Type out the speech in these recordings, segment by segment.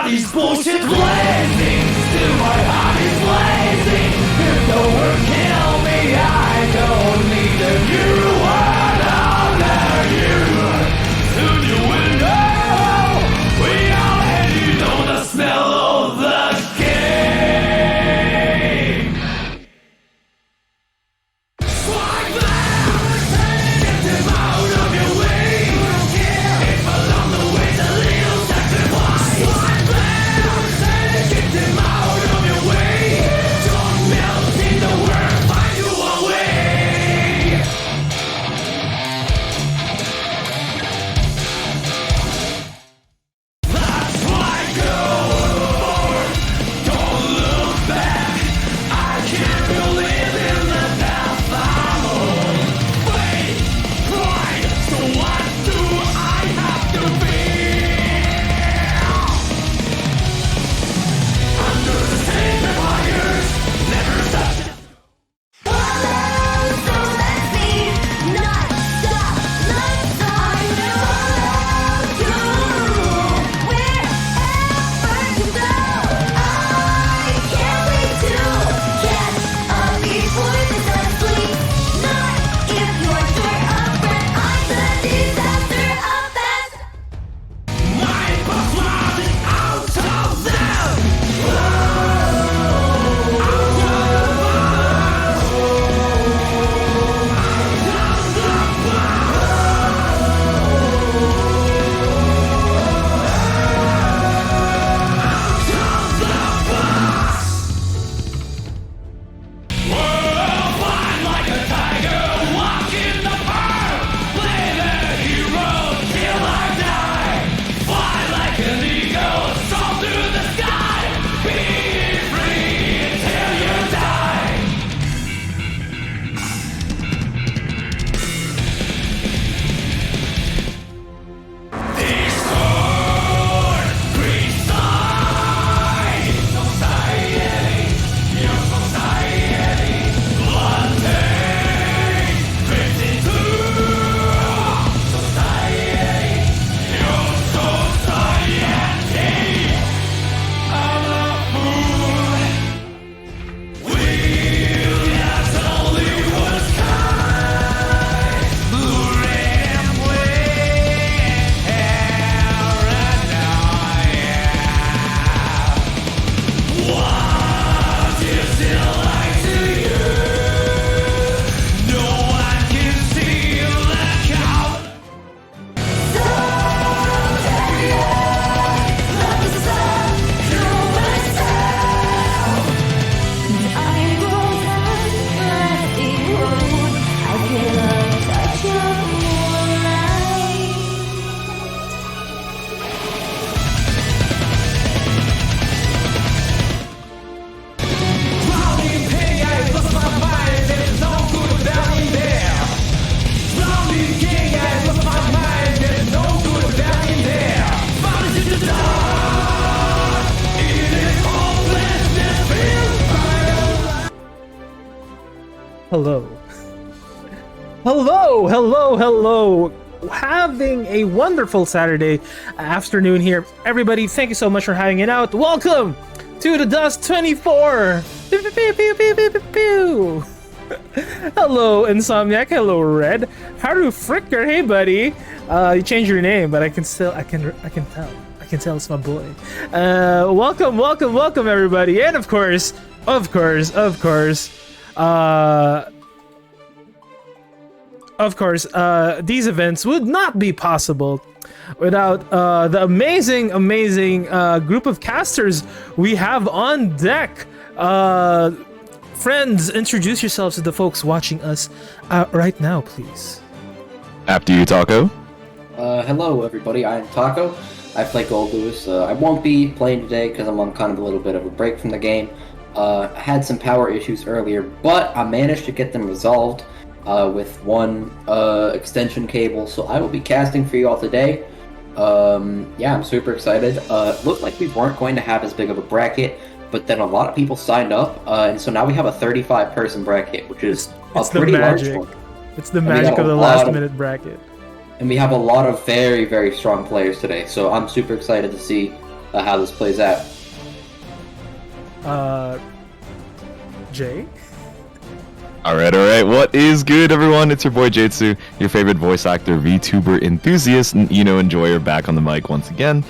body's bullshit blazing, still my heart is blazing. If the word kill me, I don't need a new word under you. Soon you will know, we already know the smell of the game. Strike them, get them out of your way. If along the way the little sacrifice. Strike them, get them out of your way. Don't melt in the world, find you a way. That's why go forward, don't look back. I can't believe in the path I'm on. Faith, pride, so what do I have to feel? Under the same fires, never touch it. So let's be not stop. Let's start to follow you wherever you go. I can't wait to catch up before the sun sleeps. Not if you're short of breath. I'm the disaster of best. My boss running out of them. Flying like a tiger, walk in the park. Play the hero till I die. Fly like an eagle, soar through the sky. Be free till you die. Discord, preside. Society, your society. Bloodstained, drifting through. Society, your society. I'm a fool. We'll have only one sky. Blue, red, and white. What is it like to you? No one can see the cow. So love is a human sound. I go down the road. I feel a touch of moonlight. Drowning pain, I lost my mind. There's no good value there. Drowning king, I lost my mind. There's no good value there. Falling to the dark. It is hopelessness. Hello. Hello. Having a wonderful Saturday afternoon here. Everybody, thank you so much for hanging out. Welcome to the DUST 24. Pew, pew, pew, pew, pew, pew, pew, pew. Hello, Insomniac. Hello, Red. Haru Fricker. Hey, buddy. You changed your name, but I can tell. I can tell it's my boy. Welcome, everybody. And of course, these events would not be possible without the amazing group of casters we have on deck. Friends, introduce yourselves to the folks watching us right now, please. After you, Taco. Hello everybody, I'm Taco. I play Gold Lewis. I won't be playing today because I'm on kind of a little bit of a break from the game. I had some power issues earlier, but I managed to get them resolved with one extension cable, so I will be casting for you all today. Yeah, I'm super excited. Looked like we weren't going to have as big of a bracket, but then a lot of people signed up, and so now we have a 35-person bracket, which is a pretty large one. It's the magic of the last-minute bracket. And we have a lot of very, very strong players today, so I'm super excited to see how this plays out. Jay? Alright. What is good, everyone? It's your boy Jatsu, your favorite voice actor, VTuber enthusiast, and enjoyer back on the mic once again.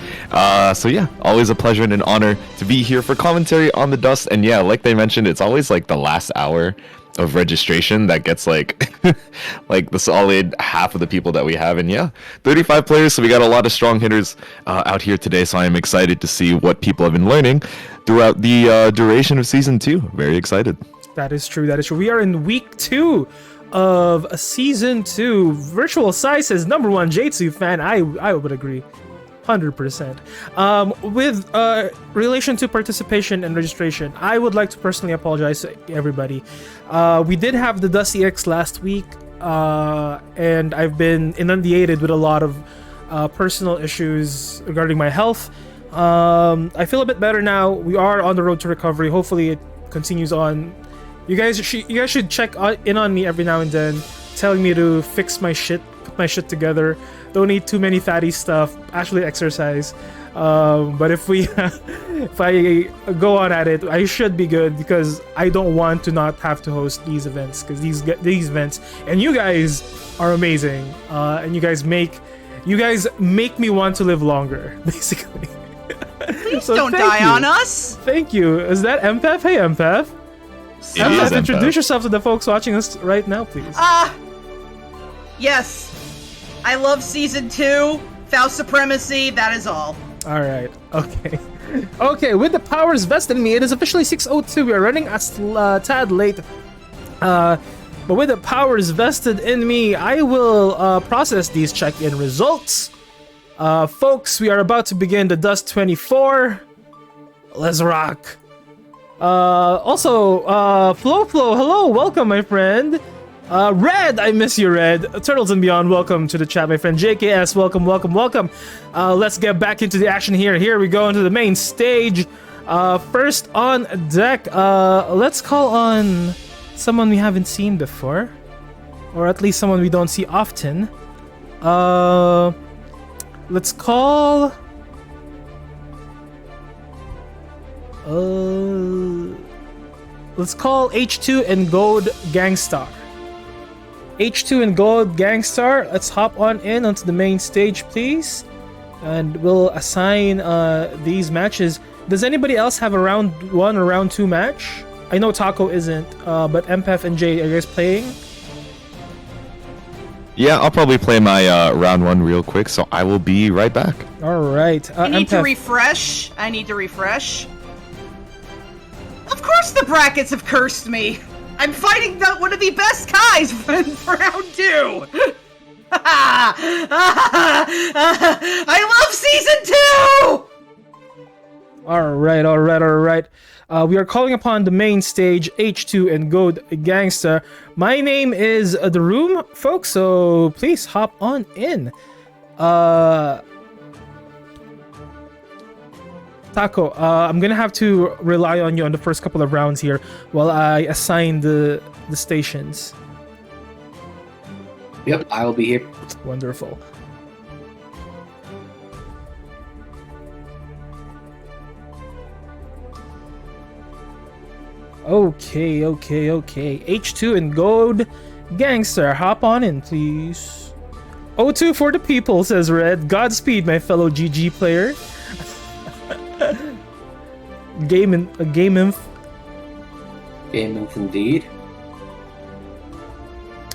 So yeah, always a pleasure and an honor to be here for commentary on the Dust. And yeah, like they mentioned, it's always like the last hour of registration that gets like like the solid half of the people that we have. And yeah, 35 players, so we got a lot of strong hitters out here today. So I am excited to see what people have been learning throughout the duration of Season 2. Very excited. That is true. We are in week 2 of Season 2. Virtual Sai says, number one Jatsu fan. I would agree. 100%. With relation to participation and registration, I would like to personally apologize to everybody. We did have the DUST EX last week, and I've been inundated with a lot of personal issues regarding my health. I feel a bit better now. We are on the road to recovery. Hopefully it continues on. You guys should check in on me every now and then, telling me to fix my shit, put my shit together. Don't eat too many fatty stuff. Actually exercise. But if I go on at it, I should be good, because I don't want to not have to host these events, because these events and you guys are amazing, and you guys make me want to live longer, basically. Please don't die on us. Thank you. Is that Empath? Hey, Empath. Empath, introduce yourself to the folks watching us right now, please. Yes. I love Season 2. Faust Supremacy, that is all. Alright, okay. Okay, with the powers vested in me, it is officially 6:02. We are running a tad late. But with the powers vested in me, I will process these check-in results. Folks, we are about to begin the DUST 24. Let's rock. Also, Flo, hello, welcome, my friend. Red, I miss you, Red. Turtles and Beyond, welcome to the chat, my friend. JKS, welcome. Let's get back into the action here. Here we go into the main stage. First on deck, let's call on someone we haven't seen before, or at least someone we don't see often. Let's call... let's call H2 and Gold Gangstar. H2 and Gold Gangstar, let's hop on in onto the main stage, please. And we'll assign these matches. Does anybody else have a round 1 or round 2 match? I know Taco isn't, but Empath and Jay, are you guys playing? Yeah, I'll probably play my round 1 real quick, so I will be right back. Alright. I need to refresh. Of course the brackets have cursed me. I'm fighting one of the best guys for round 2. I love Season 2! Alright. We are calling upon the main stage, H2 and Gold Gangster. My name is The Room, folks, so please hop on in. Taco, I'm gonna have to rely on you on the first couple of rounds here while I assign the stations. Yep, I will be here. Wonderful. Okay. H2 and Gold Gangster, hop on in, please. O2 for the people, says Red. Godspeed, my fellow GG player. Game inf indeed.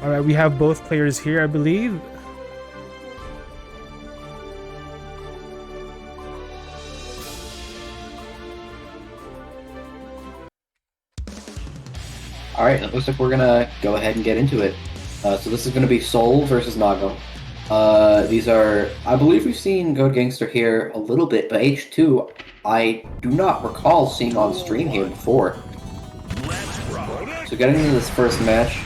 Alright, we have both players here, I believe. Alright, it looks like we're gonna go ahead and get into it. So this is gonna be Soul versus Nago. These are, I believe we've seen Goat Gangster here a little bit, but H2, I do not recall seeing on stream here before. So getting into this first match,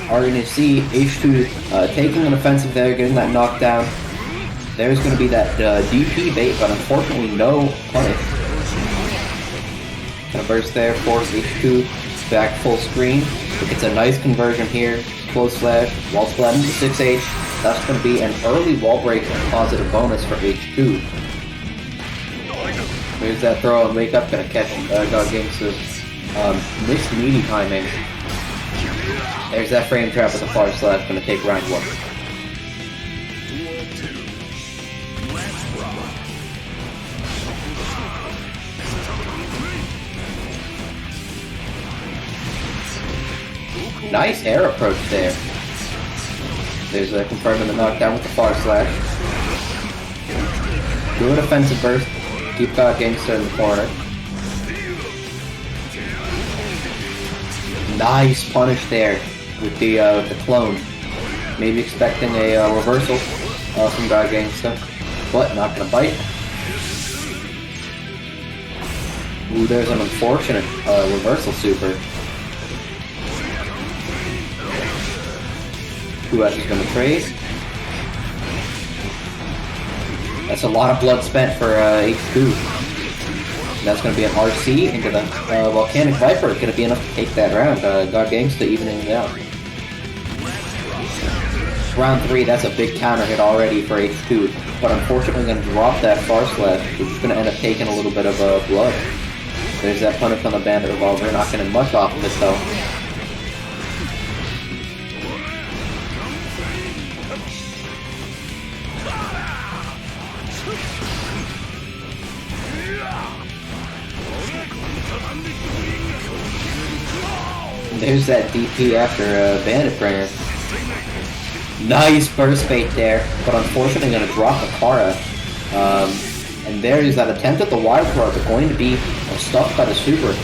are going to see H2 taking an offensive there, getting that knockdown. There's going to be that DP bait, but unfortunately no punish. Gonna burst there, force H2 back full screen. It's a nice conversion here. Close slash, wall splat into 6H. That's going to be an early wall break and positive bonus for H2. There's that throw and wake up, gonna catch God Gangsta. Missed meaty timing. There's that frame trap with the far slash, gonna take round 1. Nice air approach there. There's a confirming the knockdown with the far slash. Do an offensive burst. Keep God Gangsta in the corner. Nice punish there with the clone. Maybe expecting a reversal from God Gangsta, but not gonna bite. Ooh, there's an unfortunate reversal super. 2S is gonna trade. That's a lot of blood spent for H2. That's going to be an RC into the Volcanic Viper. It's going to be enough to take that round. God Gangsta evening it out. Round 3, that's a big counter hit already for H2. But unfortunately going to drop that far slash, which is going to end up taking a little bit of blood. There's that punish on the Bandit Revolver. Not getting much off of it though. There's that DP after Bandit Bringer. Nice burst bait there, but unfortunately going to drop the Kara. And there is that attempt at the wide throw, but going to be stuffed by the super.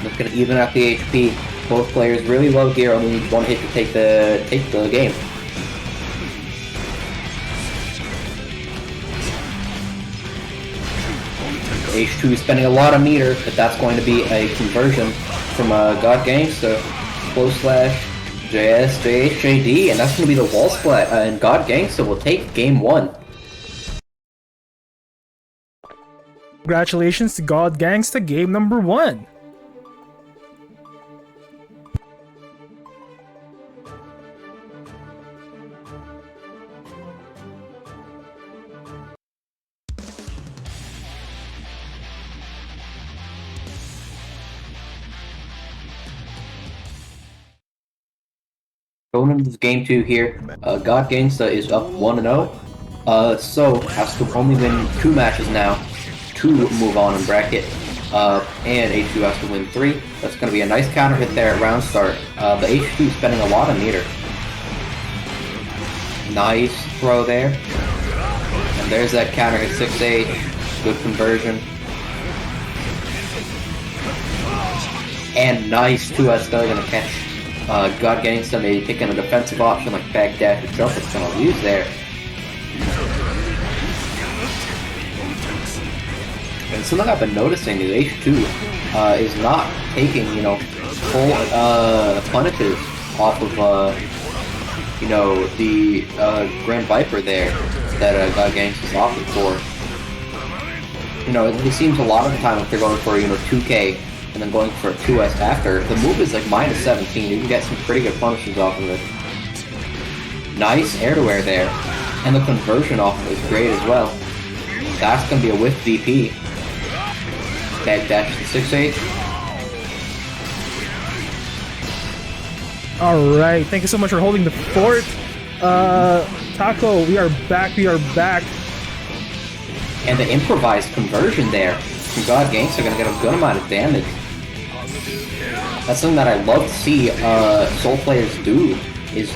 Looking to even out the HP. Both players really low gear, only need one hit to take the game. H2 is spending a lot of meter, but that's going to be a conversion from God Gangsta, close slash, JS, JH, JD, and that's going to be the wall splat, and God Gangsta will take game 1. Congratulations to God Gangsta, game number 1. Going into this game 2 here, God Gangsta is up 1-0, so has to only win 2 matches now to move on in bracket, and H2 has to win 3. That's going to be a nice counter hit there at round start. The H2 spending a lot of meter. Nice throw there, and there's that counter hit 6H, good conversion. And nice 2S still going to catch. God Gangsta maybe picking a defensive option like back dash or jump it's going to use there. And something I've been noticing is H2 is not taking, full punishes off of, the Grand Viper there that God Gangsta's opted for. It seems a lot of the time if they're going for, 2K, and then going for a 2S after, the move is like -17. You can get some pretty good punishes off of it. Nice air-to-air there. And the conversion off of it is great as well. That's going to be a whiff DP. Back dash to 6H. Alright, thank you so much for holding the fort. Taco, we are back. And the improvised conversion there from God Gangsta are going to get a good amount of damage. That's something that I love to see Soul players do, is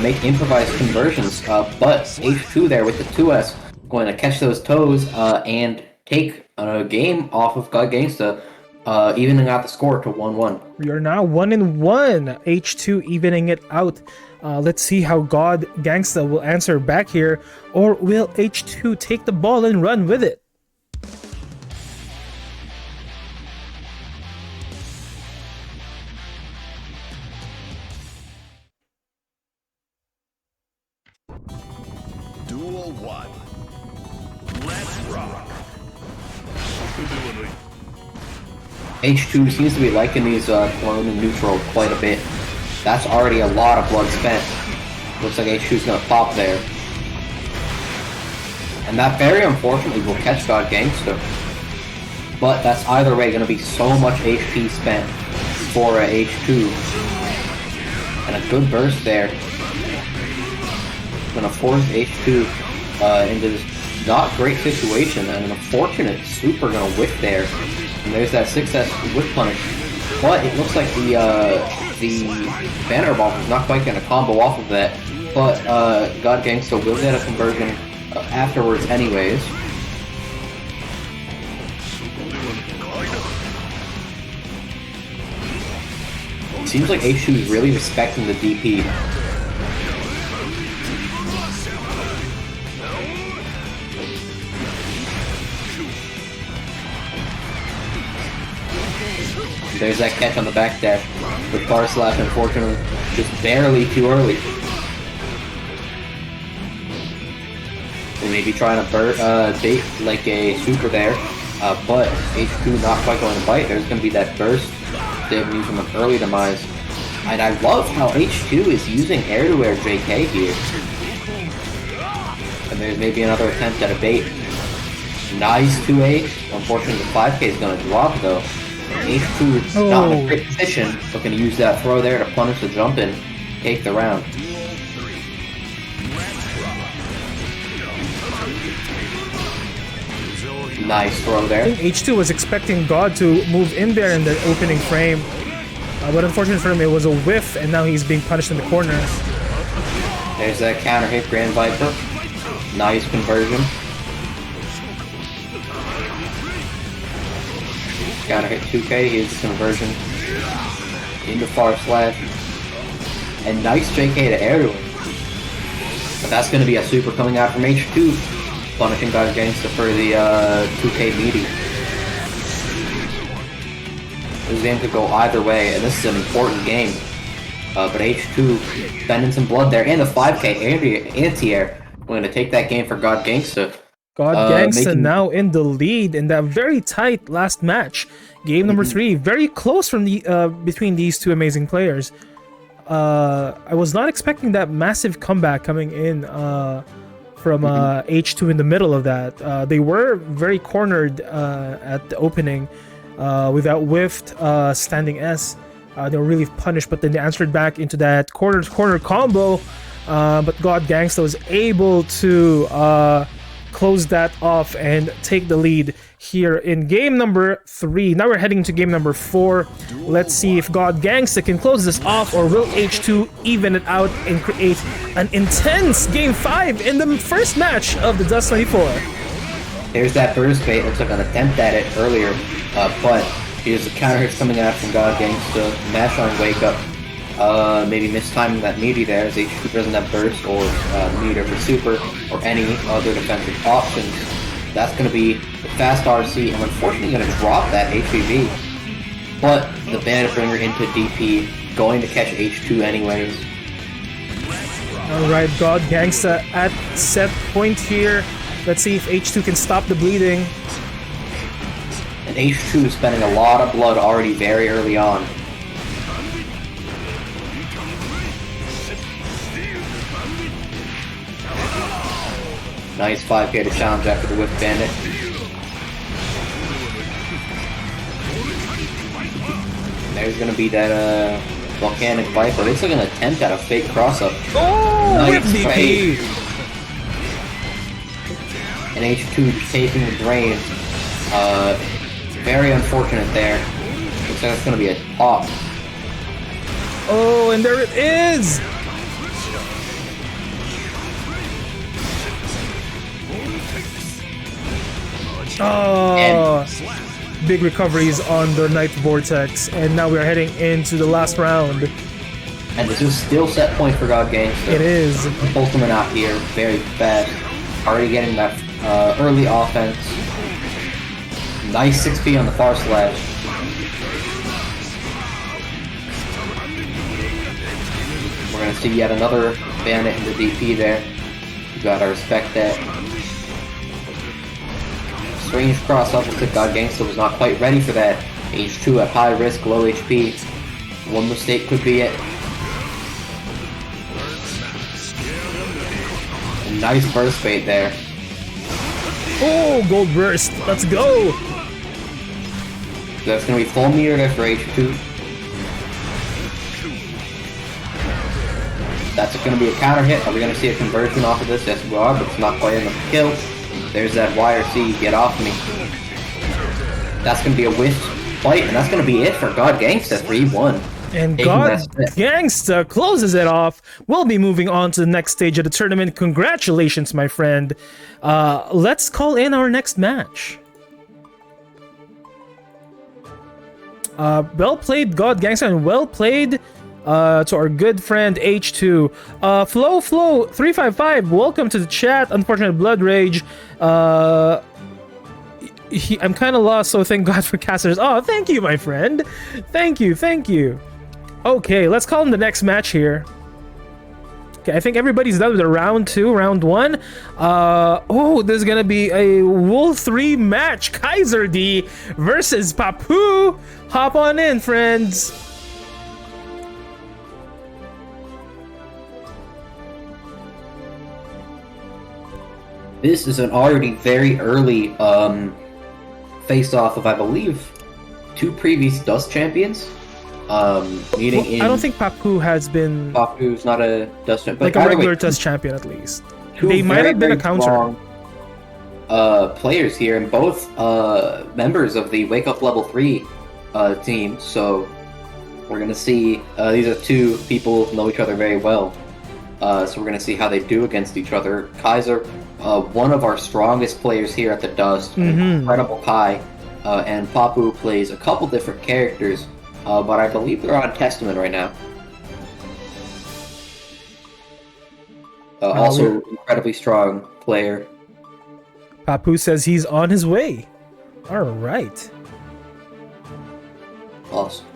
make improvised conversions. But H2 there with the 2S going to catch those toes and take a game off of God Gangsta, evening out the score to 1-1. We are now 1-1. H2 evening it out. Let's see how God Gangsta will answer back here, or will H2 take the ball and run with it? Duel 1. Let's rock. H2 seems to be liking these clone and neutral quite a bit. That's already a lot of blood spent. Looks like H2's gonna pop there. And that very unfortunately will catch God Gangsta. But that's either way going to be so much HP spent for a H2. And a good burst there. Going to force H2 into this not great situation. And an unfortunate super going to whiff there. And there's that 6S whiff punish. But it looks like the banner ball is not quite going to combo off of that. But God Gangsta will get a conversion afterwards anyways. It seems like H2 is really respecting the DP. There's that catch on the back dash with bar slash, unfortunately, just barely too early. They may be trying to bait like a super there, but H2 not quite going to bite. There's going to be that burst. They have used from an early demise. And I love how H2 is using air-to-air JK here. And there's maybe another attempt at a bait. Nice 2A. Unfortunately, the 5K is going to drop though. H2 is not in a great position, but going to use that throw there to punish the jump and take the round. Nice throw there. I think H2 was expecting God to move in there in the opening frame. But unfortunately for him, it was a whiff, and now he's being punished in the corner. There's that counter hit, Grand Viper. Nice conversion. Counter hit 2K, here's the conversion. Into far slash. And nice JK to air to him. But that's going to be a super coming out from H2. Punishing God Gangsta for the 2K meaty. This game could go either way, and this is an important game. But H2 spending some blood there, and the 5K anti-air. We're going to take that game for God Gangsta. God Gangsta now in the lead in that very tight last match. Game number 3, very close from the between these two amazing players. I was not expecting that massive comeback coming in from H2 in the middle of that. They were very cornered at the opening with that whiffed standing S. They were really punished, but then they answered back into that corner combo. But God Gangsta was able to close that off and take the lead here in game number 3. Now we're heading to game number 4. Let's see if God Gangsta can close this off, or will H2 even it out and create an intense game 5 in the first match of the DUST 24. There's that burst bait. Looks like an attempt at it earlier, but here's the counter hits coming out from God Gangsta. Mash on wake up. Maybe mistiming that meaty there, as H2 doesn't have burst or meter for super or any other defensive options. That's going to be the fast RC, and unfortunately going to drop that HVV. But the Bandit Bringer into DP, going to catch H2 anyways. Alright, God Gangsta at set point here. Let's see if H2 can stop the bleeding. And H2 is spending a lot of blood already very early on. Nice 5K to challenge after the whip bandit. There's gonna be that volcanic viper. It's like an attempt at a fake cross up. Oh, nice whip DP! And H2 taking the drain. Very unfortunate there. Looks like it's gonna be a pop. Oh, and there it is! Oh, big recoveries on the Night Vortex, and now we are heading into the last round. And this is still set point for God Gangsta. It is. Ultimate out here, very fast. Already getting that early offense. Nice 6P on the far slash. We're gonna see yet another bandit in the DP there. You gotta respect that. Strange cross up with God Gangsta was not quite ready for that. H2 at high risk, low HP. One mistake could be it. A nice burst bait there. Oh, gold burst. Let's go. That's gonna be full meter there for H2. That's gonna be a counter hit. Are we gonna see a conversion off of this? Yes, we are, but it's not quite enough to kill. There's that YRC. Get off me. That's gonna be a whiff fight, and that's gonna be it for God Gangsta 3-1. And God Gangsta closes it off. We'll be moving on to the next stage of the tournament. Congratulations, my friend. Let's call in our next match. Well played, God Gangsta, and well played to our good friend H2. Flow 355, welcome to the chat. Unfortunate Blood Rage. I'm kind of lost, so thank God for casters. Oh, thank you, my friend. Thank you. Okay, let's call in the next match here. Okay, I think everybody's done with the round 2, round 1. Oh, there's gonna be a Wool 3 match. Kaiser D versus Papu. Hop on in, friends. This is an already very early face-off of, I believe, 2 previous Dust champions. Meeting in... I don't think Papu has been... Papu's not a Dust champion. Like a regular Dust champion, at least. They might have been a counter. Players here, and both members of the Wake Up Level 3 team, so we're going to see... these are 2 people who know each other very well. So we're going to see how they do against each other. Kaiser, one of our strongest players here at the Dust, incredible Kai, and Papu plays a couple different characters, but I believe they're on Testament right now. Also, incredibly strong player. Papu says he's on his way. All right. Awesome.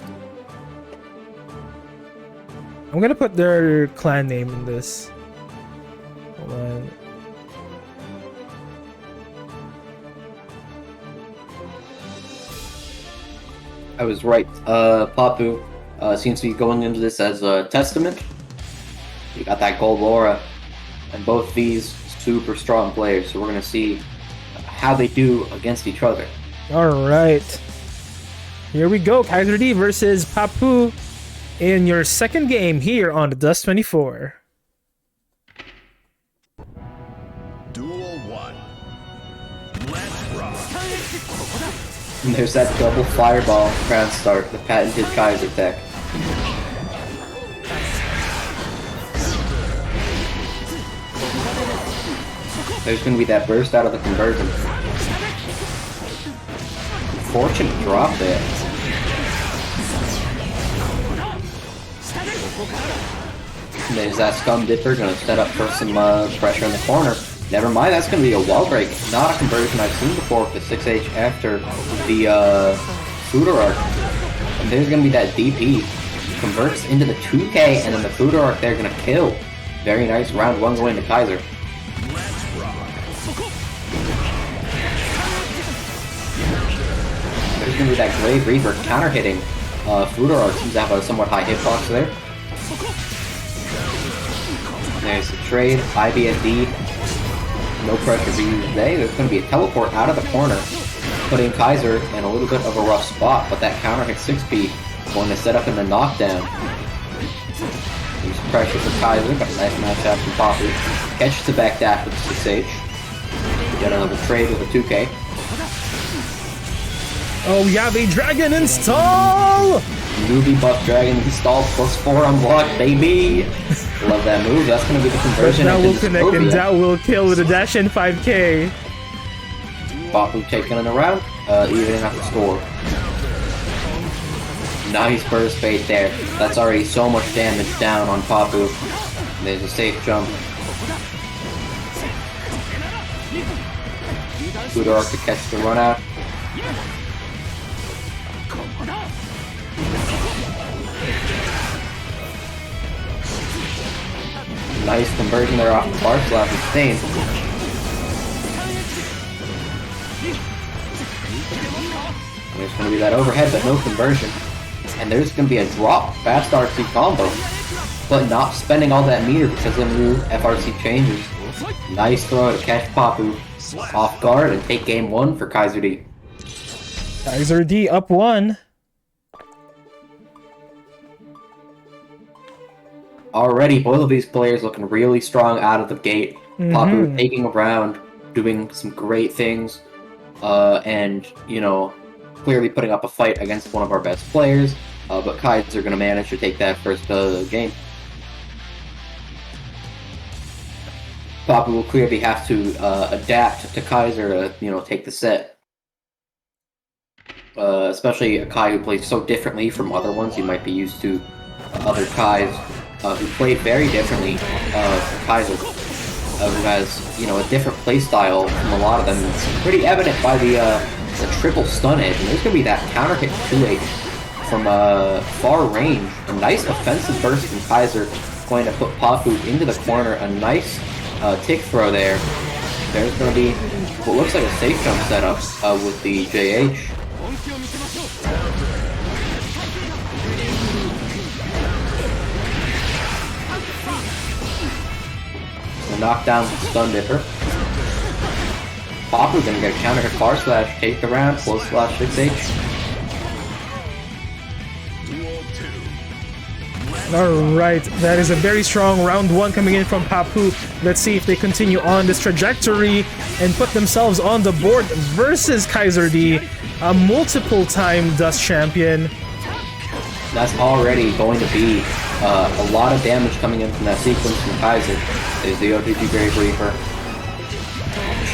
I'm gonna put their clan name in this. Hold on. I was right. Papu seems to be going into this as a Testament. You got that gold aura, and both these super strong players. So we're gonna see how they do against each other. All right. Here we go. Kaiser D versus Papu in your second game here on the Dust 24. Duel 1. Let's rock. And there's that double fireball crown start, the patented Kaiser tech. There's gonna be that burst out of the conversion. Unfortunate drop there. And there's that Scum Dipper gonna set up for some pressure in the corner. Never mind, that's gonna be a wall break. Not a conversion I've seen before with the 6H after the Fuder arc. And there's gonna be that DP. Converts into the 2K, and then the Fuder arc they're gonna kill. Very nice, round 1 going to Kaiser. There's gonna be that Grave Reaper counter hitting. Fuder arc seems to have a somewhat high hitbox there. There's the trade, IBSD. No pressure to use today. There's going to be a teleport out of the corner, putting Kaiser in a little bit of a rough spot, but that counter hit 6P going to set up in the knockdown. There's pressure for Kaiser, but a nice match out from Papu. Catches the back dash with 6H. Get another trade with a 2K. Oh, yeah, the dragon install! Newbie buff dragon installed +4 unblocked, baby! Love that move. That's going to be the conversion. That will connect and that will kill with a dash in 5K. Papu taking it around, even out the score. Nice burst fade there. That's already so much damage down on Papu. There's a safe jump. Good arc to catch the run out. Nice conversion there off the bar slap with Stain. There's going to be that overhead, but no conversion. And there's going to be a drop, fast RC combo, but not spending all that meter because of the new FRC changes. Nice throw to catch Papu. off guard and take game 1 for Kaiser D. Kaiser D up 1. Already, both of these players looking really strong out of the gate. Papu taking a round, doing some great things, and, you know, clearly putting up a fight against one of our best players, but Kaiser going to manage to take that first game. Papu will clearly have to adapt to Kaiser to, you know, take the set. Especially a Kai who plays so differently from other ones you might be used to. Other Kais who play very differently from Kaiser, who has, you know, a different play style from a lot of them. It's pretty evident by the triple stun edge, and there's going to be that counter hit 2H from far range. A nice offensive burst from Kaiser, going to put Papu into the corner. A nice tick throw there. There's going to be what looks like a safe jump setup with the JH. The knockdown with Stun Dipper. Papu gonna get a counter hit far slash, take the round, close slash 6H. Alright, that is a very strong round 1 coming in from Papu. Let's see if they continue on this trajectory and put themselves on the board versus Kaiser D, a multiple-time Dust champion. That's already going to be a lot of damage coming in from that sequence from Kaiser. There's the OTG Grave Reaper.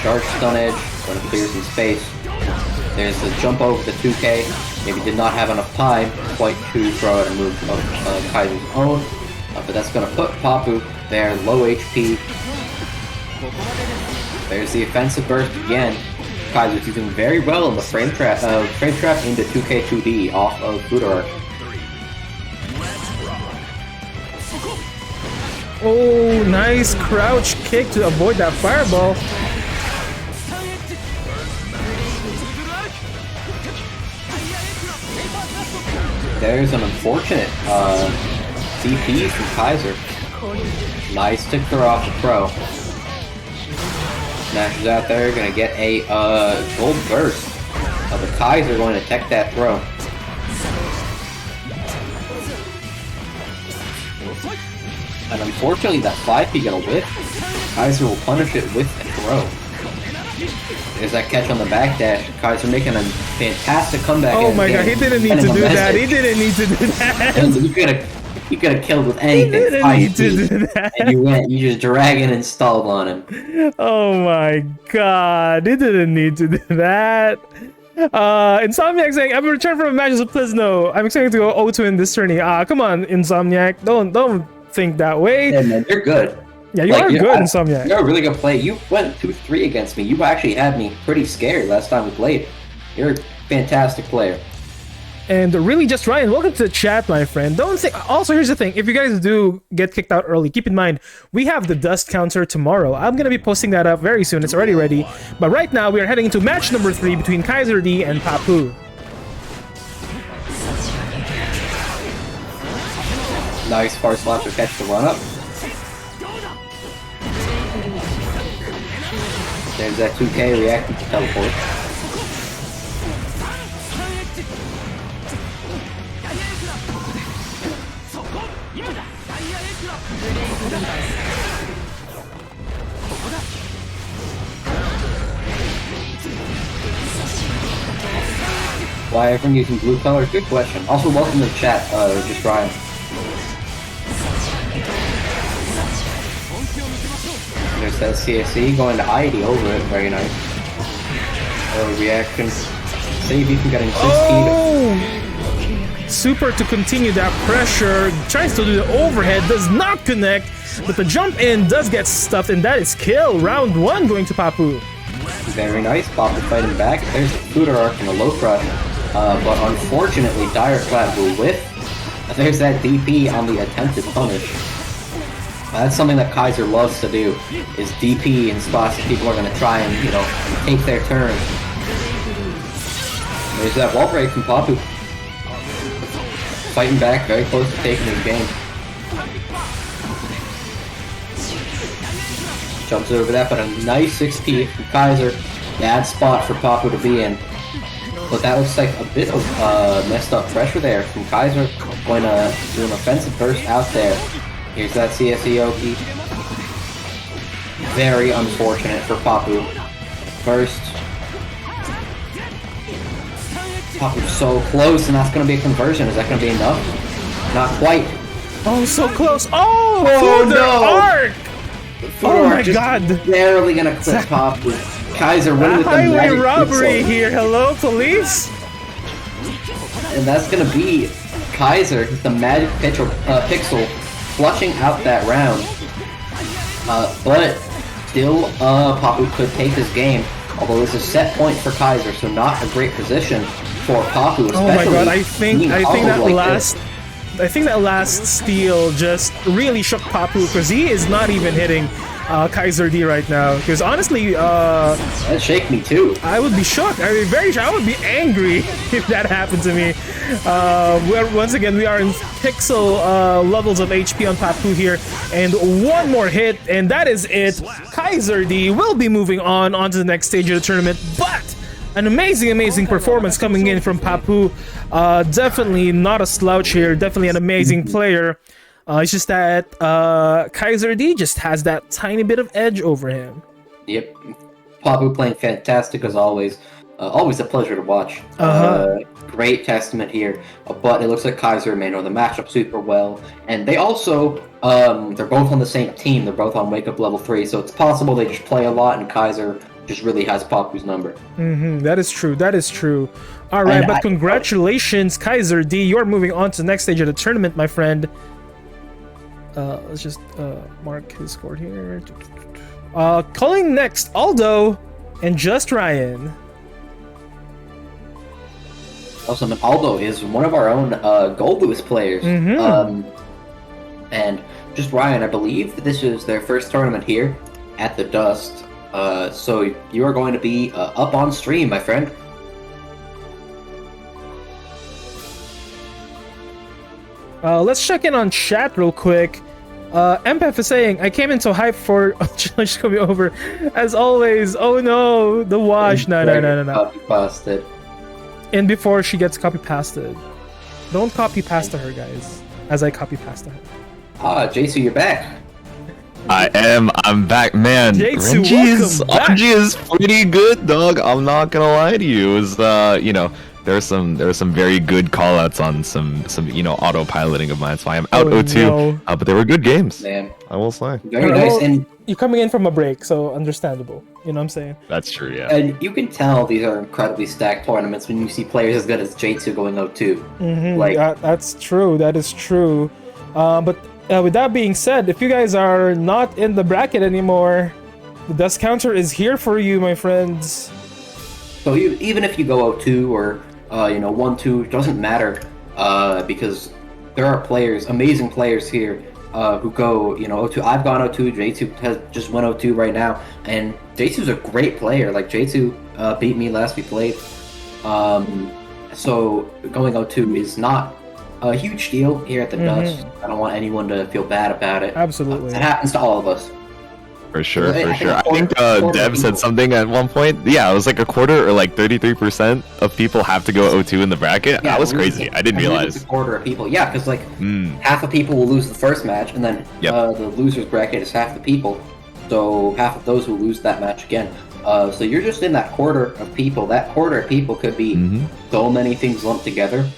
Charge Stun Edge, going to clear some space. There's the jump over the 2K. Maybe did not have enough time quite to throw it and move Kaiser's own. But that's going to put Papu there, low HP. There's the offensive burst again. Kaiser's using very well in the frame trap into 2K2D off of Budorak. Oh, nice crouch kick to avoid that fireball. There's an unfortunate DP from Kaiser. Nice tick throw off the pro. Smashers out there, gonna get a gold burst. The Kaiser going to tech that throw. And unfortunately, that 5P gonna whiff. Kaiser will punish it with a throw. There's that catch on the backdash. Kaiser making a fantastic comeback. Oh my god, he didn't need to do that. He didn't need to do that. You could have killed with anything. He didn't need to do that. And you just dragon and stalled on him. Oh my god, he didn't need to do that. Insomniac saying, I've returned from a match of Plisno. I'm expecting to go 0-2 in this tourney. Come on, Insomniac. Don't think that way. Yeah, man, you're good. Yeah, you are good, Insomniac. You're a really good player. You went 2-3 against me. You actually had me pretty scared last time we played. You're a fantastic player. And really, just Ryan, welcome to the chat, my friend. Don't think. Also, here's the thing: if you guys do get kicked out early, keep in mind we have the dust counter tomorrow. I'm gonna be posting that up very soon. It's already ready. But right now, we are heading into match number 3 between Kaiser D and Papu. Nice far slap to catch the run up. There's that 2K reacting to teleport. Why everyone using blue color? Good question. Also, welcome to the chat, just Ryan. There's that CSC going to ID over it. Very nice. Reaction. Save from getting 16. Oh! Super to continue that pressure. Tries to do the overhead. Does not connect. But the jump in does get stuffed. And that is kill. Round 1 going to Papu. Very nice. Papu fighting back. There's the Fuder Arc and the low crush. But unfortunately, Dire Clad will whiff. There's that DP on the attempted punish. That's something that Kaiser loves to do, is DP in spots that people are going to try and, you know, take their turn. There's that wall break from Papu. Fighting back, very close to taking his game. jumps over that, but a nice 6P from Kaiser. Bad spot for Papu to be in. But that looks like a bit of messed up pressure there from Kaiser. Going to do an offensive burst out there. Here's that CSEOki. Very unfortunate for Papu. First. Papu's so close, and that's going to be a conversion. Is that going to be enough? Not quite. Oh, so close. Oh, Oh, through the no. arc. Oh my Just god. barely going to clip Papu. Kaiser winning with the Highway magic robbery pixel. here. Hello, police. And that's going to be Kaiser with the magic pixel flushing out that round. But still, Papu could take this game. Although it's a set point for Kaiser, so not a great position for Papu. Especially Oh my god, I think being that pummeled like last this. I think that last steal just really shook Papu because he is not even hitting Kaiser D right now. Because honestly, That shake me too. I would be shocked. I mean, very shocked. I would be angry if that happened to me. Once again, we are in pixel levels of HP on Papu here, and one more hit, and that is it. Kaiser D will be moving on to the next stage of the tournament, but an amazing performance coming in from Papu. Definitely not a slouch here. Definitely an amazing player. It's just that Kaiser D just has that tiny bit of edge over him. Yep. Papu playing fantastic as always. Always a pleasure to watch. Great testament here. But it looks like Kaiser may know the matchup super well. And they also, they're both on the same team. They're both on Wake Up Level 3. So it's possible they just play a lot and Kaiser just really has Papu's number. That is true. That is true. All right, but congratulations, Kaiser D. You're moving on to the next stage of the tournament, my friend. Let's just mark his score here. Calling next, Aldo and Just Ryan. Also, Aldo is one of our own Gold Lewis players. And Just Ryan, I believe this is their first tournament here at the Dust. So you are going to be up on stream, my friend. Let's check in on chat real quick. MPF is saying, I came in so hyped for challenge to be over. As always, oh no, the wash. No. Copy-pasted. And before she gets copy-pasted. Don't copy-pasta her, guys. As I copy-pasta her. Ah, JC, you're back. I'm back, man. J2, RNG is pretty good, dog. I'm not gonna lie to you. It was, you know, there were some very good call-outs on some autopiloting of mine, so I am out 0-2. No. But they were good games. Man, I will say. very nice. And You're coming in from a break, so understandable. You know what I'm saying? That's true, yeah. And you can tell these are incredibly stacked tournaments when you see players as good as J2 going 0-2. Like, That's true. That is true. But with that being said, if you guys are not in the bracket anymore, the dust counter is here for you, my friends. so even if you go 0-2 or 1-2, it doesn't matter because there are players, amazing players here who go 0-2. I've gone 0-2. J2 has just went 0-2 right now, and J2's a great player. Like J2 beat me last we played. So going 0-2 is not a huge deal here at the Dust. I don't want anyone to feel bad about it. Absolutely. It happens to all of us. For sure. I I think think Deb said something at one point. Yeah, it was like a quarter or like 33% of people have to go 0-2 in the bracket. Yeah, That was crazy. I didn't believe realize. it's a quarter of people. Yeah, because like half of people will lose the first match, and then the losers bracket is half the people. So half of those will lose that match again. So you're just in that quarter of people. That quarter of people could be so many things lumped together.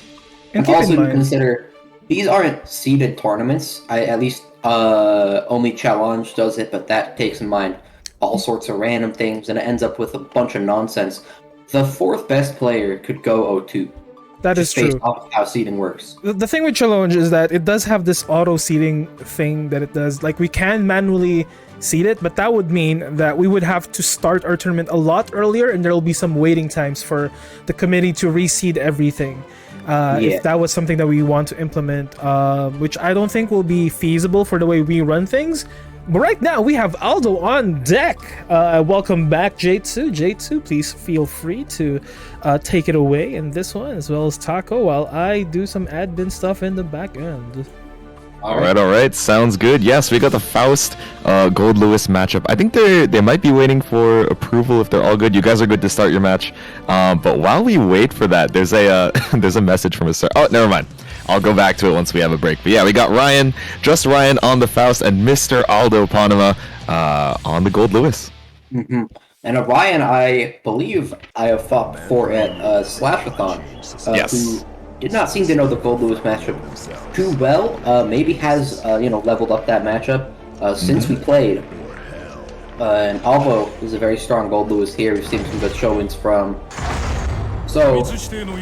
And keep in also to mind- consider, these aren't seeded tournaments. At least only Challenge does it, but that takes in mind all sorts of random things, and it ends up with a bunch of nonsense. The fourth best player could go 0-2. That is just based true. off of how seeding works. The thing with challenge is that it does have this auto seeding thing that it does. Like, we can manually seed it, but that would mean that we would have to start our tournament a lot earlier, and there will be some waiting times for the committee to reseed everything. If that was something that we want to implement, which I don't think will be feasible for the way we run things. But right now we have Aldo on deck. Welcome back, J2. J2, please feel free to take it away in this one, as well as Taco, while I do some admin stuff in the back end. All right. Sounds good. Yes, we got the Faust Gold Lewis matchup. I think they might be waiting for approval if they're all good. You guys are good to start your match. But while we wait for that, there's a there's a message from a sir. Oh, never mind. I'll go back to it once we have a break. But yeah, we got Ryan, just Ryan on the Faust, and Mr. Aldo Panama on the Gold Lewis. Mm-hmm. And Ryan, I believe I have fought before at Slashathon. Yes. Who did not seem to know the Gold Lewis matchup too well. Maybe has leveled up that matchup since we played. And Alvo is a very strong Gold Lewis here. We've seen some good showings from. So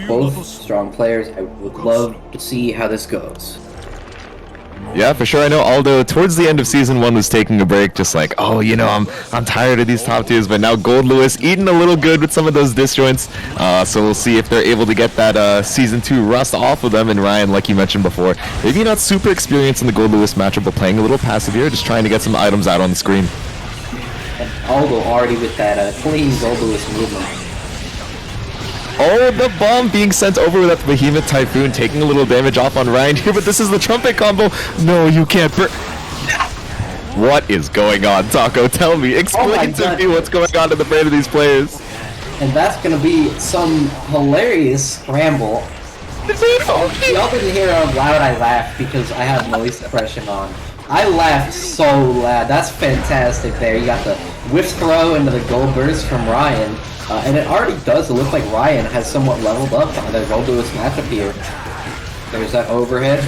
both strong players. I would love to see how this goes. Yeah, for sure. I know Aldo towards the end of season 1 was taking a break, just like, oh, I'm tired of these top tiers. But now Gold Lewis eating a little good with some of those disjoints. So we'll see if they're able to get that season 2 rust off of them. And Ryan, like you mentioned before, maybe not super experienced in the Gold Lewis matchup, but playing a little passive here, just trying to get some items out on the screen. And Aldo already with that clean Gold Lewis movement. Oh, the bomb being sent over with that Behemoth Typhoon, taking a little damage off on Ryan here, but this is the trumpet combo. No, you can't. What is going on, Taco? Tell me. Explain to me what's going on in the brain of these players. And that's going to be some hilarious scramble. Y'all didn't hear how loud I laughed because I have noise suppression on. I laughed so loud. That's fantastic there. You got the whiff throw into the gold burst from Ryan. And it already does look like Ryan has somewhat leveled up on the Gold Lewis matchup here. There's that overhead.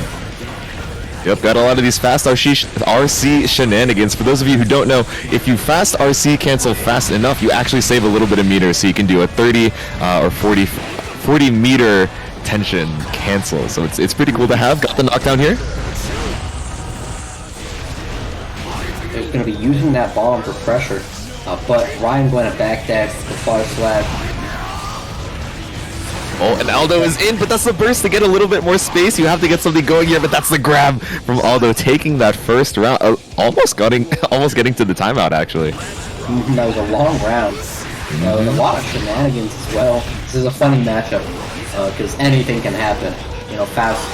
Yep, got a lot of these fast RC shenanigans. For those of you who don't know, if you fast RC cancel fast enough, you actually save a little bit of meter, so you can do a 30 or 40 meter tension cancel. So it's pretty cool to have. Got the knockdown here. They're going to be using that bomb for pressure. But Ryan going to backdash the far slab. Oh, and Aldo is in, but that's the burst to get a little bit more space. You have to get something going here, but that's the grab from Aldo, taking that first round, almost getting to the timeout, actually. That was a long round. With a lot of shenanigans as well. This is a funny matchup, because anything can happen. Faust,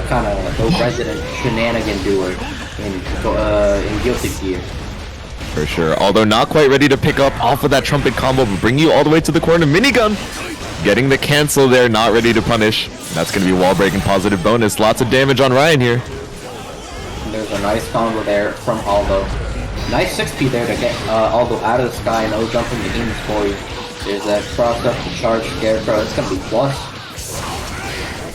kind of the resident shenanigan doer in Guilty Gear. For sure. Although not quite ready to pick up off of that trumpet combo, but bring you all the way to the corner. Minigun! Getting the cancel there, not ready to punish. That's going to be wall breaking positive bonus. Lots of damage on Ryan here. And there's a nice combo there from Aldo. Nice 6P there to get Aldo out of the sky. No jumping the beams for you. There's that cross up to charge Scarecrow. It's going to be plus.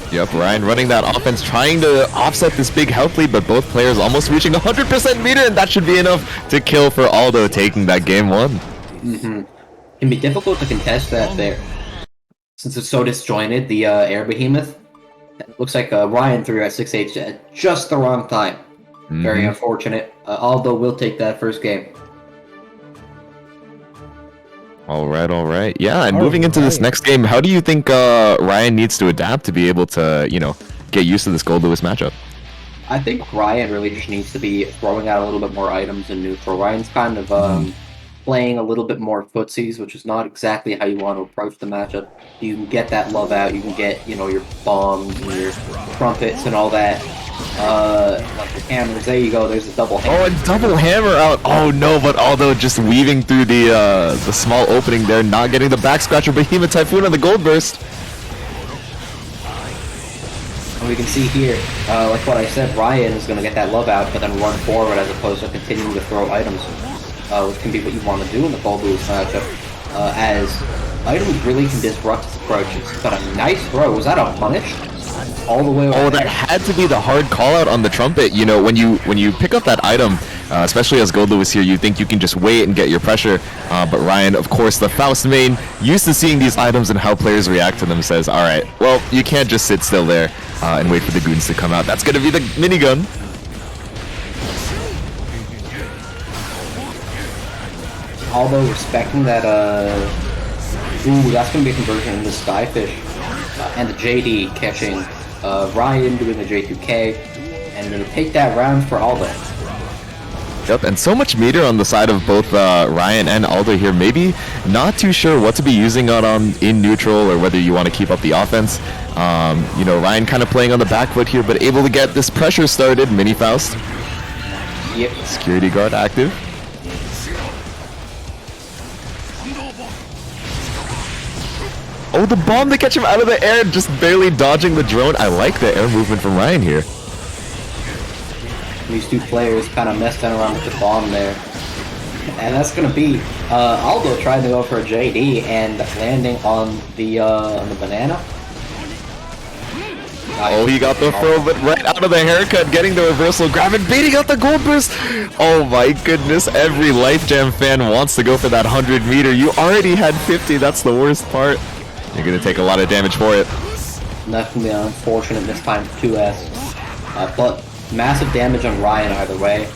Yep, Ryan running that offense, trying to offset this big health lead, but both players almost reaching 100% meter, and that should be enough to kill for Aldo, taking that game 1. Mm-hmm. Can be difficult to contest that there, since it's so disjointed, the Air Behemoth. Looks like Ryan threw at 6H at just the wrong time. Very unfortunate. Aldo will take that first game. All right. Yeah, and moving into this next game, how do you think Ryan needs to adapt to be able to, get used to this Gold Lewis matchup? I think Ryan really just needs to be throwing out a little bit more items in neutral. Ryan's kind of playing a little bit more footsies, which is not exactly how you want to approach the matchup. You can get that love out, you can get, your bombs and your trumpets and all that. Like the hammers, there you go, there's a double hammer. Oh, and double hammer out! Oh no, but Aldo just weaving through the small opening there, not getting the back scratcher, Behemoth Typhoon on the gold burst. And we can see here, like what I said, Ryan is going to get that love out, but then run forward as opposed to continuing to throw items, which can be what you want to do in the Gold Lewis matchup, as items really can disrupt his approaches. But a nice throw, was that a punish? All the way over. Oh, that had to be the hard call out on the trumpet. When you pick up that item, especially as Gold Lewis here, you think you can just wait and get your pressure. But Ryan, of course, the Faust main, used to seeing these items and how players react to them, says, all right, well, you can't just sit still there and wait for the goons to come out. That's going to be the minigun. Although respecting that, ooh, that's going to be a conversion into Skyfish. And the JD catching Ryan doing the J2K, and going to take that round for Aldo. Yep, and so much meter on the side of both Ryan and Aldo here. Maybe not too sure what to be using on in neutral or whether you want to keep up the offense. You know, Ryan kind of playing on the back foot here, but able to get this pressure started. Mini Faust. Yep. Security guard active. Oh, the bomb to catch him out of the air, just barely dodging the drone. I like the air movement from Ryan here. These two players kind of messing around with the bomb there. And that's going to be Aldo trying to go for a JD and landing on the banana. Oh, he got the throw, but right out of the haircut, getting the reversal grab and baiting out the gold burst. Oh my goodness, every Life Jam fan wants to go for that 100 meter. You already had 50, that's the worst part. You're going to take a lot of damage for it. That's going to be unfortunate this time for 2S. But massive damage on Ryan either way.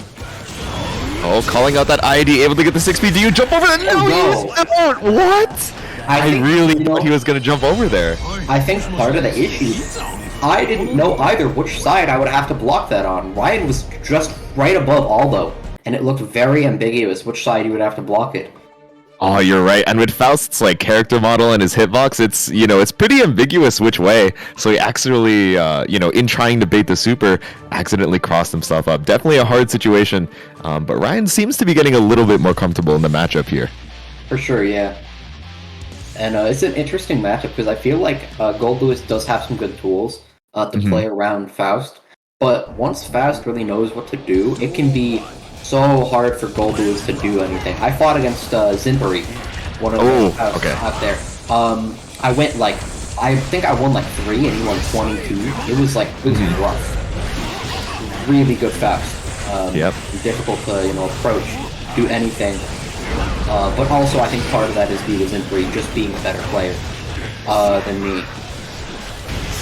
Oh, calling out that ID, able to get the 6P. Do you jump over that? No, No. What? I think, really thought he was going to jump over there. I think part of the issue, I didn't know either which side I would have to block that on. Ryan was just right above Aldo, and it looked very ambiguous which side you would have to block it. Oh, you're right. And with Faust's like character model and his hitbox, it's, you know, it's pretty ambiguous which way. So he actually, you know, in trying to bait the super, accidentally crossed himself up. Definitely a hard situation. But Ryan seems to be getting a little bit more comfortable in the matchup here. For sure, yeah. And it's an interesting matchup because I feel like Gold Lewis does have some good tools to play around Faust. But once Faust really knows what to do, it can be so hard for Gold Lewis to do anything. I fought against Zimperi, one of the out there. I went like, I think I won like 3 and he won 22. It was rough. Really good Faust. Difficult to, you know, approach, do anything. But also I think part of that is due to Zimperi just being a better player than me.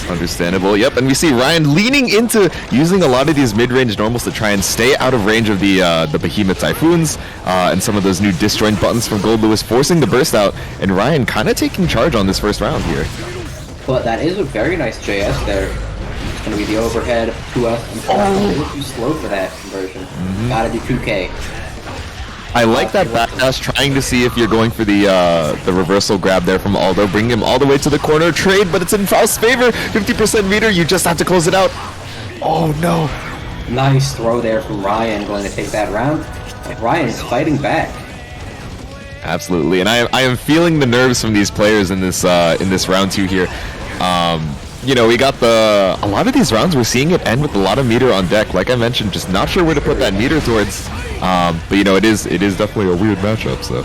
Understandable. Yep, and we see Ryan leaning into using a lot of these mid-range normals to try and stay out of range of the Behemoth Typhoons and some of those new disjoint buttons from Gold Lewis, forcing the burst out, and Ryan kind of taking charge on this first round here. But that is a very nice JS there. It's going to be the overhead 2S. A little too slow for that conversion. Gotta do 2K. I like that backdash, trying to see if you're going for the reversal grab there from Aldo, bring him all the way to the corner trade, but it's in Faust's favor. 50% meter, you just have to close it out. Oh no! Nice throw there from Ryan, going to take that round. Ryan's fighting back. Absolutely, and I am feeling the nerves from these players in this round 2 here. You know, we got a lot of these rounds, we're seeing it end with a lot of meter on deck. Like I mentioned, just not sure where to put that meter towards. But you know, it is definitely a weird matchup. So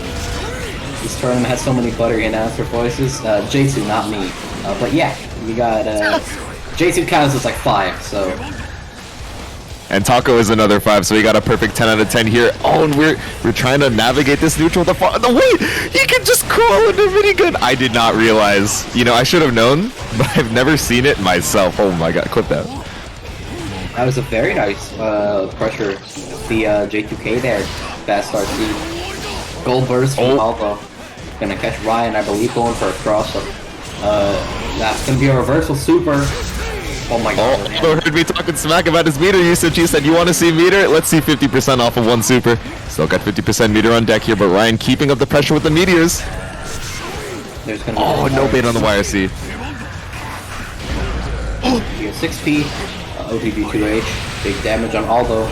this tournament has so many buttery announcer voices. J2, not me. But yeah, we got J2 counts as like 5. So. And Taco is another 5, so we got a perfect 10 out of 10 here. Oh, and we're trying to navigate this neutral. The wait, he can just crawl into minigun. I did not realize. You know, I should have known, but I've never seen it myself. Oh my god, clip that. That was a very nice pressure. The J2K there, fast RC. Gold burst from Aldo. Gonna catch Ryan, I believe, going for a cross-up. That's gonna be a reversal super. Oh my god. Oh, heard me talking smack about his meter usage. He said, you want to see meter? Let's see 50% off of one super. Still got 50% meter on deck here, but Ryan keeping up the pressure with the meteors. There's gonna be no bait on the YRC. 6P, OTB2H, big damage on Aldo.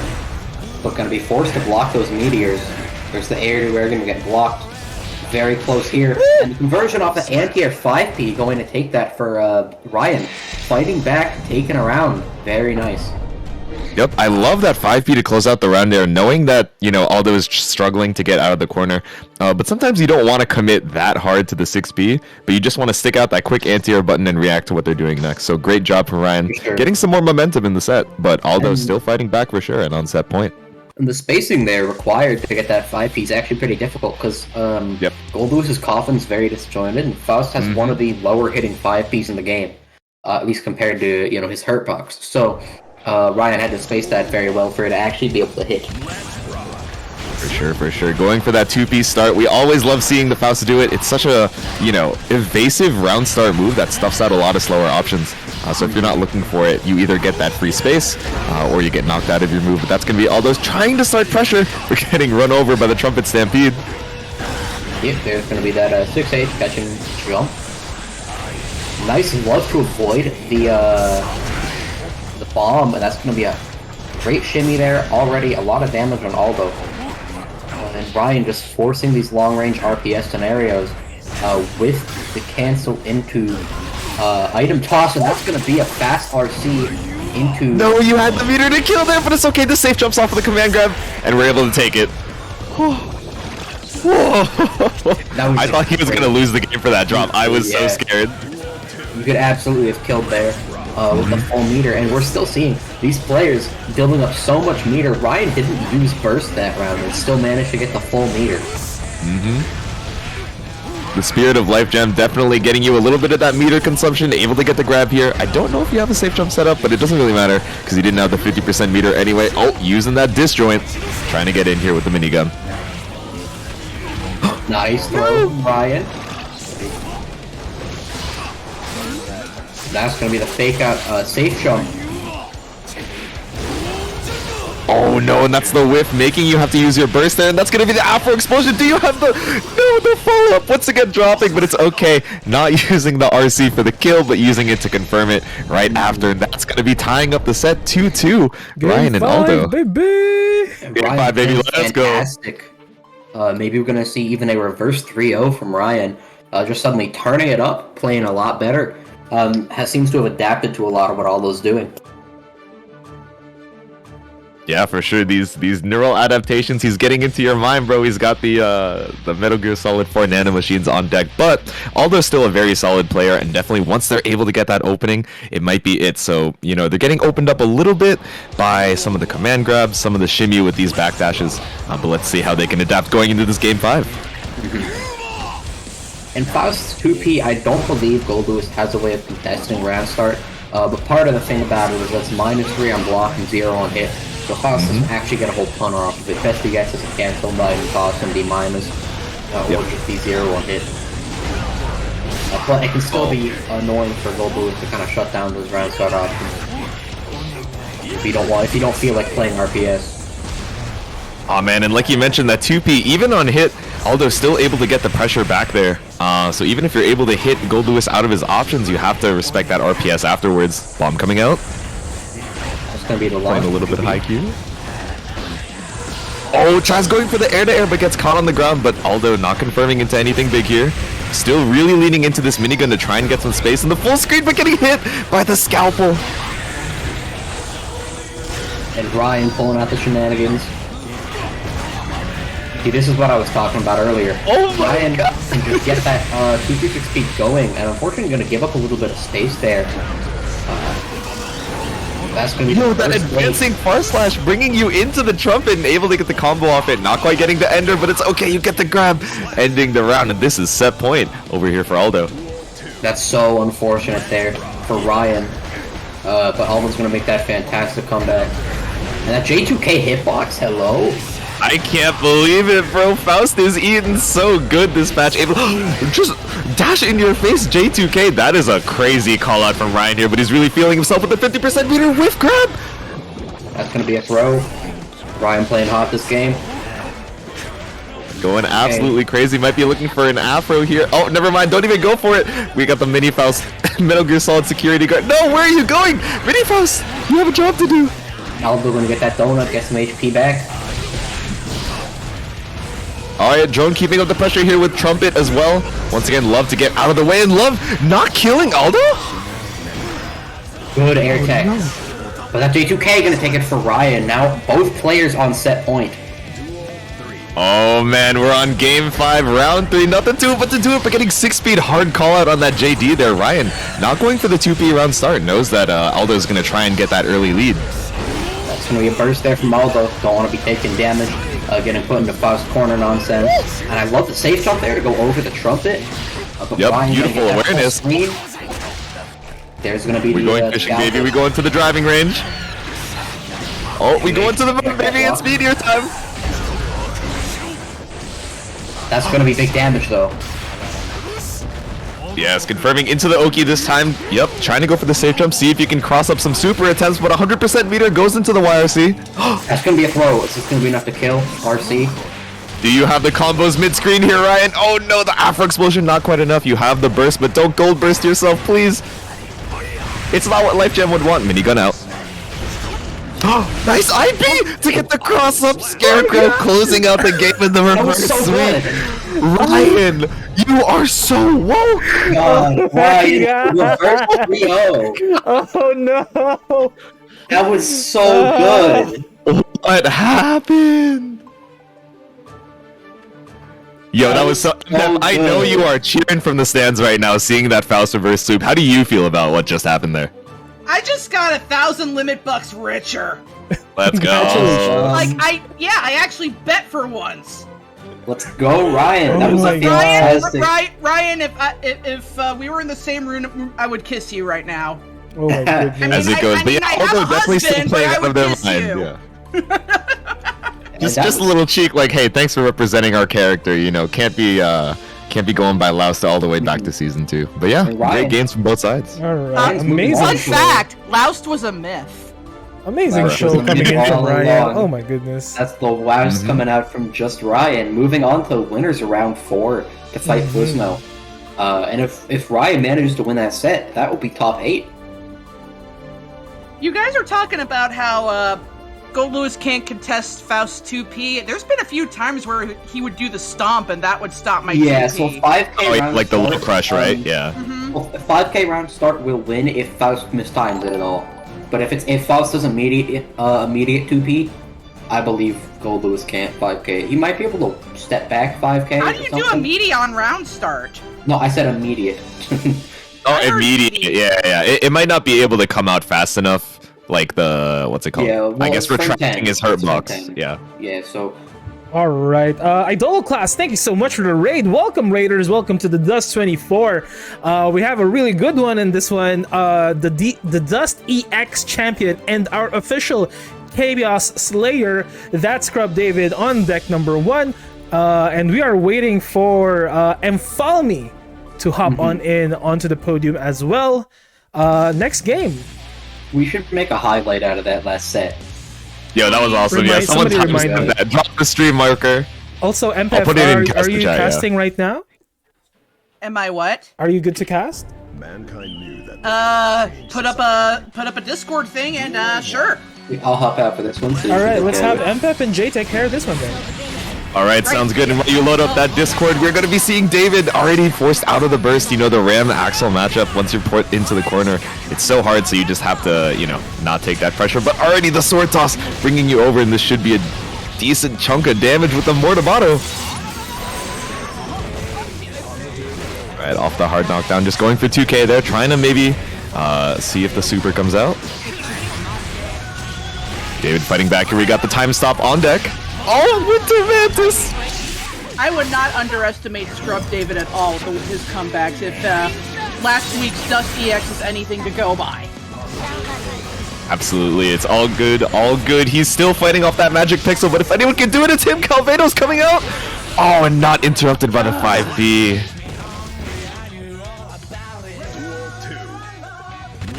But gonna be forced to block those meteors. There's the air to air gonna get blocked. Very close here. And the conversion off the anti-air 5P going to take that for Ryan. Fighting back, taking around. Very nice. Yep, I love that 5P to close out the round there, knowing that, you know, Aldo is struggling to get out of the corner. But sometimes you don't want to commit that hard to the 6B, but you just want to stick out that quick anti-air button and react to what they're doing next. So great job from Ryan. Sure. Getting some more momentum in the set, but Aldo's still fighting back for sure and on set point. And the spacing there required to get that 5P is actually pretty difficult because Gold Lewis's coffin's very disjointed, and Faust has one of the lower hitting 5Ps in the game, at least compared to, you know, his hurt box. So Ryan had to space that very well for it to actually be able to hit. For sure. Going for that two-piece start. We always love seeing the Faust do it. It's such a, evasive round start move that stuffs out a lot of slower options. So if you're not looking for it, you either get that free space or you get knocked out of your move. But that's going to be Aldo's trying to start pressure. We're getting run over by the Trumpet Stampede. Yep, there's going to be that 6H catching jump. Nice love to avoid the bomb, and that's going to be a great shimmy there. Already a lot of damage on Aldo. And Ryan just forcing these long-range RPS scenarios with the cancel into item toss, and that's going to be a fast RC into... No, you had the meter to kill there, but it's okay. The safe jumps off of the command grab, and we're able to take it. I thought he was going to lose the game for that drop. I was so scared. You could absolutely have killed there with the full meter, and we're still seeing these players building up so much meter. Ryan didn't use burst that round and still managed to get the full meter. The Spirit of Life Gem definitely getting you a little bit of that meter consumption, able to get the grab here. I don't know if you have a safe jump set up, but it doesn't really matter because he didn't have the 50% meter anyway. Oh, using that disjoint, trying to get in here with the minigun. Nice throw from Ryan. That's going to be the fake out safe jump. Oh no, and that's the whiff, making you have to use your burst there, and that's going to be the Afro explosion. Do you have the... No, the follow-up once again dropping, but it's okay. Not using the RC for the kill, but using it to confirm it right after, and that's going to be tying up the set 2-2. Ryan and Aldo. Baby! Game 5, baby, let's fantastic. Maybe we're going to see even a reverse 3-0 from Ryan. Just suddenly turning it up, playing a lot better. Seems to have adapted to a lot of what Aldo's doing. Yeah, for sure. These neural adaptations, he's getting into your mind, bro. He's got the Metal Gear Solid 4 nano machines on deck, but Aldo's still a very solid player, and definitely once they're able to get that opening, it might be it. So, they're getting opened up a little bit by some of the command grabs, some of the shimmy with these backdashes, but let's see how they can adapt going into this game 5. In Faust 2P, I don't believe Gold Lewis has a way of contesting round start, but part of the thing about it is that's -3 on block and 0 on hit. So Faust doesn't actually get a whole ton off of it. Best he gets is a cancel by and toss and D-, or just be 0 on hit. But it can still be annoying for Gold Lewis to kind of shut down those round start options. If you don't feel like playing RPS. Aw, man, and like you mentioned, that 2P, even on hit, Aldo's still able to get the pressure back there. So even if you're able to hit Gold Lewis out of his options, you have to respect that RPS afterwards. Bomb coming out. That's going to be the Playing a little bit high Q. Oh, tries going for the air-to-air, but gets caught on the ground, but Aldo not confirming into anything big here. Still really leaning into this minigun to try and get some space in the full screen, but getting hit by the scalpel. And Ryan pulling out the shenanigans. See, this is what I was talking about earlier. Oh my Ryan God. can just get that 236 speed going, and unfortunately going to give up a little bit of space there. That's going to be that advancing far slash bringing you into the trumpet and able to get the combo off it. Not quite getting the ender, but it's okay. You get the grab, ending the round, and this is set point over here for Aldo. That's so unfortunate there for Ryan. But Aldo's going to make that fantastic comeback. And that J2K hitbox, hello? I can't believe it, bro. Faust is eating so good this match. Able just dash in your face, J2K. That is a crazy call out from Ryan here, but he's really feeling himself with the 50% meter whiff grab. That's going to be a throw. Ryan playing hot this game. Going absolutely crazy. Might be looking for an afro here. Oh, never mind. Don't even go for it. We got the Mini Faust Metal Gear Solid security guard. No, where are you going? Mini Faust, you have a job to do. Aldo going to get that donut, get some HP back. Alright, Drone keeping up the pressure here with Trumpet as well. Once again, Love to get out of the way, and Love not killing Aldo? Good air tech. But that J2K going to take it for Ryan. Now both players on set point. Oh man, we're on game 5, round 3. Nothing to it but to do it, but getting 6-speed hard call out on that JD there. Ryan not going for the 2P round start. Knows that Aldo's going to try and get that early lead. That's going to be a burst there from Aldo. Don't want to be taking damage. Getting put into Faust corner nonsense. And I love the safe jump there to go over the trumpet. Yep, beautiful awareness. There's going to be We're going fishing, baby. We go into the driving range. Oh, we go into the moon, baby. It's meteor time. That's gonna be big damage though. Yes, confirming into the Oki this time. Yep, trying to go for the safe jump, see if you can cross up some super attempts, but 100% meter goes into the YRC. That's gonna be a throw. Is this gonna be enough to kill RC? Do you have the combos mid-screen here, Ryan? Oh no, the Afro Explosion, not quite enough. You have the burst, but don't gold burst yourself, please. It's not what Life Gem would want. Minigun out. Nice IP to get the cross-up Scarecrow, closing out the game in the That reverse was so sweep. good. Ryan, you are so woke. God, Ryan, Yeah. reverse 3-0. Oh no! That was so good. What happened? Yo, that was so. so I know good. you are cheering from the stands right now, seeing that Faust reverse sweep. How do you feel about what just happened there? I just got 1,000 limit bucks richer. Let's go. Congratulations. I actually bet for once. Let's go, Ryan. That Oh was my a God. fantastic. Ryan, if we were in the same room, I would kiss you right now. Oh my goodness. I mean, As it goes, but yeah, I although have a definitely still husband, playing but I out of would their kiss mind. you. Yeah. That Just a little cheek, like, hey, thanks for representing our character. You know, can't be going by Lausta all the way back to season 2. But yeah, Ryan. great games from both sides. All right, Ryan's moving amazing, on. Fun fact: Loust was a myth. amazing Right. show coming in from All Ryan. along. Oh my goodness. That's the last coming out from just Ryan. Moving on to winners of round 4 to fight Blizno. And if Ryan manages to win that set, that will be top 8. You guys are talking about how Gold Lewis can't contest Faust 2P. There's been a few times where he would do the stomp, and that would stop my Yeah, 2P. so 5k Oh, round like the low start, crush, right? Yeah. Well, a 5k round start will win if Faust mistimes it at all. But if Faust does immediate 2p, I believe Gold Lewis can't 5k. He might be able to step back 5k. How or do you do something. a media on round start? No, I said immediate. Oh, I heard immediate. immediate. Yeah. It might not be able to come out fast enough. Like the what's it called? Yeah, well, I guess it's frame retracting 10. is hurt It's frame blocks. 10. Yeah. Yeah, so All right, Idol class, thank you so much for the raid. Welcome, raiders. Welcome to the DUST 24. We have a really good one in this one. The DUST EX champion and our official Chaos Slayer. That's Scrub David on deck number 1, and we are waiting for Emphalme to hop on in onto the podium as well. Next game. we should make a highlight out of that last set. Yo, that was awesome. Yeah, someone somebody remind timestamp me. that. Drop the stream marker. Also, I'll MPF, put it in are cast you chat, yeah. casting right now? Am I what? Are you good to cast? Put up a Discord thing and sure. I'll hop out for this one. So you All can right, look let's at have it. MPF and Jay take care of this one then. All right, sounds good. And while you load up that Discord, we're going to be seeing David already forced out of the burst. You know, the Ram Axel matchup, once you're put into the corner, it's so hard, so you just have to, you know, not take that pressure. But already the sword toss bringing you over, and this should be a decent chunk of damage with the Mortabato. All right, off the hard knockdown, just going for 2k there, trying to maybe see if the super comes out. David fighting back here. We got the time stop on deck. Oh, Winter Mantis! I would not underestimate Scrub David at all with his comebacks if last week's Dust EX is anything to go by. Absolutely, it's all good, all good. He's still fighting off that magic pixel, but if anyone can do it, it's him. Calvado's coming out. Oh, and not interrupted by the 5B.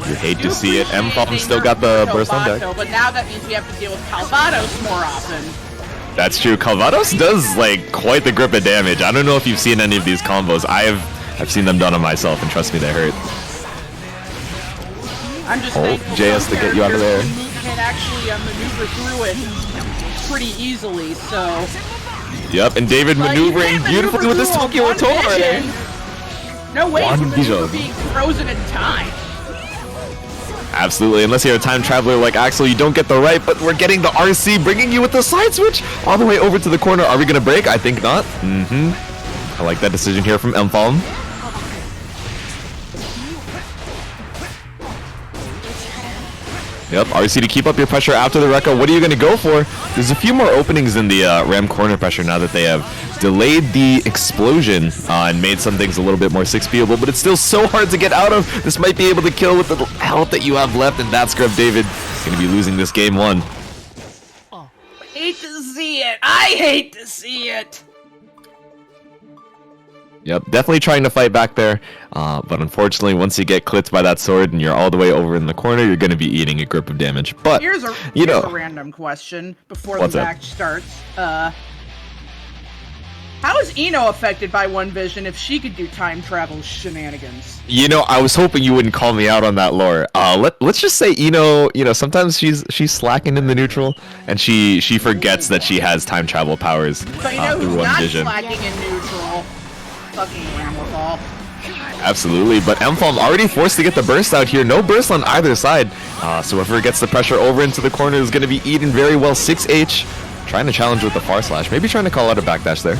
You hate to see it. M-Pom still got the burst on deck. But now that means we have to deal with Calvados more often. That's true. Calvados does like quite the grip of damage. I don't know if you've seen any of these combos. I've seen them done on myself, and trust me, they hurt. I'm just Oh, thankful JS some to get you out of characters there. can actually maneuver through it pretty easily, so... Yep, and David But you maneuvering can't beautifully with maneuver this through Tokyo a one Otore. vision. No way One for this vision. being frozen in time. Absolutely, unless you're a time traveler like Axel, you don't get the right, but we're getting the RC, bringing you with the side switch all the way over to the corner. Are we going to break? I think not. I like that decision here from Emphalm. Yep, RC to keep up your pressure after the Rekka. What are you going to go for? There's a few more openings in the Ram corner pressure now that they have delayed the explosion and made some things a little bit more 6P'able, but it's still so hard to get out of. This might be able to kill with the health that you have left, and that's Scrub David going to be losing this game 1. Hate to see it. I hate to see it. Yep, definitely trying to fight back there, but unfortunately, once you get clipped by that sword and you're all the way over in the corner, you're going to be eating a grip of damage. But here's a random question before the match starts. How is Ino affected by One Vision if she could do time travel shenanigans? You know, I was hoping you wouldn't call me out on that lore. Let's just say Ino, sometimes she's slacking in the neutral, and she forgets that she has time travel powers But you know through who's One not Vision. slacking in neutral? Fucking Ramblefall. Absolutely, but Mfalm already forced to get the burst out here. No burst on either side, so whoever gets the pressure over into the corner is going to be eaten very well. 6H, trying to challenge with the far slash, maybe trying to call out a backdash there.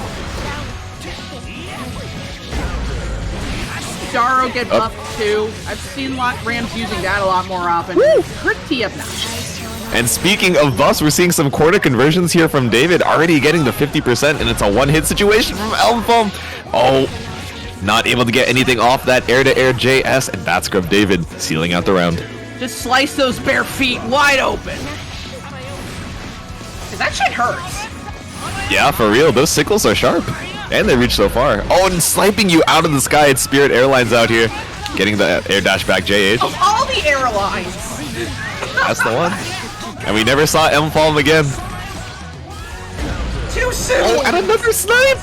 Daro get buffed too. I've seen Rams using that a lot more often. Pretty obnoxious. And speaking of buffs, we're seeing some corner conversions here from David, already getting the 50%, and it's a one-hit situation from Mfalm. Oh, not able to get anything off that air-to-air JS, and that's Scrub David sealing out the round. Just slice those bare feet wide open. Cause that shit hurts. Yeah, for real, those sickles are sharp. And they reach so far. Oh, and sniping you out of the sky. It's Spirit Airlines out here. Getting the air dash back JH. Of all the airlines. That's the one. And we never saw Mfalm again. Too soon. Oh, and another snipe!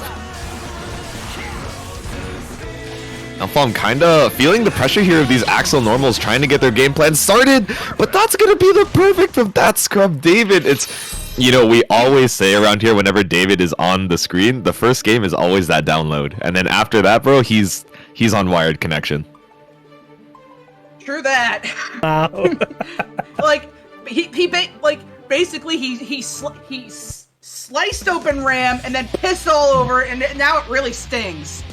Mfalm kinda feeling the pressure here of these Axel normals trying to get their game plan started. But that's gonna be the perfect of that Scrub David. It's... we always say around here whenever David is on the screen, the first game is always that download. And then after that, bro, he's on wired connection. True that. Basically he sliced open Ram and then pissed all over, and now it really stings.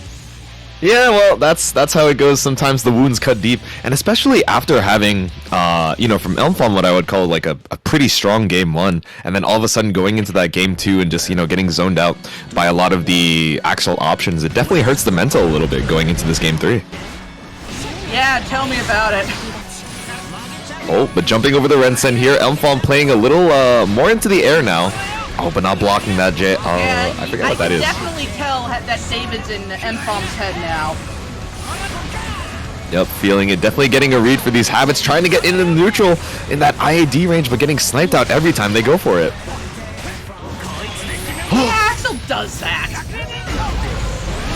Yeah, well, that's how it goes. Sometimes the wounds cut deep, and especially after having, from Mfalm what I would call like a pretty strong game 1, and then all of a sudden going into that game 2 and just, getting zoned out by a lot of the Axel options, it definitely hurts the mental a little bit going into this game 3. Yeah, tell me about it. Oh, but jumping over the Rensen here, Mfalm playing a little more into the air now. Oh, but not blocking that J. Oh, I forget what that is. I can definitely tell that David's in Mfalm's head now. Yep, feeling it. Definitely getting a read for these habits. Trying to get into the neutral in that IAD range, but getting sniped out every time they go for it. Yeah, Axel does that.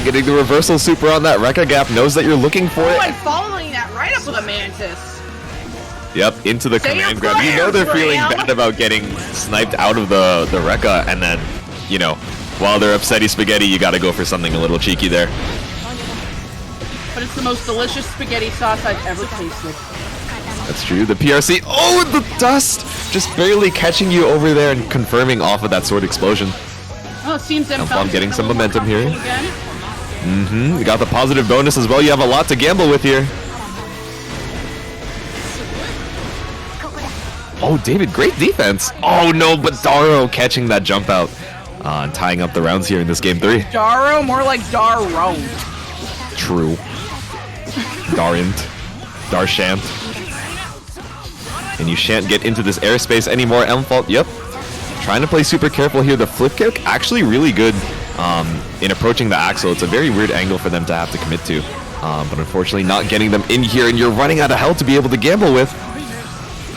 Getting the reversal super on that Rekka gap. Knows that you're looking for it. Oh, and following that right up with a Mantis. Yep, into the command grab. You know they're feeling bad about getting sniped out of the Rekka, and then, while they're upsetty spaghetti, you gotta go for something a little cheeky there. But it's the most delicious spaghetti sauce I've ever tasted. That's true. The PRC. Oh, the dust! Just barely catching you over there and confirming off of that sword explosion. Oh, it seems Mfalm getting some momentum here. You got the positive bonus as well. You have a lot to gamble with here. Oh, David, great defense. Oh, no, but Daro catching that jump out and tying up the rounds here in this game 3. Daro? More like Daro. True. Darant. Darshant. And you shan't get into this airspace anymore. Mfalm, yep. Trying to play super careful here. The flip kick, actually really good in approaching the Axel. It's a very weird angle for them to have to commit to. But unfortunately not getting them in here, and you're running out of health to be able to gamble with.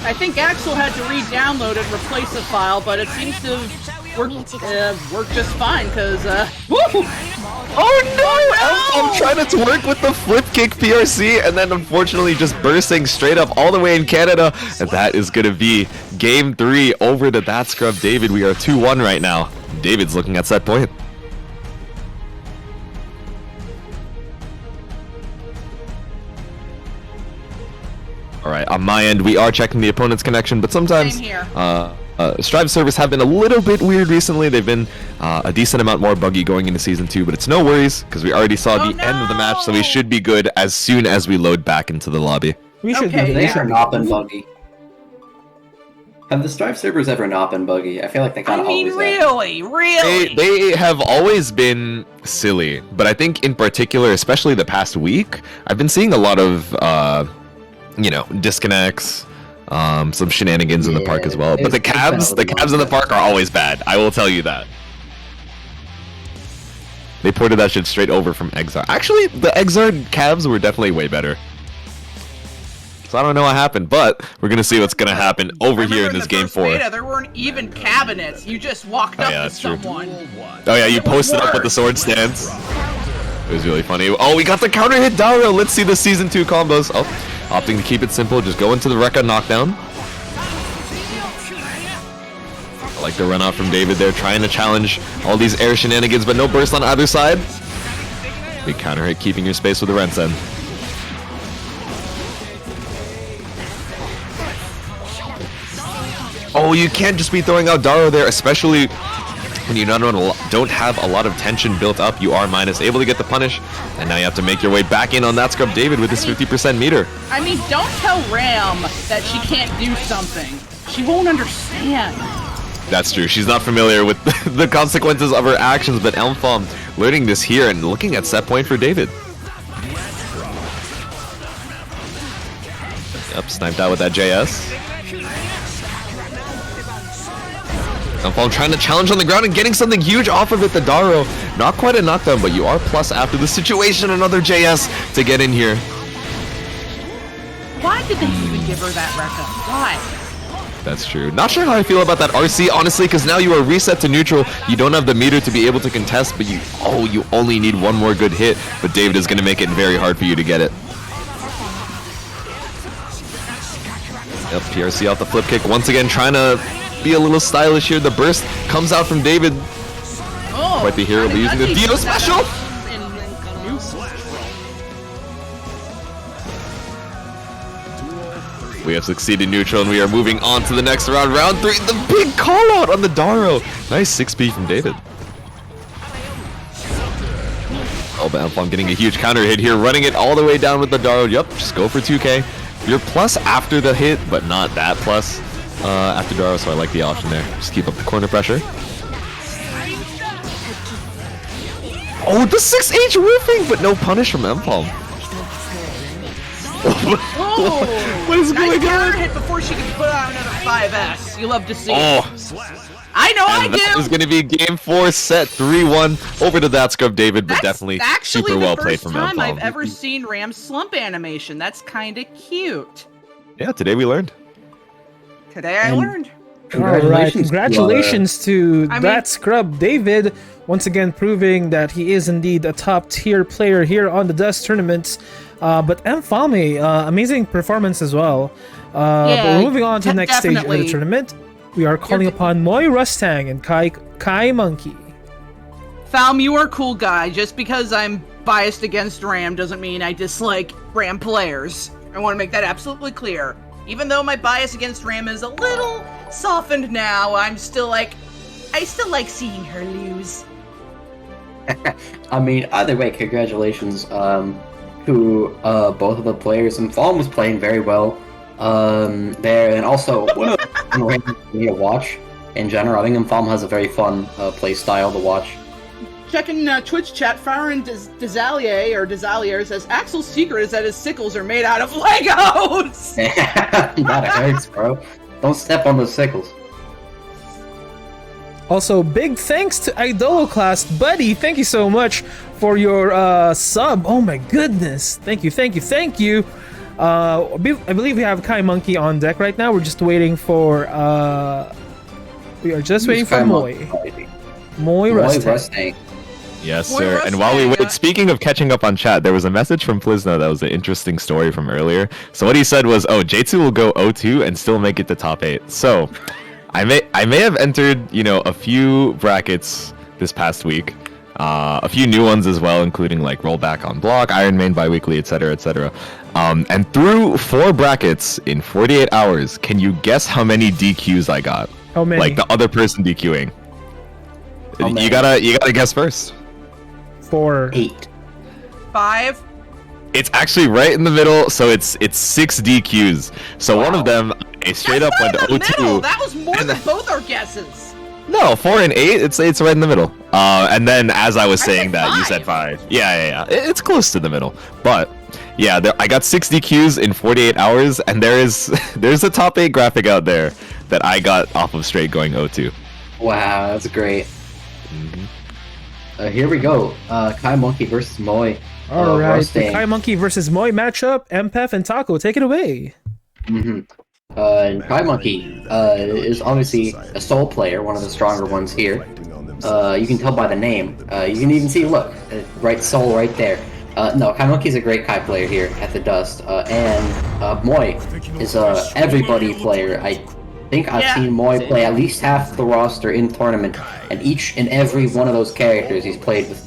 I think Axel had to re-download and replace the file, but it seems to work just fine, because, woo! Oh no! I'm trying to work with the flip kick PRC, and then unfortunately just bursting straight up all the way in Canada, and that is going to be game 3 over to that Scrub David. We are 2-1 right now. David's looking at set point. All right, on my end, we are checking the opponent's connection, but sometimes Strive servers have been a little bit weird recently. They've been a decent amount more buggy going into Season 2, but it's no worries, because we already saw the end of the match, so we should be good as soon as we load back into the lobby. They have not been buggy. Have the Strive servers ever not been buggy? I feel like they kind of always really? They have always been silly, but I think in particular, especially the past week, I've been seeing a lot of disconnects, some shenanigans in the park as well. But the cabs in the park are always bad. I will tell you that. They ported that shit straight over from Exar. Actually, the Exar Cavs were definitely way better. So I don't know what happened, but we're gonna see what's gonna happen over here in this game 4. Beta, there weren't even cabinets. You just walked up to someone. Oh yeah, you posted up with the sword stance. It was really funny. Oh, we got the counter hit Dario. Let's see the Season 2 combos. Oh, opting to keep it simple. Just go into the Rekka knockdown. I like the run out from David there, trying to challenge all these air shenanigans, but no burst on either side. Big counter hit, keeping your space with the Rensen. Oh, you can't just be throwing out Dario there, especially when you don't have a lot of tension built up. You are minus able to get the punish, and now you have to make your way back in on that scrub David with his 50% meter. I mean, don't tell Ram that she can't do something. She won't understand. That's true. She's not familiar with the consequences of her actions, but Elmfalm learning this here and looking at set point for David. Yep, sniped out with that JS. Elmfalm trying to challenge on the ground and getting something huge off of it, the Daro. Not quite a knockdown, but you are plus after the situation. Another JS to get in here. Why did they even give her that Rekka? Why? That's true. Not sure how I feel about that RC, honestly, because now you are reset to neutral. You don't have the meter to be able to contest, but you only need one more good hit. But David is going to make it very hard for you to get it. Yep, PRC out the flip kick. Once again, trying to be a little stylish here. The burst comes out from David. Oh, Quite the hero, but using the Dio special. We have succeeded neutral, and we are moving on to the next round. Round 3, the big call out on the Daro. Nice 6B from David. Oh, but Elmfalm getting a huge counter hit here, running it all the way down with the Daro. Yep, just go for 2K. You're plus after the hit, but not that plus after Daro, so I like the option there. Just keep up the corner pressure. Oh, the 6H roofing, but no punish from Elmfalm. Oh, what is nice going counter on? hit before she can put out another 5S. You love to see it. Oh, I know and I do. that is going to be game 4, set 3-1 over to that scrub David, but That's definitely actually super well the played first from time I've Elmfalm. ever seen Ram's slump animation. That's kind of cute. Yeah, today we learned. Today I learned. Congratulations to I mean- that scrub David, once again proving that he is indeed a top tier player here on the Dust tournaments. But Mfame, amazing performance as well. But we're moving on to the next stage of the definitely. tournament. We are calling upon Moy Rustang and Kai Monkey. Falm, you are a cool guy. Just because I'm biased against Ram doesn't mean I dislike Ram players. I want to make that absolutely clear. Even though my bias against Ram is a little softened now, I still like seeing her lose. I mean, either way, congratulations to both of the players. And Fallen was playing very well there, and also what a fun range for me to watch in general. I think Fallen has a very fun play style to watch. Checking Twitch chat, Farron Desalier says Axel's secret is that his sickles are made out of Legos. That hurts, bro. Don't step on those sickles. Also, big thanks to Idoloclast, buddy. Thank you so much for your sub. Oh my goodness. Thank you. I believe we have Kai Monkey on deck right now. We're just waiting for Moy Rustang. Yes, Moy sir. And while we Rustang, wait, speaking of catching up on chat, there was a message from Plizna that was an interesting story from earlier. So what he said was, oh, J2 will go 0-2 and still make it to top 8. So I may have entered, a few brackets this past week. A few new ones as well, including like rollback on block, Iron Main biweekly, etc., etc. And through 4 brackets in 48 hours, can you guess how many DQs I got? How many? Like the other person DQing. How many? You gotta guess first. 4. 8. 5. It's actually right in the middle, so it's 6 DQs. So one of them, I straight up went to That's right in the middle. 0-2. That was more than both our guesses. No, 4 and 8. It's right in the middle. And then as I was I saying said that, you 5. said 5. Yeah. It's close to the middle. But yeah, I got 6 DQs in 48 hours, and there's a top 8 graphic out there that I got off of straight going 0-2. Wow, that's great. Here we go. Kai Monkey versus Moy. All right, the Rusting. Kai Monkey versus Moy matchup. Empath and Taco, take it away. And Kai Monkey is obviously a soul player, one of the stronger ones here. You can tell by the name. You can even see, look, right soul right there. No, Kai Monkey's a great Kai player here at the Dust. And Moy is a everybody player. I think I've seen Moy play at least half the roster in tournament, and each and every one of those characters he's played with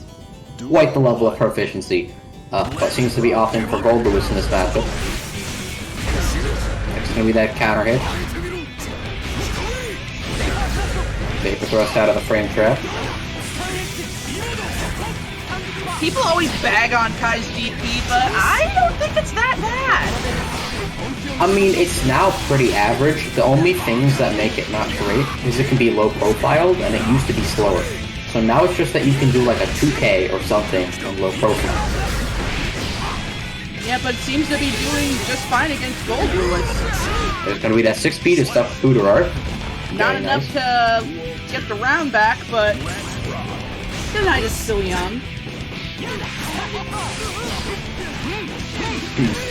quite the level of proficiency. But seems to be opting for Gold Lewis in this matchup. Next is going to be that counter hit. Vapor thrust out of the frame trap. People always bag on Kai's DP, but I don't think it's that bad. I mean, it's now pretty average. The only things that make it not great is it can be low profiled, and it used to be slower. So now it's just that you can do like a 2K or something on low profile. Yeah, but it seems to be doing just fine against Gold Lewis. There's going to be that 6 speed of stuff Booter Art. Not Very enough nice. to get the round back, but the night is still young.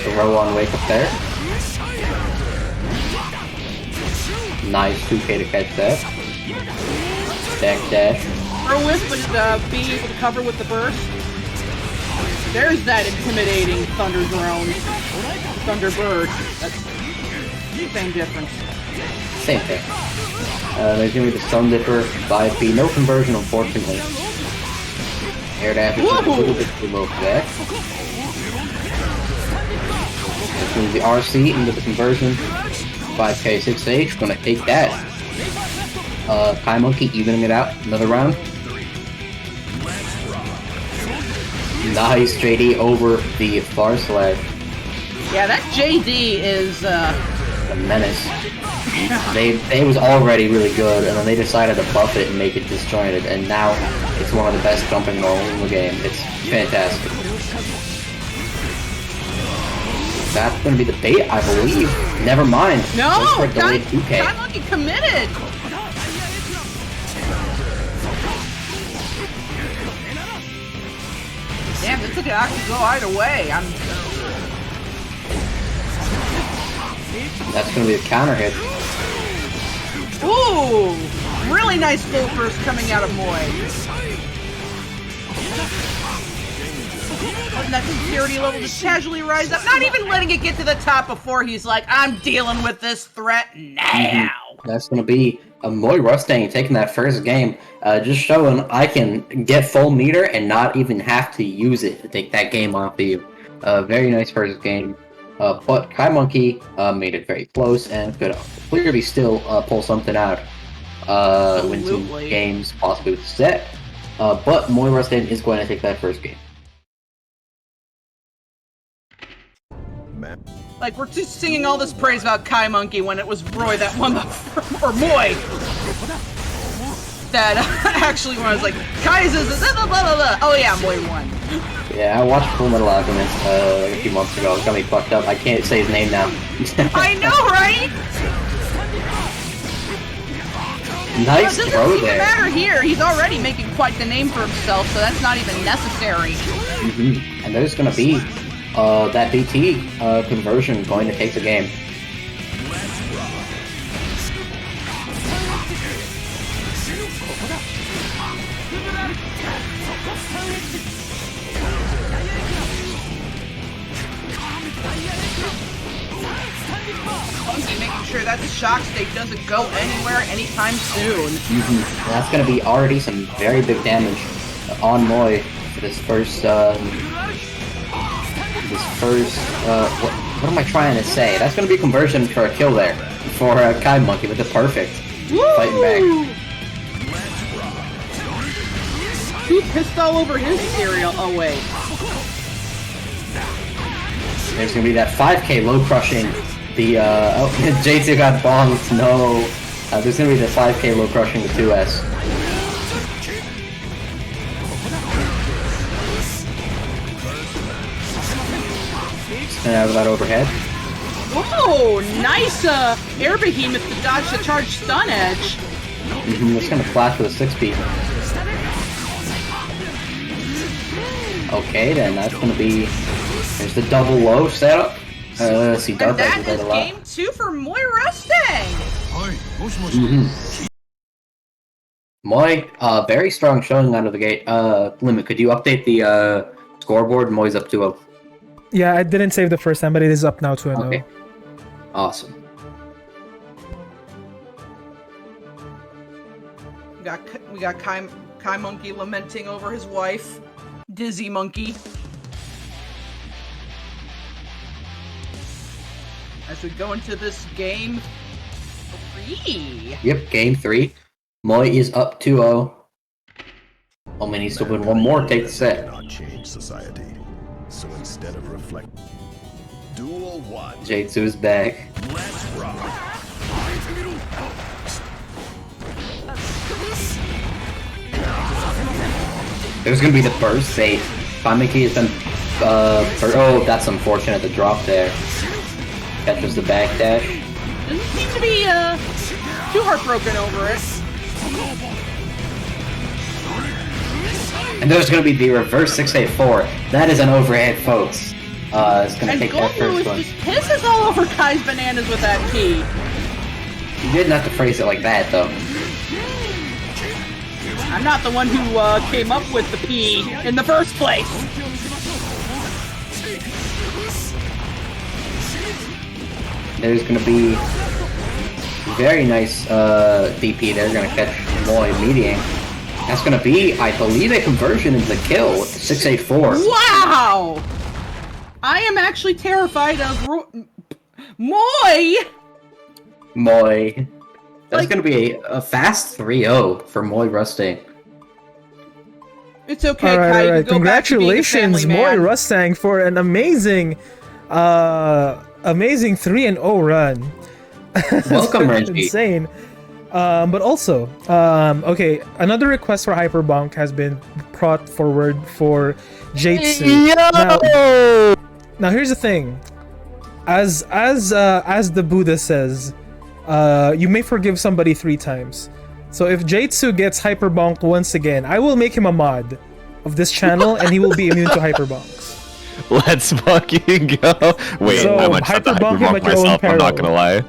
The row on wake up there. Nice 2K to catch that. Stack dash. Throw whip, but being able to cover with the burst. There's that intimidating Thunder Drone. Thunderbird. That's the same difference. Same thing. There's going to be the Stone Dipper, 5P. No conversion, unfortunately. Air dash is a little bit too low for that. There's going to be the RC into the conversion. 5K 6H. Going to take that. Kai Monkey evening it out. Another round. Nice JD over the far slash. Yeah, that JD is, A menace. They was already really good, and then they decided to buff it and make it disjointed, and now it's one of the best jumping rolls in the game. It's fantastic. That's gonna be the bait, I believe. Never mind. no! Let's delay 2K. Kai Monkey committed! Damn, this could actually go either way. That's gonna be a counter hit. Ooh! Really nice full burst coming out of Moy. Letting that security level just casually rise up. Not even letting it get to the top before he's like, I'm dealing with this threat now. That's gonna be a Moy Rustang taking that first game. Just showing I can get full meter and not even have to use it to take that game off of you. Very nice first game. But Kai Monkey made it very close and could clearly still pull something out. Win some Absolutely. games, possibly with the set. But Moy Rustang is going to take that first game. Like, we're just singing all this praise about Kai Monkey when it was Roy that won the... or Moy! That actually when I was like, Kai's is... Oh yeah, Moy won. Yeah, I watched Full Metal Alchemist like a few months ago. It got me fucked up. I can't say his name now. I know, right? Nice It throw doesn't even there. matter here. He's already making quite the name for himself, so that's not even necessary. And there's going to be that BT conversion going to take the game. Monkey making sure that the shock state doesn't go anywhere anytime soon. That's going to be already some very big damage on Moy for this first, what am I trying to say? That's going to be conversion for a kill there for Kai Monkey with the perfect fighting back. He pissed all over his cereal. Oh wait. There's going to be that 5K low crushing. The, J2 got bombed. No. There's going to be the 5K low crushing the 2S. Spin out of that overhead. Whoa, nice air behemoth to dodge the charged stun edge. It's going to flash with a 6-speed. Okay, then that's gonna be. There's the double low setup. Let's see, And Dark that Knight is a lot. game 2 for Moy Rustang. Moy, very strong showing out of the gate. Limit, could you update the scoreboard? Moy's up 2-0. Yeah, I didn't save the first time, but it is up now to a Okay. Awesome. We got Kai Monkey lamenting over his wife, Dizzy Monkey. As we go into this game 3. Yep, game 3. Moy is up 2-0. Only needs to win one more, take the set. Not change society. So instead of reflect, duel 1. J2 is back. Let's rock. There's gonna be the burst bait. Famiki has been, oh, that's unfortunate, the drop there. Catches the backdash. Doesn't seem to be too heartbroken over it. And there's gonna be the reverse 684. That is an overhead, folks. It's gonna And take that Goldblum first one. just pisses all over Kai's bananas with that key. You didn't have to phrase it like that, though. I'm not the one who came up with the P in the first place. There's gonna be very nice DP there. Gonna catch Moy mediating. That's gonna be, I believe, a conversion into the kill with the 684. Wow! I am actually terrified of Moy! Moy. That's Like- gonna be a fast 3-0 for Moy Rusting. It's okay, All Kai. right, You all right. can go back to being a Congratulations, family Moy man. Rustang, for an amazing 3-0 run. Welcome, Reggie. Insane. But also, okay, another request for Hyperbonk has been brought forward for Jatsu. Now here's the thing. As the Buddha says, you may forgive somebody 3 times. So if Jatsu gets Hyperbonk once again, I will make him a mod of this channel and he will be immune to Hyperbonks. Let's fucking go. Wait, So, I might try to hyperbonk him hyperbonk at your own myself, I'm not peril. gonna lie.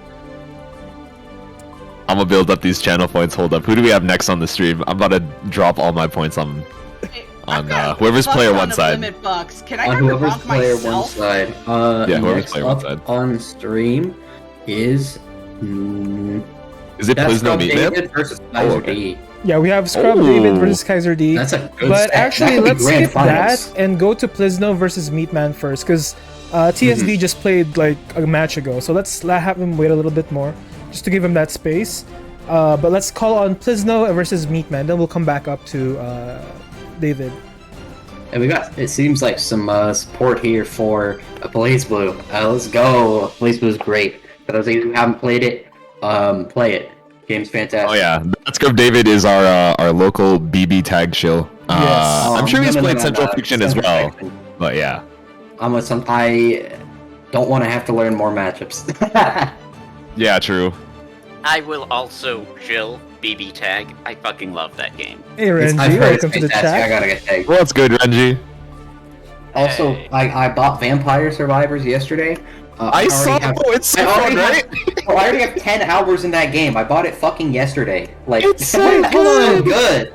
I'm gonna build up these channel points. Hold up. Who do we have next on the stream? I'm about to drop all my points on I've got whoever's a player fuck one ton of side. Limit bucks. Can I On hyper whoever's bonk player one myself? side. Yeah, whoever's Next player one up side. on stream is Is it that's Plisno from Meat David Man? versus Kaiser okay. D. Yeah, we have Scrub Ooh. David versus Kaiser D. That's a good But stat. That actually, could be let's grand skip finals. that and go to Plisno versus Meatman first, because TSD just played like a match ago. So let's have him wait a little bit more, just to give him that space. But let's call on Plisno versus Meatman, then we'll come back up to David. And we got, it seems like some support here for Blaze Blue. Let's go. Blaze Blue is great. For those of you who haven't played it, play it. Game's fantastic. Oh yeah, Let's Go David is our local BB tag shill. Yes. I'm sure he's No, played Central no, Fiction as Central well. Fiction. But yeah. I don't want to have to learn more matchups. Yeah, true. I will also chill BB Tag. I fucking love that game. Hey I've Renji, heard welcome it's to the fantastic. I chat. gotta get tagged. Well, that's good, Renji. Also, I bought Vampire Survivors yesterday. I saw. It's so fun, right? I already have 10 hours in that game. I bought it fucking yesterday. Like, It's so so good.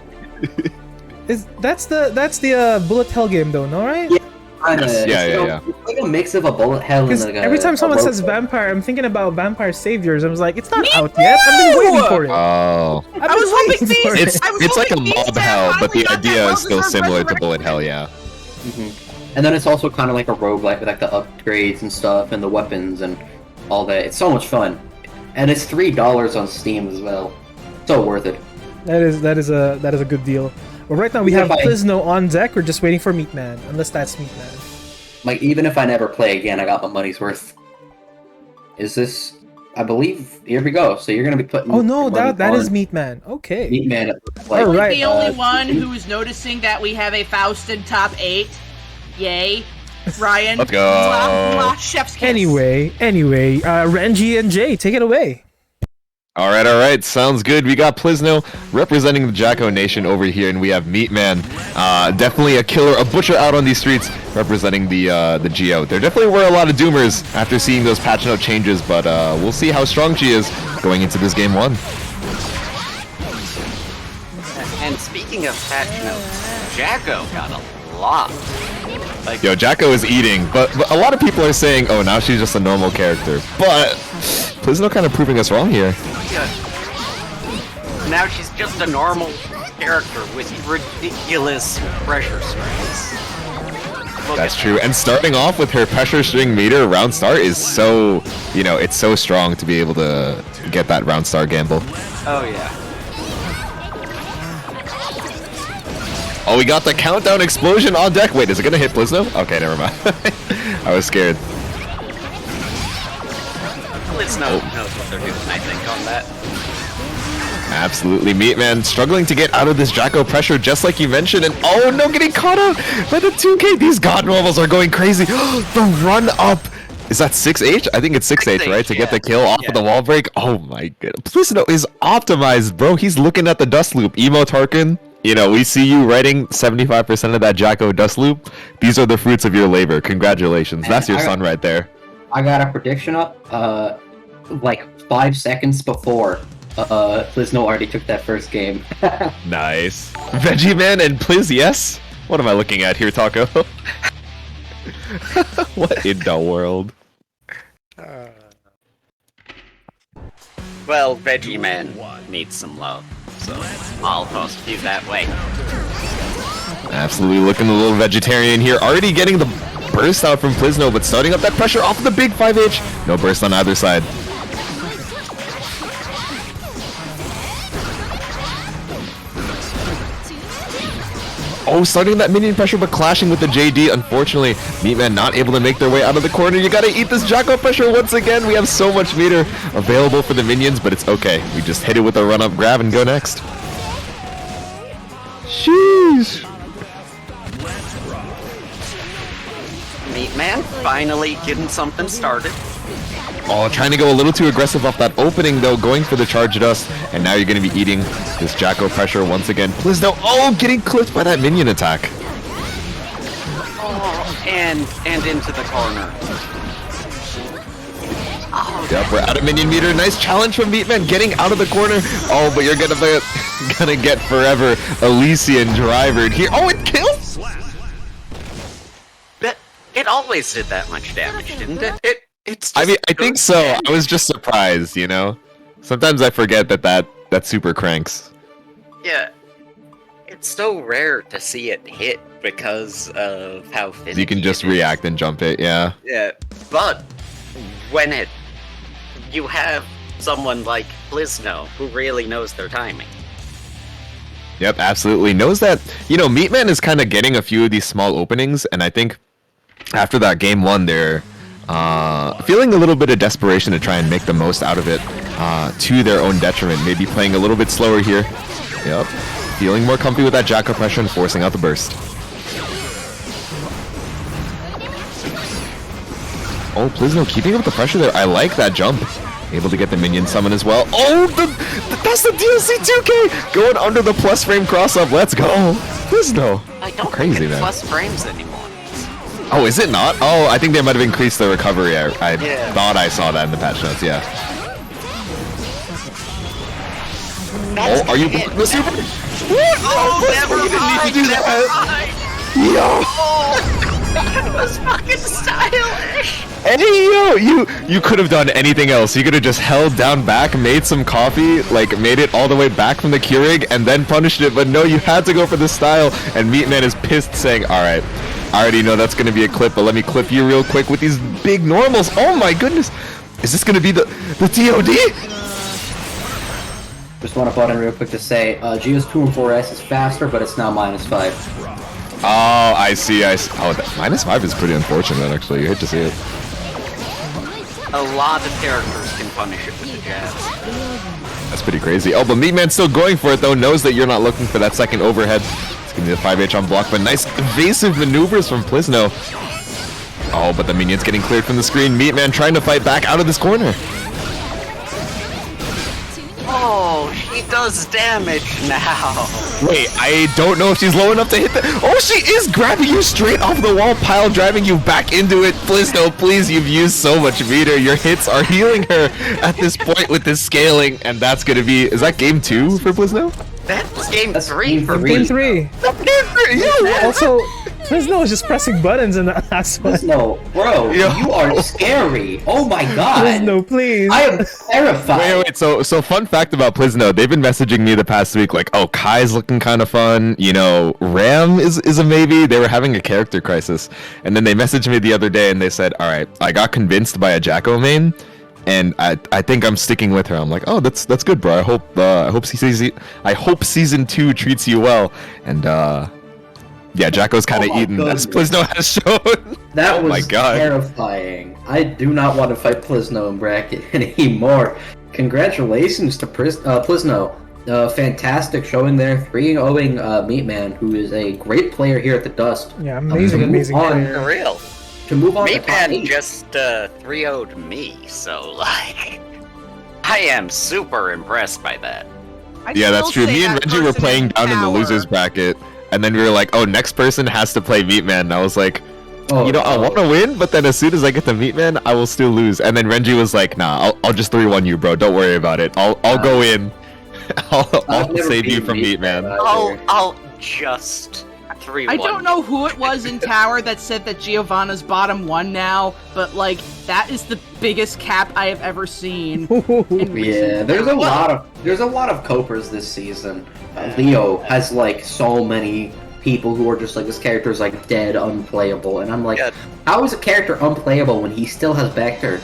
good. That's the bullet hell game though, no right? Yeah. Kinda, Yeah. It's like a mix of a bullet hell and Because like every time someone rope. says vampire, I'm thinking about Vampire Saviors. I was like, it's not out yet. I've been waiting for it. Oh. I've I been was hoping waiting these- for it. It's I was it's like a hoping these mob guys hell, but finally the got that idea is still well-deserved similar to resurrection. Bullet Hell, yeah. And then it's also kind of like a roguelike with like the upgrades and stuff and the weapons and all that. It's so much fun. And it's $3 on Steam as well. So worth it. That is a good deal. But right now we have Plisno on deck. We're just waiting for Meatman, unless that's Meatman. Like, even if I never play again, I got my money's worth. Is this... I believe... Here we go. So you're gonna be putting... Oh no, your money that is on Meatman. Okay. Meatman. All right. The only one who is noticing that we have a Faust in top 8. Yay. Ryan. Let's go. Mwah, mwah, chef's kiss. Anyway, Renji and Jay, take it away. All right. Sounds good. We got Plizno representing the Jacko Nation over here, and we have Meatman, definitely a killer, a butcher out on these streets, representing the Geo. There definitely were a lot of doomers after seeing those patch note changes, but we'll see how strong she is going into this game 1. And speaking of patch notes, Jacko got a lot. Like, Yo, Jacko is eating, but a lot of people are saying, oh, now she's just a normal character. But Plizno kind of proving us wrong here. yeah. Now she's just a normal character with ridiculous pressure strings. That's true. And starting off with her pressure string meter round start is so, it's so strong to be able to get that round start gamble. Oh yeah. Oh, we got the countdown explosion on deck. Wait, is it gonna hit Plizno? Okay, never mind. I was scared. Blitz knows what they're doing, I think, on that. Absolutely, Meatman struggling to get out of this Jacko pressure, just like you mentioned, and oh no, getting caught out by the 2K. These God normals are going crazy. The run up. Is that 6H? I think it's 6H, right? To get the kill off of the wall break. Oh my goodness. Plizno is optimized, bro. He's looking at the dust loop. Emo Tarkin. We see you writing 75% of that Jacko dust loop. These are the fruits of your labor. Congratulations. That's your son right there. I got a prediction up, like 5 seconds before Plizno already took that first game. Nice. Veggie Man and Pliz, yes? What am I looking at here, Taco? What in the world? Well, Veggie Man needs some love, so I'll toss you that way. Absolutely looking a little vegetarian here. Already getting the burst out from Plizno, but starting up that pressure off of the big 5H. No burst on either side. Oh, starting that minion pressure, but clashing with the JD. Unfortunately, Meatman not able to make their way out of the corner. You gotta eat this Jacko pressure once again. We have so much meter available for the minions, but it's okay. We just hit it with a run-up grab and go next. Sheesh. Meatman finally getting something started. Oh, trying to go a little too aggressive off that opening, though, going for the charge dust, and now you're going to be eating this Jacko pressure once again. Plizno, getting clipped by that minion attack. Oh, and into the corner. Oh, Yep, we're out of minion meter. Nice challenge from Meatman, getting out of the corner. Oh, but you're gonna get forever Elysian drivered here. Oh, it kills! But it always did that much damage, didn't it? It's just I think so. I was just surprised, Sometimes I forget that super cranks. Yeah. It's so rare to see it hit because of how finicky You can just react and jump it, yeah. Yeah, but when you have someone like Plizno who really knows their timing. Yep, absolutely. Knows that, Meatman is kind of getting a few of these small openings, and I think after that game 1, they're feeling a little bit of desperation to try and make the most out of it to their own detriment. Maybe playing a little bit slower here. Yep. Feeling more comfy with that Jacko pressure and forcing out the burst. Oh, Plizno keeping up the pressure there. I like that jump. Able to get the minion summon as well. Oh, that's the DLC 2K! Going under the plus frame cross up. Let's go. Plizno. I don't crazy, think it's man. plus frames anymore. Oh, is it not? Oh, I think they might have increased the recovery. I Yeah. thought I saw that in the patch notes, yeah. That's Are you it. the super? Oh, never You didn't need to do never that. mind. Yo! That was fucking stylish. Hey, you could have done anything else. You could have just held down back, made some coffee, made it all the way back from the Keurig, and then punished it. But no, you had to go for the style, and Meatman is pissed, saying, alright, I already know that's going to be a clip, but let me clip you real quick with these big normals. Oh my goodness. Is this going to be the TOD? Just want to butt in real quick to say, GS2 and 4S is faster, but it's now -5. Oh, I see. Oh, -5 is pretty unfortunate, actually. You hate to see it. A lot of characters can punish it with the jabs. That's pretty crazy. Oh, but Meatman's still going for it, though. Knows that you're not looking for that second overhead. It's going to be the 5H on block, but nice evasive maneuvers from Plizno. Oh, but the minion's getting cleared from the screen. Meatman trying to fight back out of this corner. does damage now. Wait, I don't know if she's low enough to hit that. Oh, she is grabbing you straight off the wall, pile driving you back into it. Blizno, please, you've used so much meter. Your hits are healing her at this point with this scaling, and that's gonna be. Is that game 2 for Blizno? That's game 3 for Game me. 3. Yeah. Also, Blizno is just pressing buttons in that last one. No, bro, Yo. you are scary. Oh my god. Blizno, please. I am terrified. Wait. So fun fact about Blizno, they've been messaging me the past week like, oh, Kai's looking kind of fun. You know, Ram is a maybe. They were having a character crisis, and then they messaged me the other day and they said, all right, I got convinced by a Jacko main. And I think I'm sticking with her. I'm like, oh, that's good, bro. I hope season 2 treats you well. And yeah, Jacko's kind of Oh my eaten as goodness. Blizno has shown. That Oh was my God. terrifying. I do not want to fight Plizno in bracket anymore. Congratulations to Plizno. Fantastic showing there. 3-0ing Meatman, who is a great player here at the Dust. Yeah, amazing move on. player. For real. To move on to top Meatman 8. just 3-0'd me, so like, I am super impressed by that. I'd Yeah, that's still true. say Me and that Reggie were person playing down in the power. losers bracket, and then we were like, oh, next person has to play Meatman. And I was like, Oh, you know, I want to win, but then as soon as I get to Meatman, I will still lose. And then Renji was like, nah, I'll just 3-1 you, bro. Don't worry about it. I'll go in. I'll never save you beaten from Meatman. either. I'll just 3-1. I don't know who it was in Tower that said that Giovanna's bottom 1 now, but like that is the biggest cap I have ever seen. Yeah, there's a lot of copers this season. Leo has like so many people who are just like, this character is like dead unplayable, and I'm like, Yeah. how is a character unplayable when he still has Vector?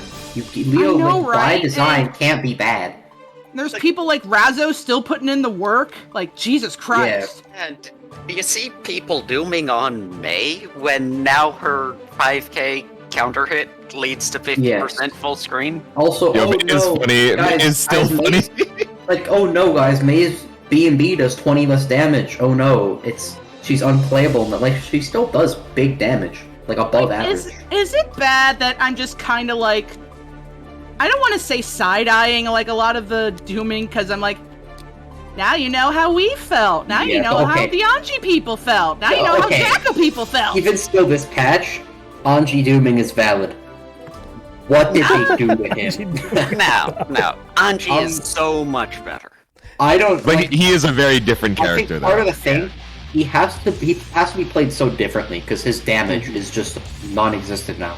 Leo, I know, like, by right? design, And- can't be bad. There's people like Razzo still putting in the work. Like Jesus Christ. And you see people dooming on May when now her 5k counter hit leads to 50% full screen. Also, Yo, oh it is no, funny. guys, It is still guys, funny. May's- like, oh no, guys, May's B&B does 20 less damage. Oh no, she's unplayable, but like she still does big damage, like above average. Is it bad that I'm just kind of like, I don't want to say side-eyeing like a lot of the dooming, because I'm like, now you know how we felt. Now you Yeah, know how okay. the Anji people felt. Now you Yeah, know okay. how Jacko people felt. Even still, this patch, Anji dooming is valid. What did they do to him? No, Anji is so much better. I don't. But like, he is a very different I character, think part of though. the thing, he has to be played so differently because his damage is just non-existent now.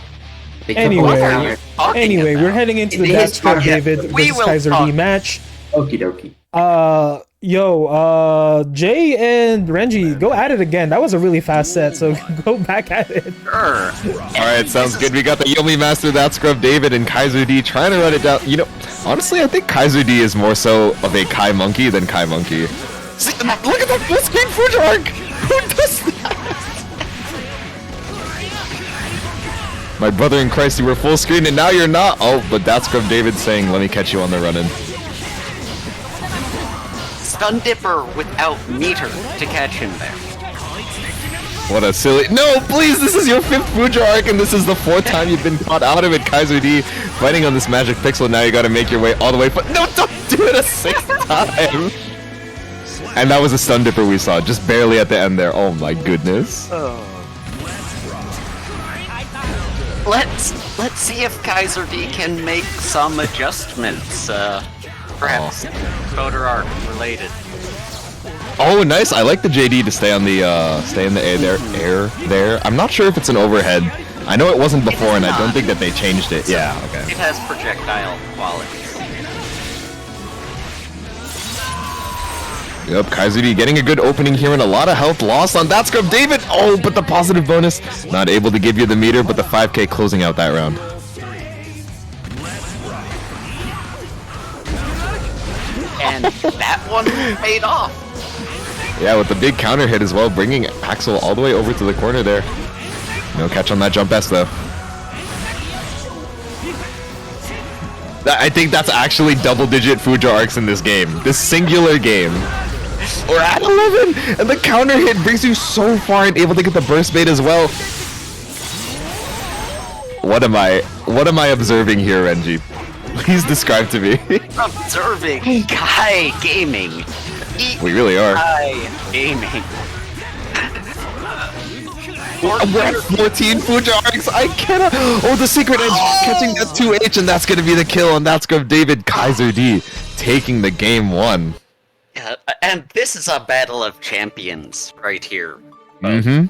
They took Anyway. away counter. Anyway, we're heading into the They Death hit target. David We versus will Kaiser talk. D match. Okie dokie. Jay and Renji, go at it again. That was a really fast set, so go back at it. Sure. Alright, sounds good. We got the Yomi Master, that Scrub David, and Kaiser D trying to run it down. You know, honestly, I think Kaiser D is more so of a Kai Monkey than Kai Monkey. See, look at that full screen Fujark! Who does that? My brother in Christ, you were full screen and now you're not. Oh, but that's Scrub David saying, let me catch you on the run-in. Stun Dipper without meter to catch him there. What a silly... No, please, this is your 5th Fujar arc, and this is the 4th time you've been caught out of it, Kaiser D. Fighting on this magic pixel, now you gotta make your way all the way... But no, don't do it a 6th time! And that was a stun dipper we saw, just barely at the end there. Oh my goodness. Let's see if Kaiser D can make some adjustments. Perhaps voter art related. Oh, nice. I like the JD to stay on the stay in the air there. I'm not sure if it's an overhead. I know it wasn't before, and I don't think that they changed it. Yeah. Okay. It has projectile qualities. Yep, Kaiser D getting a good opening here and a lot of health lost on that Scrub David. Oh, but the positive bonus not able to give you the meter, but the 5k closing out that round. And that one paid off. Yeah, with the big counter hit as well, bringing Axel all the way over to the corner there. No catch on that jump S though. I think that's actually double-digit Fuja arcs in this game. This singular game. We're at 11, and the counter hit brings you so far and able to get the burst bait as well. What am I observing here, Renji? Please describe to me. Observing Kai gaming. We really are. Kai gaming. We're at 14 Fujarks. I cannot. Oh, the secret edge catching that 2H, and that's gonna be the kill. And that's going David Kaiser D taking the game 1. And this is a battle of champions right here. Mm-hmm.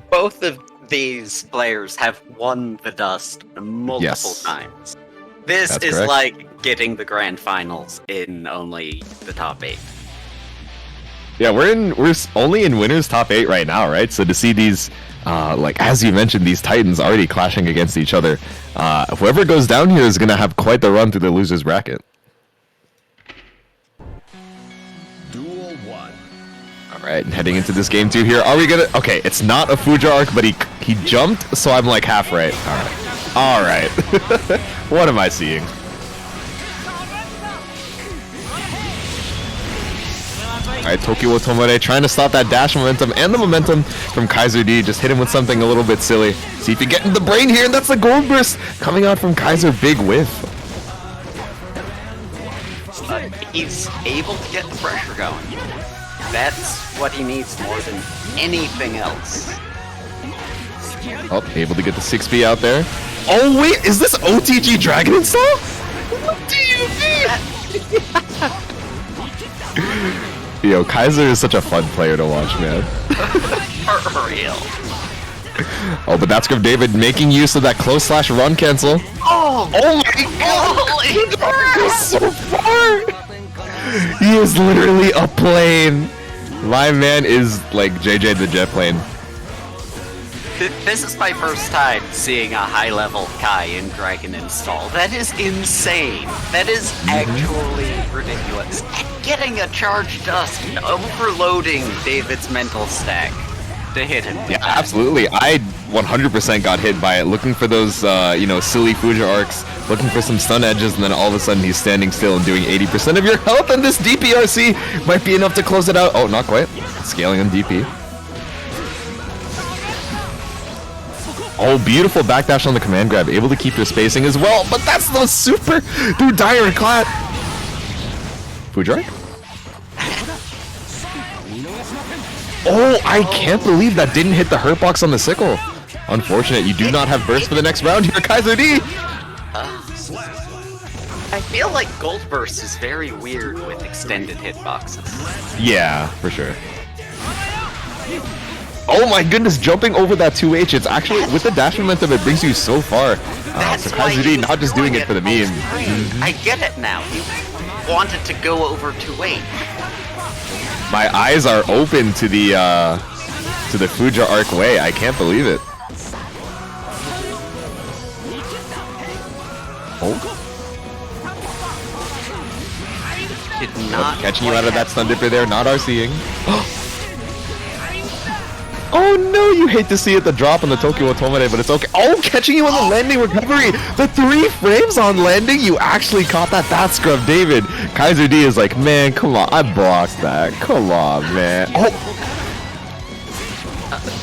Both of these players have won the Dust multiple times. This That's is correct. like getting the grand finals in only the top 8. Yeah, we're only in winners top 8 right now, right? So to see these, like as you mentioned, these Titans already clashing against each other, whoever goes down here is gonna have quite the run through the losers bracket. Duel 1. All right, heading into this game 2 here. Are we gonna? Okay, it's not a Fujar arc, but he jumped, so I'm like half right. All right. What am I seeing? Alright, Tokyo Tomore trying to stop that dash momentum and the momentum from Kaiser D. Just hit him with something a little bit silly. See if you get in the brain here, and that's the gold burst coming out from Kaiser. Big whiff. He's able to get the pressure going. That's what he needs more than anything else. Oh, able to get the 6B out there. Oh wait, is this OTG Dragon install? What do you mean? Yo, Kaiser is such a fun player to watch, man. For real. Oh, but that's good. David making use of that close slash run cancel. Oh my god! He's so far! He is literally a plane. My man is like JJ the jet plane. This is my first time seeing a high-level Kai in Dragon install. That is insane. That is actually ridiculous. And getting a charged dust and overloading David's mental stack to hit him. Yeah, absolutely. I 100% got hit by it, looking for those, silly Fuja arcs, looking for some stun edges, and then all of a sudden he's standing still and doing 80% of your health, and this DPRC might be enough to close it out. Oh, not quite. Scaling on DP. Oh, beautiful backdash on the command grab, able to keep your spacing as well, but that's the super through dire clat. Fujar? Oh, I can't believe that didn't hit the hurt box on the sickle. Unfortunate, you do not have burst for the next round here, Kaiser D. I feel like Gold Burst is very weird with extended hitboxes. Yeah, for sure. Oh my goodness, jumping over that 2H, it's actually, with the dash momentum, it brings you so far. So Kaiser D not just doing it for the meme. I get it now. He wanted to go over 2-8. My eyes are open to the Fuja arc way. I can't believe it. Oh. Did not catching you out of that stun dipper there, not RCing. Oh no, you hate to see it, the drop on the Tokyo Otomare, but it's okay. Oh, catching you on the landing recovery. The 3 frames on landing, you actually caught that. That's scrub David. Kaiser D is like, man, come on, I blocked that. Come on, man. Oh.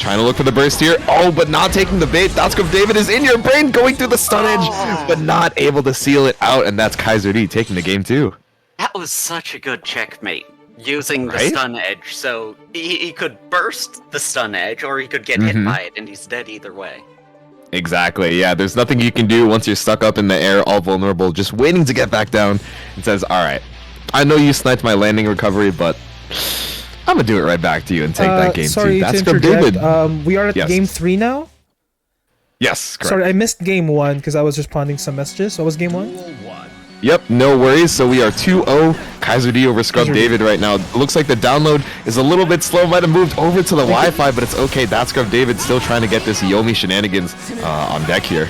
Trying to look for the burst here. Oh, but not taking the bait. That's scrub David is in your brain, going through the stun edge, but not able to seal it out, and that's Kaiser D taking the game too. That was such a good checkmate. Using the stun edge, so he could burst the stun edge, or he could get hit by it, and he's dead either way. Exactly, yeah, there's nothing you can do once you're stuck up in the air, all vulnerable, just waiting to get back down. It says, alright, I know you sniped my landing recovery, but I'm gonna do it right back to you and take that game sorry too. That's to from David. We are at game 3 now? Yes, correct. Sorry, I missed game 1 because I was responding some messages, so it was game 1? Yep, no worries. So we are 2-0. Kaiser D over Scrub David right now. Looks like the download is a little bit slow. Might have moved over to the Wi-Fi, but it's okay. That's Scrub David still trying to get this Yomi shenanigans on deck here.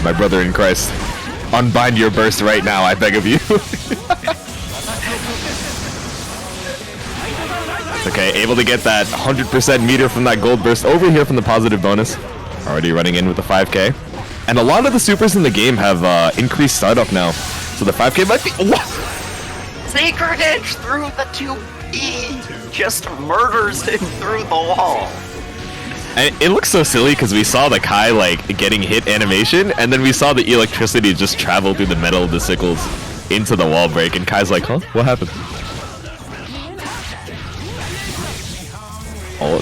My brother in Christ, unbind your burst right now, I beg of you. Okay, able to get that 100% meter from that gold burst over here from the positive bonus. Already running in with the 5k. And a lot of the supers in the game have increased startup now. So the 5k might be... What? Secret edge through the 2E! Just murders him through the wall. And it looks so silly because we saw the Kai like getting hit animation, and then we saw the electricity just travel through the metal of the sickles into the wall break, and Kai's like, huh? What happened? Oh,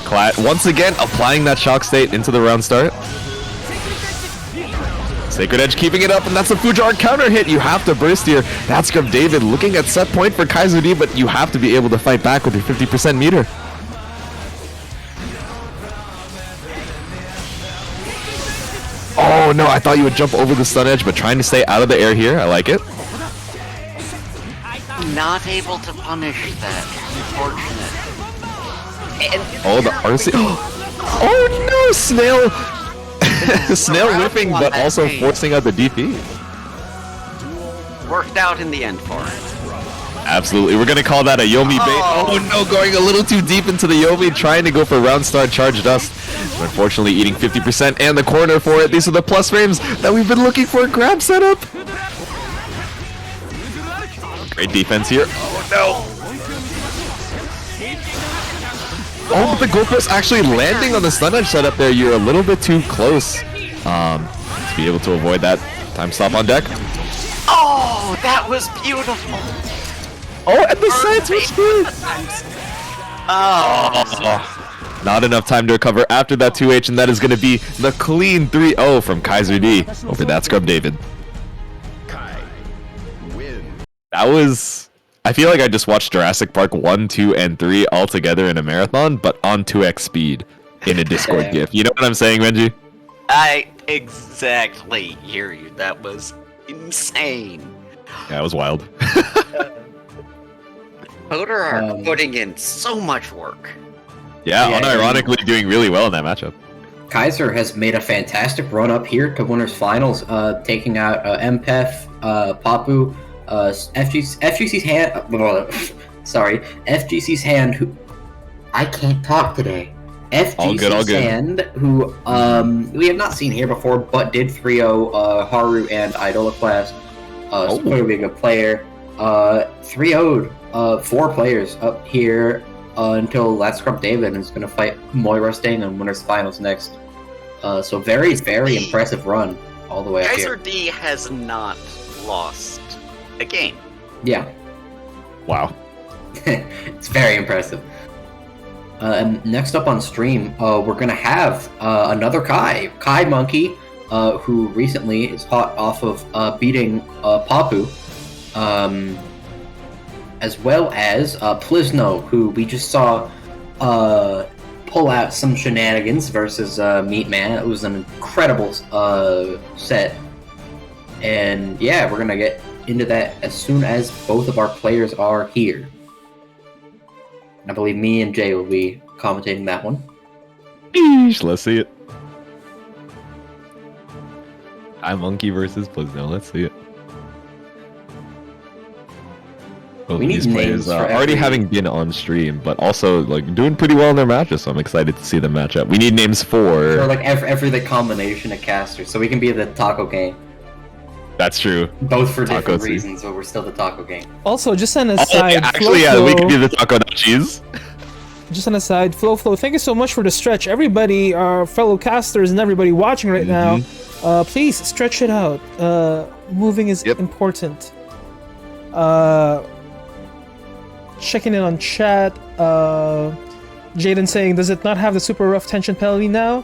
Clat once again applying that shock state into the round start. Sacred Edge keeping it up, and that's a Fujar counter hit. You have to burst here. That's Scrub David looking at set point for Kaiser D, but you have to be able to fight back with your 50% meter. Oh no, I thought you would jump over the stun edge, but trying to stay out of the air here. I like it. Not able to punish that. Unfortunate. Oh, the RC. Oh no, Snail. Snail whipping, but also forcing out the DP. Worked out in the end for it. Absolutely. We're going to call that a Yomi bait. Oh no, going a little too deep into the Yomi, trying to go for round start charge dust. But unfortunately, eating 50% and the corner for it. These are the plus frames that we've been looking for. Grab setup. Great defense here. Oh no. Oh, but the goalpost actually landing on the stun edge setup there. You're a little bit too close to be able to avoid that. Time stop on deck. Oh, that was beautiful. Oh, and the side switch too. Oh. Not enough time to recover after that 2H, and that is going to be the clean 3-0 from Kaiser D over that Scrub David. Kai win. That was... I feel like I just watched Jurassic Park 1, 2, and 3 all together in a marathon, but on 2x speed in a Discord GIF. You know what I'm saying, Benji? I exactly hear you. That was insane. Yeah, it was wild. Voter are putting in so much work. Yeah, unironically doing really well in that matchup. Kaiser has made a fantastic run up here to winners finals, taking out MPEF, Papu, FGC's hand. Sorry, FGC's hand. Who I can't talk today. FGC's all good. hand, who we have not seen here before, but did 3-0 Haru and Idola class. So clearly a good player. 3-0'd 4 players up here until Last Scrub David is going to fight Moira Stain in winners finals next. So very, very impressive run all the way up Kaiser here. D has not lost a game. Yeah. Wow. It's very impressive. And next up on stream, we're going to have another Kai Monkey, who recently is hot off of beating Papu, as well as Plizno, who we just saw pull out some shenanigans versus Meat Man. It was an incredible set. And yeah, we're going to get into that as soon as both of our players are here. I believe me and Jay will be commentating that one. Eesh, let's see it. iMonkey versus Plizno. Let's see it. Both We of need these names players for already every- having been on stream, but also like doing pretty well in their matches. So I'm excited to see them match up. We need names Or for. like every the combination of casters, so we can be the taco gang. That's true. Both for Taco different too. reasons, but we're still the taco gang. Also, just an Oh, aside, yeah, actually, yeah, we could be the taco cheese. Just an aside, Flo, thank you so much for the stretch. Everybody, our fellow casters and everybody watching right now, please stretch it out. Moving is important. Checking in on chat. Jaden saying, does it not have the super rough tension penalty now?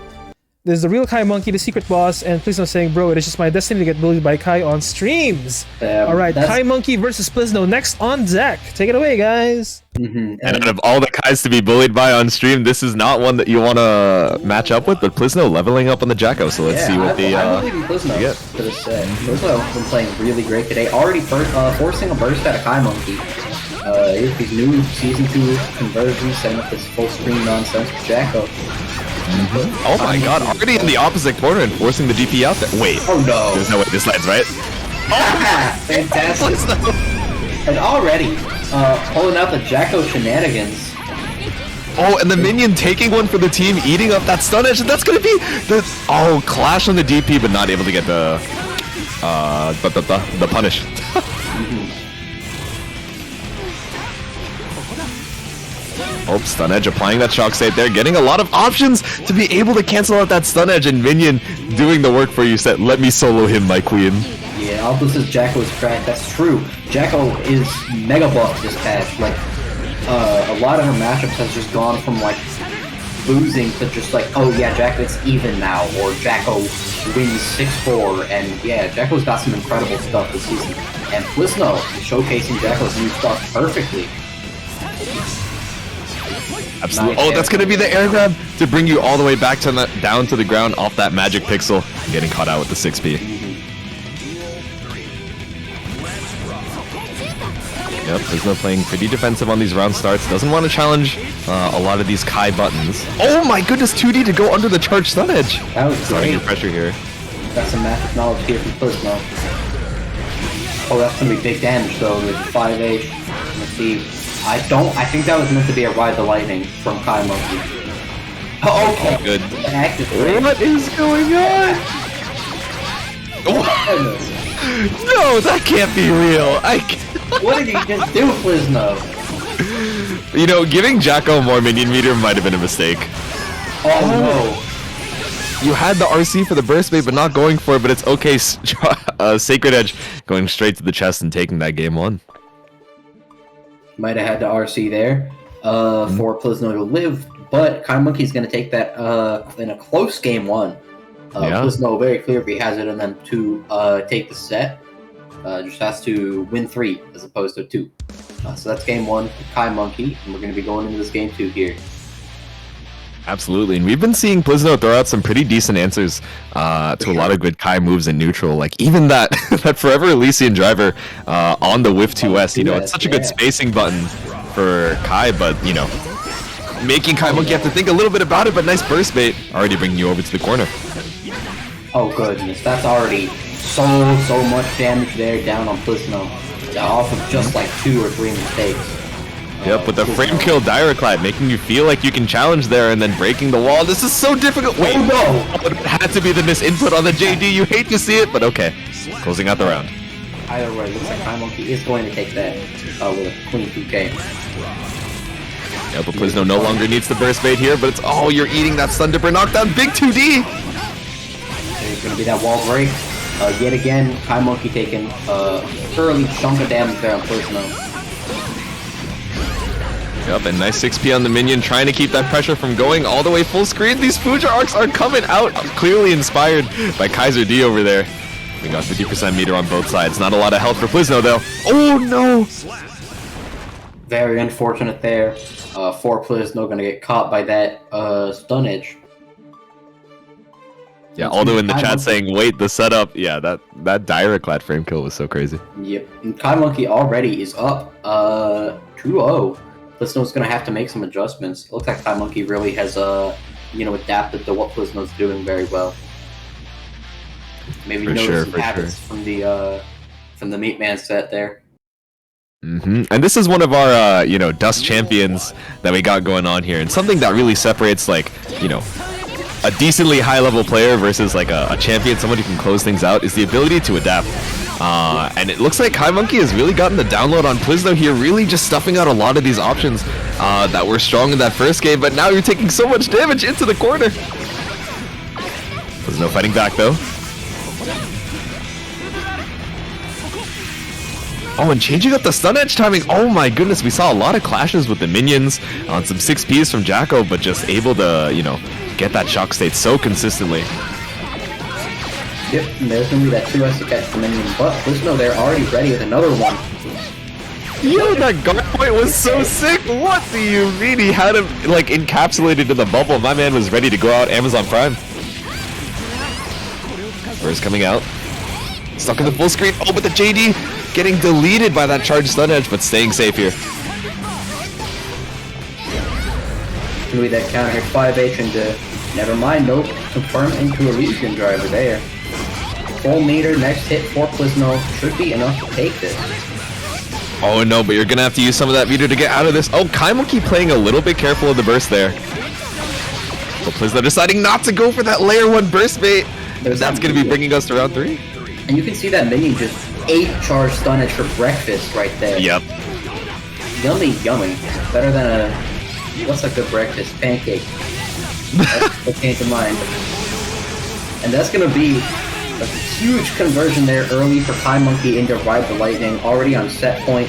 There's the real Kai Monkey, the secret boss, and please not saying, bro, it is just my destiny to get bullied by Kai on streams. Alright, Kai Monkey versus Plizno next on deck. Take it away, guys. And out of all the guys to be bullied by on stream, this is not one that you want to match up with, but Plizno leveling up on the Jacko, so let's see what I believe in Plizno get. for this set. Plizno has been playing really great today. Already forcing a burst out of Kai Monkey. These new Season 2 conversions, setting up this full screen nonsense with Jacko. Oh my god, already in the opposite corner and forcing the DP out there. Wait. Oh no. There's no way this lands, right? Fantastic. And already, pulling out the Jacko shenanigans. Oh, and the minion taking one for the team, eating up that stun edge, and that's gonna be the clash on the DP, but not able to get the punish. Oh, stun edge, applying that shock state there, getting a lot of options to be able to cancel out that stun edge, and Minion doing the work for you. Said, let me solo him, my queen. Yeah, all this is Jacko's crack. That's true. Jacko is mega buff this patch. Like, a lot of her matchups has just gone from like losing to just like, oh yeah, Jacko, it's even now, or Jacko wins 6-4, and yeah, Jacko's got some incredible stuff this season. And Blizno is showcasing Jacko's new stuff perfectly. Absolutely. Nice Oh, that's going to be the air grab to bring you all the way back to down to the ground off that magic pixel, and getting caught out with the 6P. Yep, Blizno playing pretty defensive on these round starts. Doesn't want to challenge a lot of these Kai buttons. Oh my goodness, 2D to go under the charge stun edge. That was Starting great. your pressure here. Got some magic knowledge here from Blizno. Oh, that's gonna be big damage though with 5H. Let's see. I think that was meant to be a Ride the Lightning from Kai Monkey. Oh, okay. Good. Active rate. What is going on? Goodness. No, that can't be real. What did he just do, Blizno? You know, giving Jacko more minion meter might have been a mistake. Oh You had the RC for the burst bait, but not going for it, but it's okay. Sacred Edge going straight to the chest and taking that game one. no. Might have had the RC there for Blizno to live, but Kai Monkey's going to take that in a close game one. Yeah. Blizno very clearly has it in them to take the set. Just has to win 3 as opposed to 2. So that's game 1 for Kai Monkey, and we're going to be going into this game 2 here. Absolutely, and we've been seeing Blizno throw out some pretty decent answers to a lot of good Kai moves in neutral. Like even that that Forever Elysian driver on the Whiff 2S. You know, it's such a good spacing button for Kai, but you know, making Kai Monkey have to think a little bit about it. But nice burst bait, already bringing you over to the corner. Oh goodness, that's already so much damage there down on Blizno. Off of just like 2 or 3 mistakes. Yep, with the frame kill Dyraclad, making you feel like you can challenge there and then breaking the wall. This is so difficult. Wait, Oh no! it had to be the misinput on the JD. You hate to see it, but okay. Closing out the round. Either way, looks like Kai Monkey is going to take that with a clean 2K. Yeah, but Blizno no longer needs the burst bait here, but it's, oh, you're eating that Stun Dipper knockdown. Big 2D! There's going to be that wall break. Yet again, Kai Monkey taking early chunk of damage there on Blizno. Yep, and nice 6P on the minion, trying to keep that pressure from going all the way full screen. These Fuja arcs are coming out, clearly inspired by Kaiser D over there. We got 50% meter on both sides. Not a lot of health for Blizno, though. Oh, no! Very unfortunate there. For Blizno going to get caught by that stun edge. Yeah, although in the chat saying, wait, the setup. Yeah, that Dyraclad frame kill was so crazy. Yep, and Kai Monkey already is up 2-0. Blizno's going to have to make some adjustments. It looks like Kai Monkey really has, adapted to what Blizno's doing very well. Maybe notice some habits from the Meatman set there. And this is one of our, Dust champions that we got going on here, and something that really separates, like, a decently high-level player versus, like, a champion, someone who can close things out, is the ability to adapt. And it looks like Kai Monkey has really gotten the download on Blizno here, really just stuffing out a lot of these options that were strong in that first game, but now you're taking so much damage into the corner. Blizno fighting back, though. Oh, and changing up the stun edge timing. Oh my goodness, we saw a lot of clashes with the minions on some 6Ps from Jacko, but just able to, get that shock state so consistently. Yep, and there's going to be that 2S to catch the minion, but Blizno there already ready with another one. Yo, that guard point was so sick. What do you mean? He had him, like, encapsulated in the bubble. My man was ready to go out Amazon Prime. First coming out. Stuck in the full screen. Oh, but the JD getting deleted by that charged stun edge, but staying safe here. Gonna be that counter hit 5H into, never mind, nope, confirm into a Elysian driver there. Full meter, next hit for Blizno should be enough to take this. Oh no, but you're gonna have to use some of that meter to get out of this. Oh, Kai Monkey playing a little bit careful of the burst there. But Blizno deciding not to go for that layer 1 burst bait. That's gonna be bringing us to round 3. And you can see that minion just 8 charge stun edge for breakfast right there. Yep. Yummy, yummy. Better than a What's a good breakfast? Pancake. That's what came to mind. And that's gonna be a huge conversion there early for Kai Monkey into Ride the Lightning, already on set point.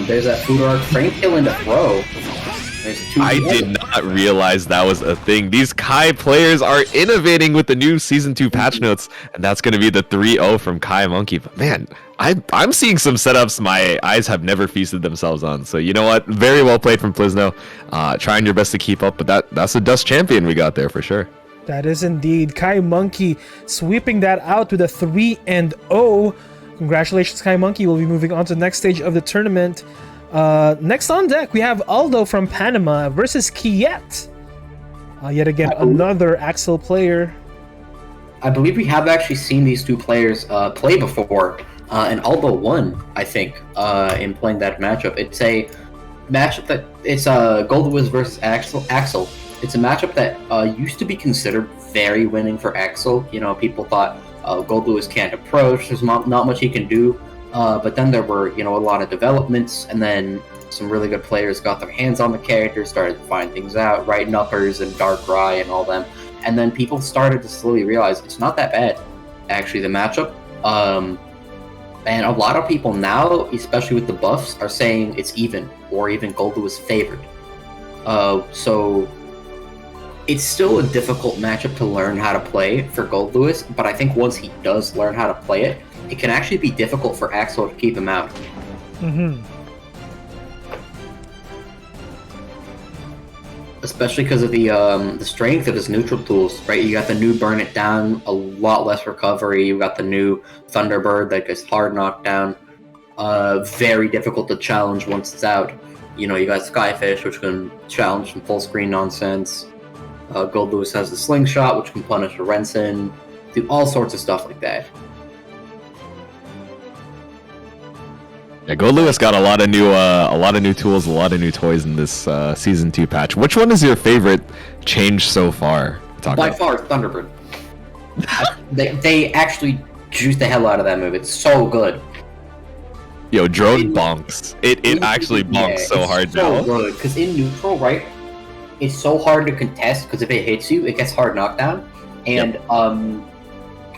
There's that food arc, frame kill into throw. I did not realize that was a thing. These Kai players are innovating with the new Season 2 patch notes, and that's going to be the 3-0 from Kai Monkey. But man, I'm seeing some setups my eyes have never feasted themselves on. So you know what? Very well played from Plizno. Trying your best to keep up, but that's a Dust champion we got there for sure. That is indeed Kai Monkey sweeping that out with a 3-0. Congratulations, Kai Monkey. We'll be moving on to the next stage of the tournament. Next on deck, we have Aldo from Panama versus Kiet. Yet again, another Axel player. I believe we have actually seen these two players play before, and Aldo won, I think, in playing that matchup. It's a matchup that it's Goldwiz versus Axel. It's a matchup that used to be considered very winning for Axel. You know, people thought Goldwiz can't approach. There's not much he can do. But then there were, a lot of developments, and then some really good players got their hands on the character, started to find things out, right Uppers and Darkrai and all them. And then people started to slowly realize it's not that bad, actually, the matchup. And a lot of people now, especially with the buffs, are saying it's even, or even Goldblue is favored. So it's still a difficult matchup to learn how to play for Goldblue, but I think once he does learn how to play it, it can actually be difficult for Axel to keep him out. Mm-hmm. Especially because of the strength of his neutral tools, right? You got the new Burn It Down, a lot less recovery. You got the new Thunderbird that gets hard knockdown. Very difficult to challenge once it's out. You got Skyfish, which can challenge some full screen nonsense. Goldblue has the Slingshot, which can punish a Renson. Do all sorts of stuff like that. Yeah, Goldblue got a lot of new tools, a lot of new toys in this Season 2 patch. Which one is your favorite change so far? By far, Thunderbird. They actually juiced the hell out of that move. It's so good. Yo, drone bonks. It actually bonks so hard now. So good, because in neutral, right, it's so hard to contest, because if it hits you, it gets hard knockdown. And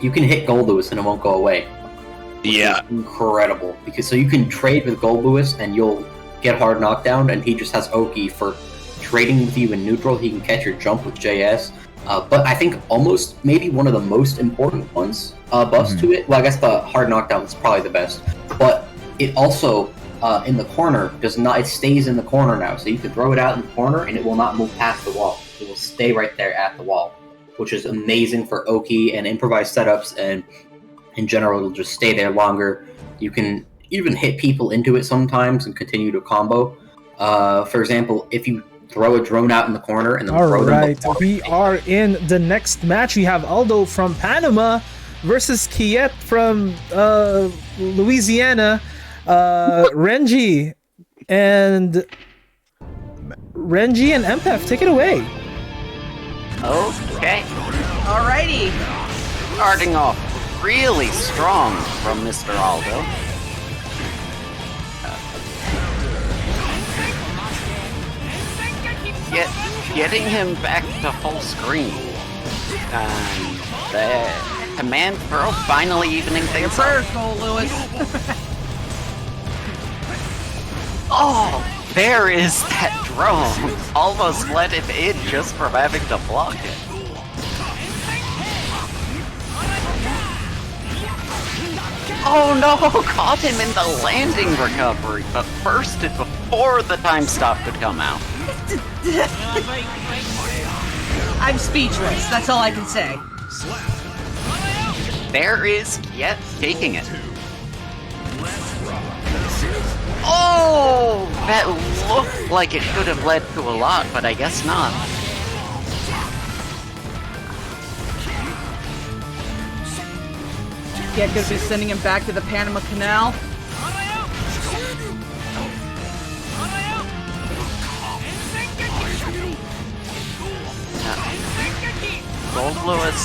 you can hit Goldblue and it won't go away. Yeah, incredible. Because so you can trade with Goldblue and you'll get hard knockdown, and he just has Oki for trading with you in neutral. He can catch your jump with JS. But I think almost maybe one of the most important ones buffs to it. Well, I guess the hard knockdown is probably the best, but it also in the corner does not. It stays in the corner now, so you can throw it out in the corner and it will not move past the wall. It will stay right there at the wall, which is amazing for Oki and improvised setups, and in general, it'll just stay there longer. You can even hit people into it sometimes and continue to combo. For example, if you throw a drone out in the corner and then throw them. Alright, we are in the next match. We have Aldo from Panama versus Kiet from Louisiana. Renji and MPEF, take it away. Okay. Alrighty. Starting off really strong from Mr. Aldo. Getting him back to full screen. The command throw finally evening things Your prayers, up. Cole Lewis. Oh, there is that drone. Almost let him in just from having to block it. Oh no, caught him in the landing recovery, but bursted before the time stop could come out. I'm speechless, that's all I can say. There is Kiet taking it. Oh, that looked like it should have led to a lot, but I guess not. Yeah, gonna be sending him back to the Panama Canal. Goldblue is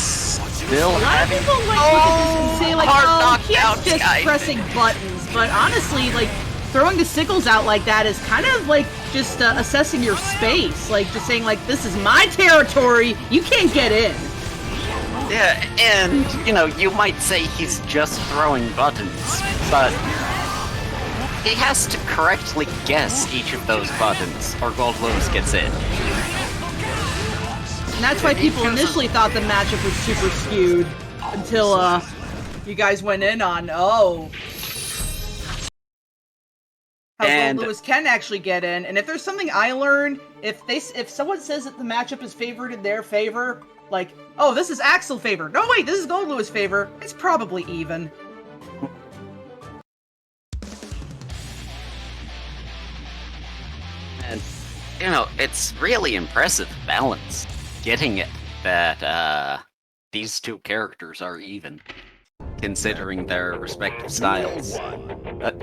still A lot of having... people look at this and say, like, hard oh, knockdown, he's just guy. pressing buttons. But honestly, like, throwing the sickles out like that is kind of like just assessing your space, like just saying like, this is my territory, you can't get in. Yeah, and, you know, you might say he's just throwing buttons, but he has to correctly guess each of those buttons, or Gold Lewis gets in. And that's why people initially thought the matchup was super skewed, until, you guys went in on, how Gold Lewis can actually get in, and if there's something I learned, if someone says that the matchup is favored in their favor, like, oh, this is Axel favor. No, wait, this is Gold Lewis favor. It's probably even. And, you know, it's really impressive balance. Getting it that, these two characters are even, considering their respective styles.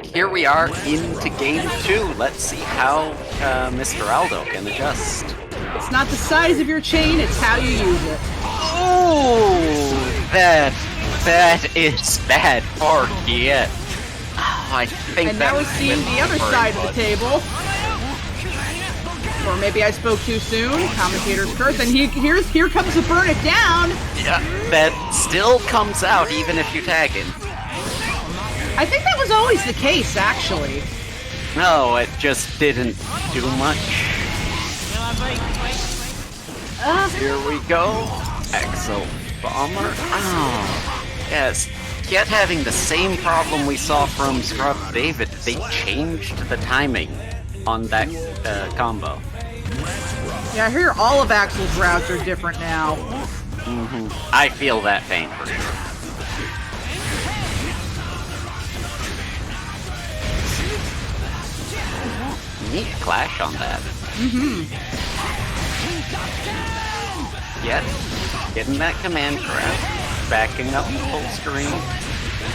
Here we are into game 2. Let's see how, Mr. Aldo can adjust. It's not the size of your chain, it's how you use it. Oh, that is bad for Kiet. Oh, I think And that now we're seeing the other side of the table. Or maybe I spoke too soon. Commentator's curse, and here comes the burn it down. Yeah, that still comes out even if you tag him. I think that was always the case, actually. No, it just didn't do much. Here we go. Axel Bomber. Oh, yes. Yet having the same problem we saw from Scrub David, they changed the timing on that combo. Yeah, I hear all of Axel's routes are different now. I feel that pain for sure. Neat clash on that. Yet, getting that command grab, backing up full screen.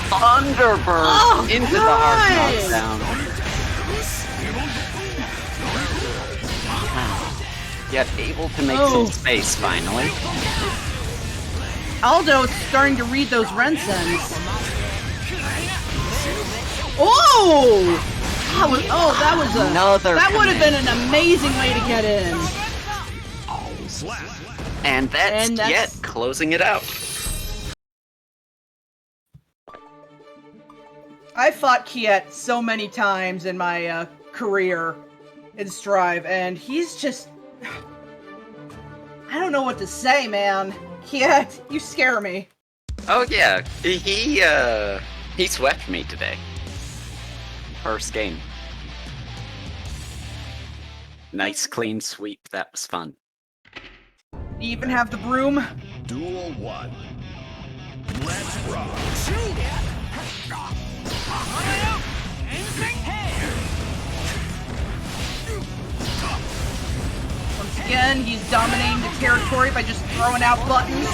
Thunderbird into the hard knockdown. Yet able to make some space finally. Aldo's starting to read those Rensens. Oh! That would have been an amazing way to get in. And that's Yet closing it out. I fought Kiet so many times in my career in Strive, and he's just... I don't know what to say, man. Kiet, you scare me. Oh yeah, he swept me today. First game. Nice clean sweep, that was fun. You even have the broom? Duel 1. Let's rock. Once again, he's dominating the territory by just throwing out buttons.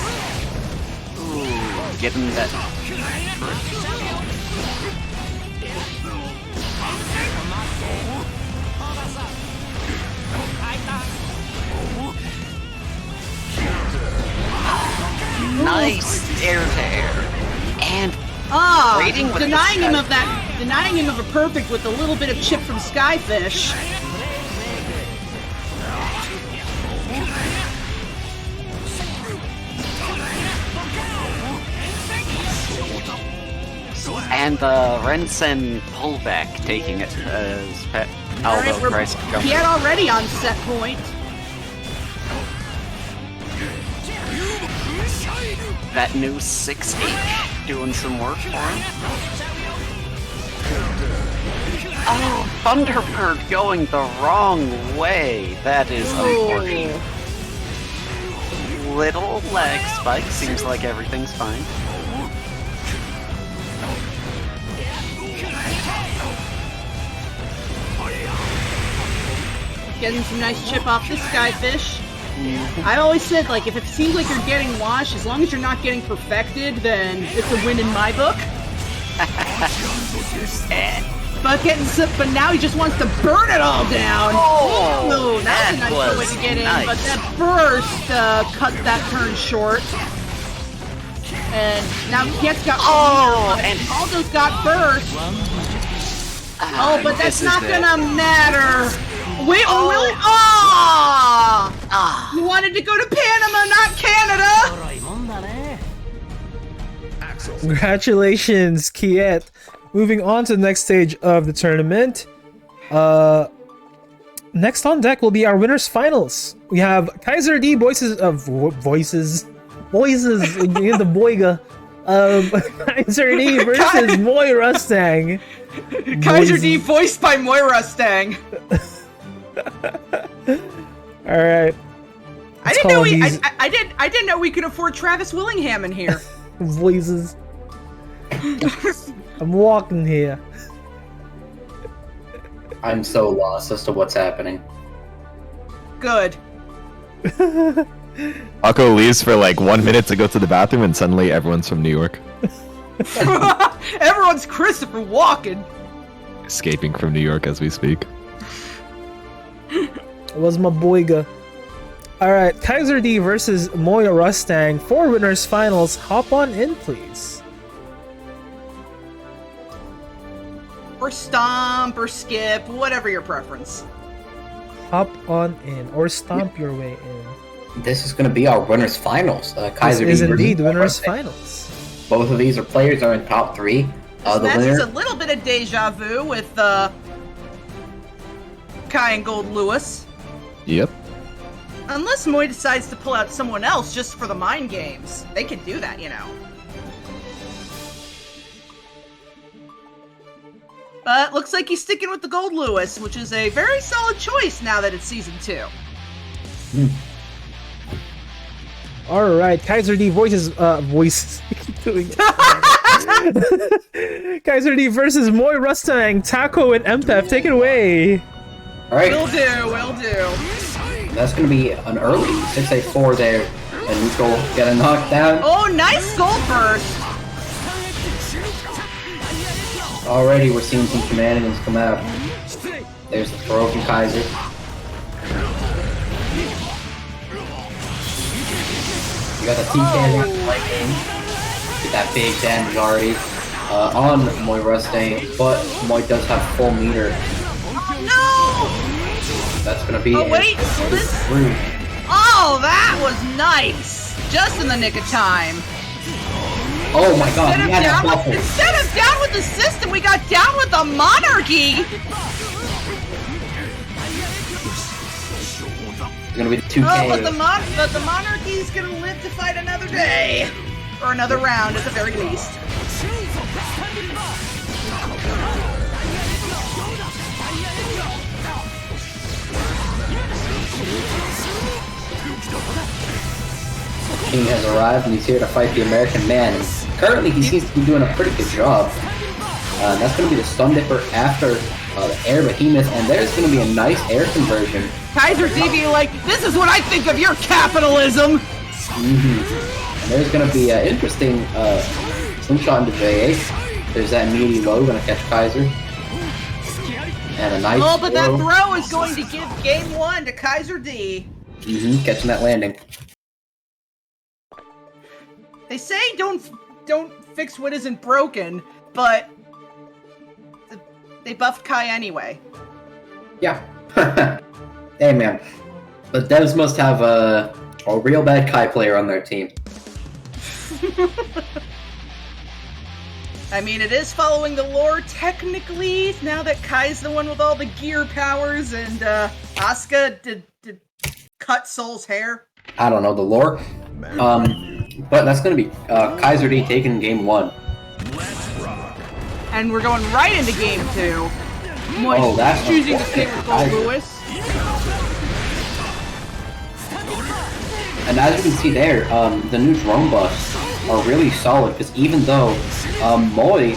Ooh, getting that. Nice air-to-air. And denying him of a perfect with a little bit of chip from Skyfish. And the Rensen pullback taking it as Aldo tries to jump. He had already on set point. That new 6H doing some work for him. Oh, Thunderbird going the wrong way. That is unfortunate. Little leg spike. Seems like everything's fine. Getting some nice chip off the Skyfish. I always said, like, if it seems like you're getting washed, as long as you're not getting perfected, then it's a win in my book. But now he just wants to burn it all down. Oh, that's a nice way to get in. But that burst cut that turn short. And now Kiet's got... and Aldo's got burst. Oh, but that's This is not it. gonna matter. Wait, oh, really? Ah! You wanted to go to Panama, not Canada. Congratulations, Kiet. Moving on to the next stage of the tournament. Next on deck will be our winners finals. We have Kaiser D voices in the Boiga. Kaiser D versus Moy Rustang. Kaiser D, voiced by Moira Stang. All right. I didn't know we could afford Travis Willingham in here. Voices. I'm walking here. I'm so lost as to what's happening. Good. Taco leaves for like 1 minute to go to the bathroom, and suddenly everyone's from New York, Everyone's Christopher Walken. escaping from New York as we speak. Was my Boiga. Alright, Kaiser D versus Moya Rustang for winners finals. Hop on in, please. Or stomp, or skip, whatever your preference. Hop on in, or stomp your way in. This is going to be our winners finals. Kaiser This is D versus indeed winners Rustang. finals. Both of these players are in top 3. This The match is a winner, little bit of deja vu with Kai and Gold Lewis. Yep. Unless Moy decides to pull out someone else just for the mind games. They can do that, you know. But looks like he's sticking with the Gold Lewis, which is a very solid choice now that it's season 2. Alright, Kaiser D voices. I keep doing it. Kaiser D versus Moy Rustang, Taco, and Empath. Take it away. alright, Will do. that's going to be an early 6-8-4 there. And neutral getting knocked down. Oh, nice gold burst! Already we're seeing some shenanigans come out. There's the throw from Kaiser. You got the TK lightning. Get that big damage already on Moy Rustang, but Moy does have full meter. No! That's gonna be Oh, wait, will this- through. Oh, that was nice! Just in the nick of time. Oh my god, he had that buffle. Instead of down with the system, we got down with the monarchy! It's gonna be the 2K. Oh, but the monarchy's gonna live to fight another day! Or another round, at the very least. King has arrived and he's here to fight the American man. And currently, he seems to be doing a pretty good job. That's going to be the Stun Dipper after the Air Behemoth, and there's going to be a nice air conversion. Kaiser DB like, this is what I think of your capitalism! And there's going to be an interesting slingshot into J8. There's that meaty low going to catch Kaiser. And a nice Oh, but that throw is going to give game 1 to Kaiser D. Catching that landing. They say don't fix what isn't broken, but they buffed Kai anyway. Yeah. Hey man, the devs must have a real bad Kai player on their team. I mean, it is following the lore technically, now that Kai's the one with all the gear powers and Asuka did cut Soul's hair. I don't know the lore. But that's gonna be Kaiser D taking game 1. And we're going right into game 2. Moist Oh, that's choosing to stay with Gold Kaiser. Lewis. And as you can see there, the new drone buffs are really solid because even though Moy,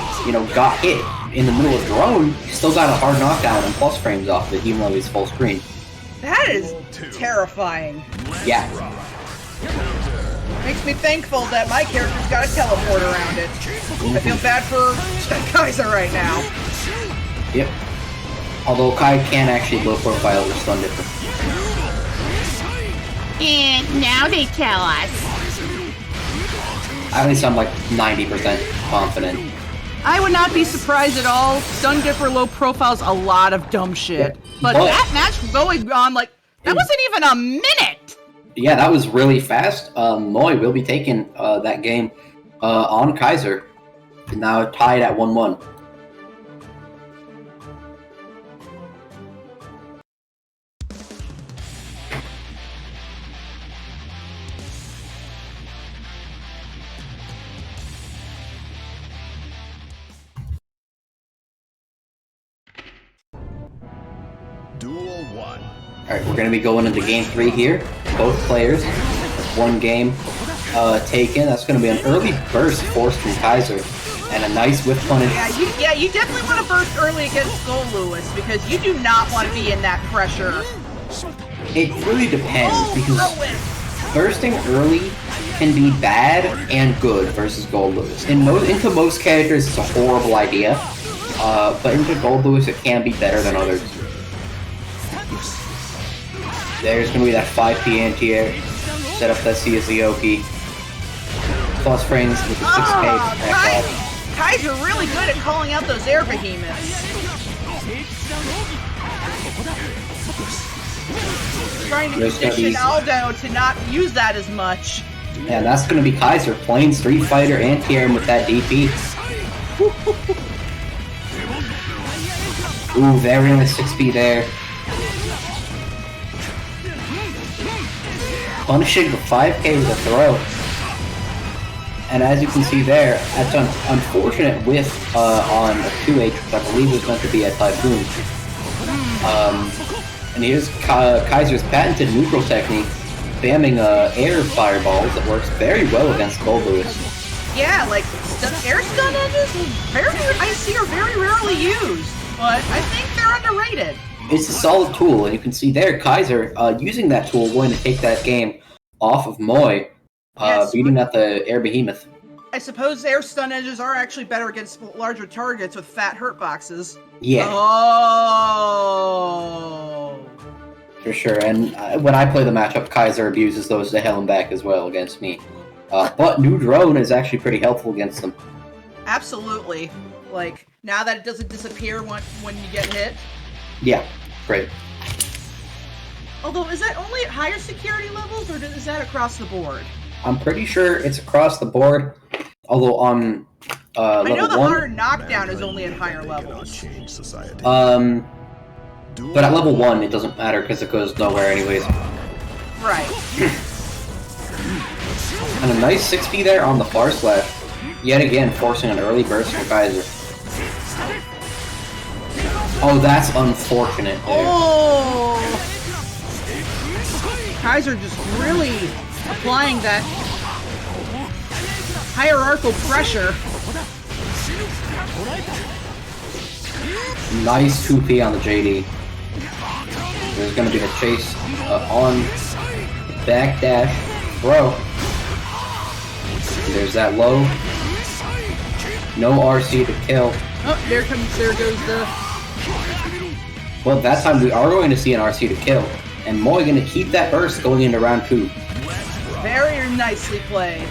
got hit in the middle of drone, he still got a hard knockdown and plus frames off of it, even though he's full screen. That is terrifying. Yeah. Makes me thankful that my character's got a teleport around it. I feel bad for Kaiser right now. Yep. Although Kai can actually go for a Violet Stun Dipper. And now they tell us. At least I'm like 90% confident. I would not be surprised at all. Stun Dipper low profiles a lot of dumb shit. But that match going on, like, that wasn't even a minute! Yeah, that was really fast. Moi will be taking that game on Kaiser. Now tied at 1-1. Duel 1. Alright, we're going to be going into game 3 here. Both players. One game taken. That's going to be an early burst forced from Kaiser. And a nice whip punish. Yeah, you definitely want to burst early against Gold Lewis, because you do not want to be in that pressure. It really depends, because bursting early can be bad and good versus Gold Lewis. Into most characters, it's a horrible idea. But into Gold Lewis, it can be better than others. There's going to be that 5p anti-air. Set up that Sioki. Plus frames with the 6k back off. Kaiser really good at calling out those air behemoths. Trying to condition Aldo to not use that as much. Yeah, that's going to be Kaiser playing Street Fighter anti-air with that DP. Ooh, very nice 6p there. Punishing the 5k with a throw. And as you can see there, that's an unfortunate whiff on a 2H, which I believe was meant to be a Typhoon. And here's Kaiser's patented neutral technique, spamming air fireballs that works very well against Gold Lewis. Yeah, like, air stun edges I see are very rarely used, but I think they're underrated. It's a solid tool, and you can see there, Kaiser, using that tool, going to take that game off of Moi. Beating out the air behemoth. I suppose air stun edges are actually better against larger targets with fat hurt boxes. Yeah. Oh. For sure, and when I play the matchup, Kaiser abuses those to hell and back as well against me. But new drone is actually pretty helpful against them. Absolutely. Like, now that it doesn't disappear when you get hit. Yeah, great. Although, is that only at higher security levels, or is that across the board? I'm pretty sure it's across the board, although on I know level the 1... hard knockdown is only at higher levels. But at level 1 it doesn't matter because it goes nowhere anyways. Right. And a nice 6p there on the far slash. Yet again, forcing an early burst from Kaiser. Oh, that's unfortunate there. Oh! Kaiser just really applying that hierarchical pressure. Nice 2p on the JD. There's going to be a chase on back dash throw. There's that low. No RC to kill. Oh, there goes the... Well, that time we are going to see an RC to kill. And Moi going to keep that burst going into round 2. Very nicely played.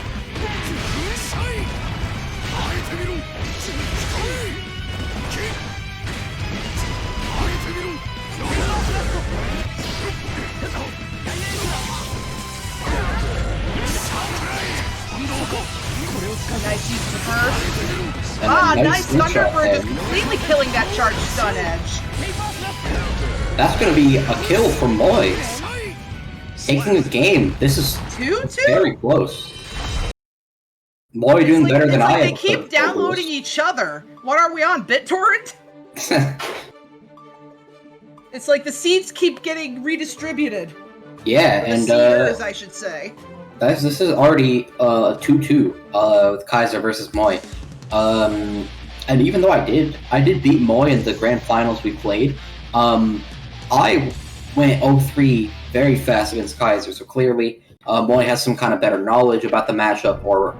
Nice use of the burst. Nice Thunderbird just completely killing that charged stun edge. That's going to be a kill for Moi. Taking the game. This is 2-2? very close. Moi doing better than I am. They keep downloading each other. What are we on, BitTorrent? It's like the seeds keep getting redistributed. Yeah, the and seeders, I should say. This is already 2-2 with Kaiser versus Moi. And even though I did beat Moi in the grand finals we played, I went 0-3 very fast against Kaiser, so clearly Moi has some kind of better knowledge about the matchup or,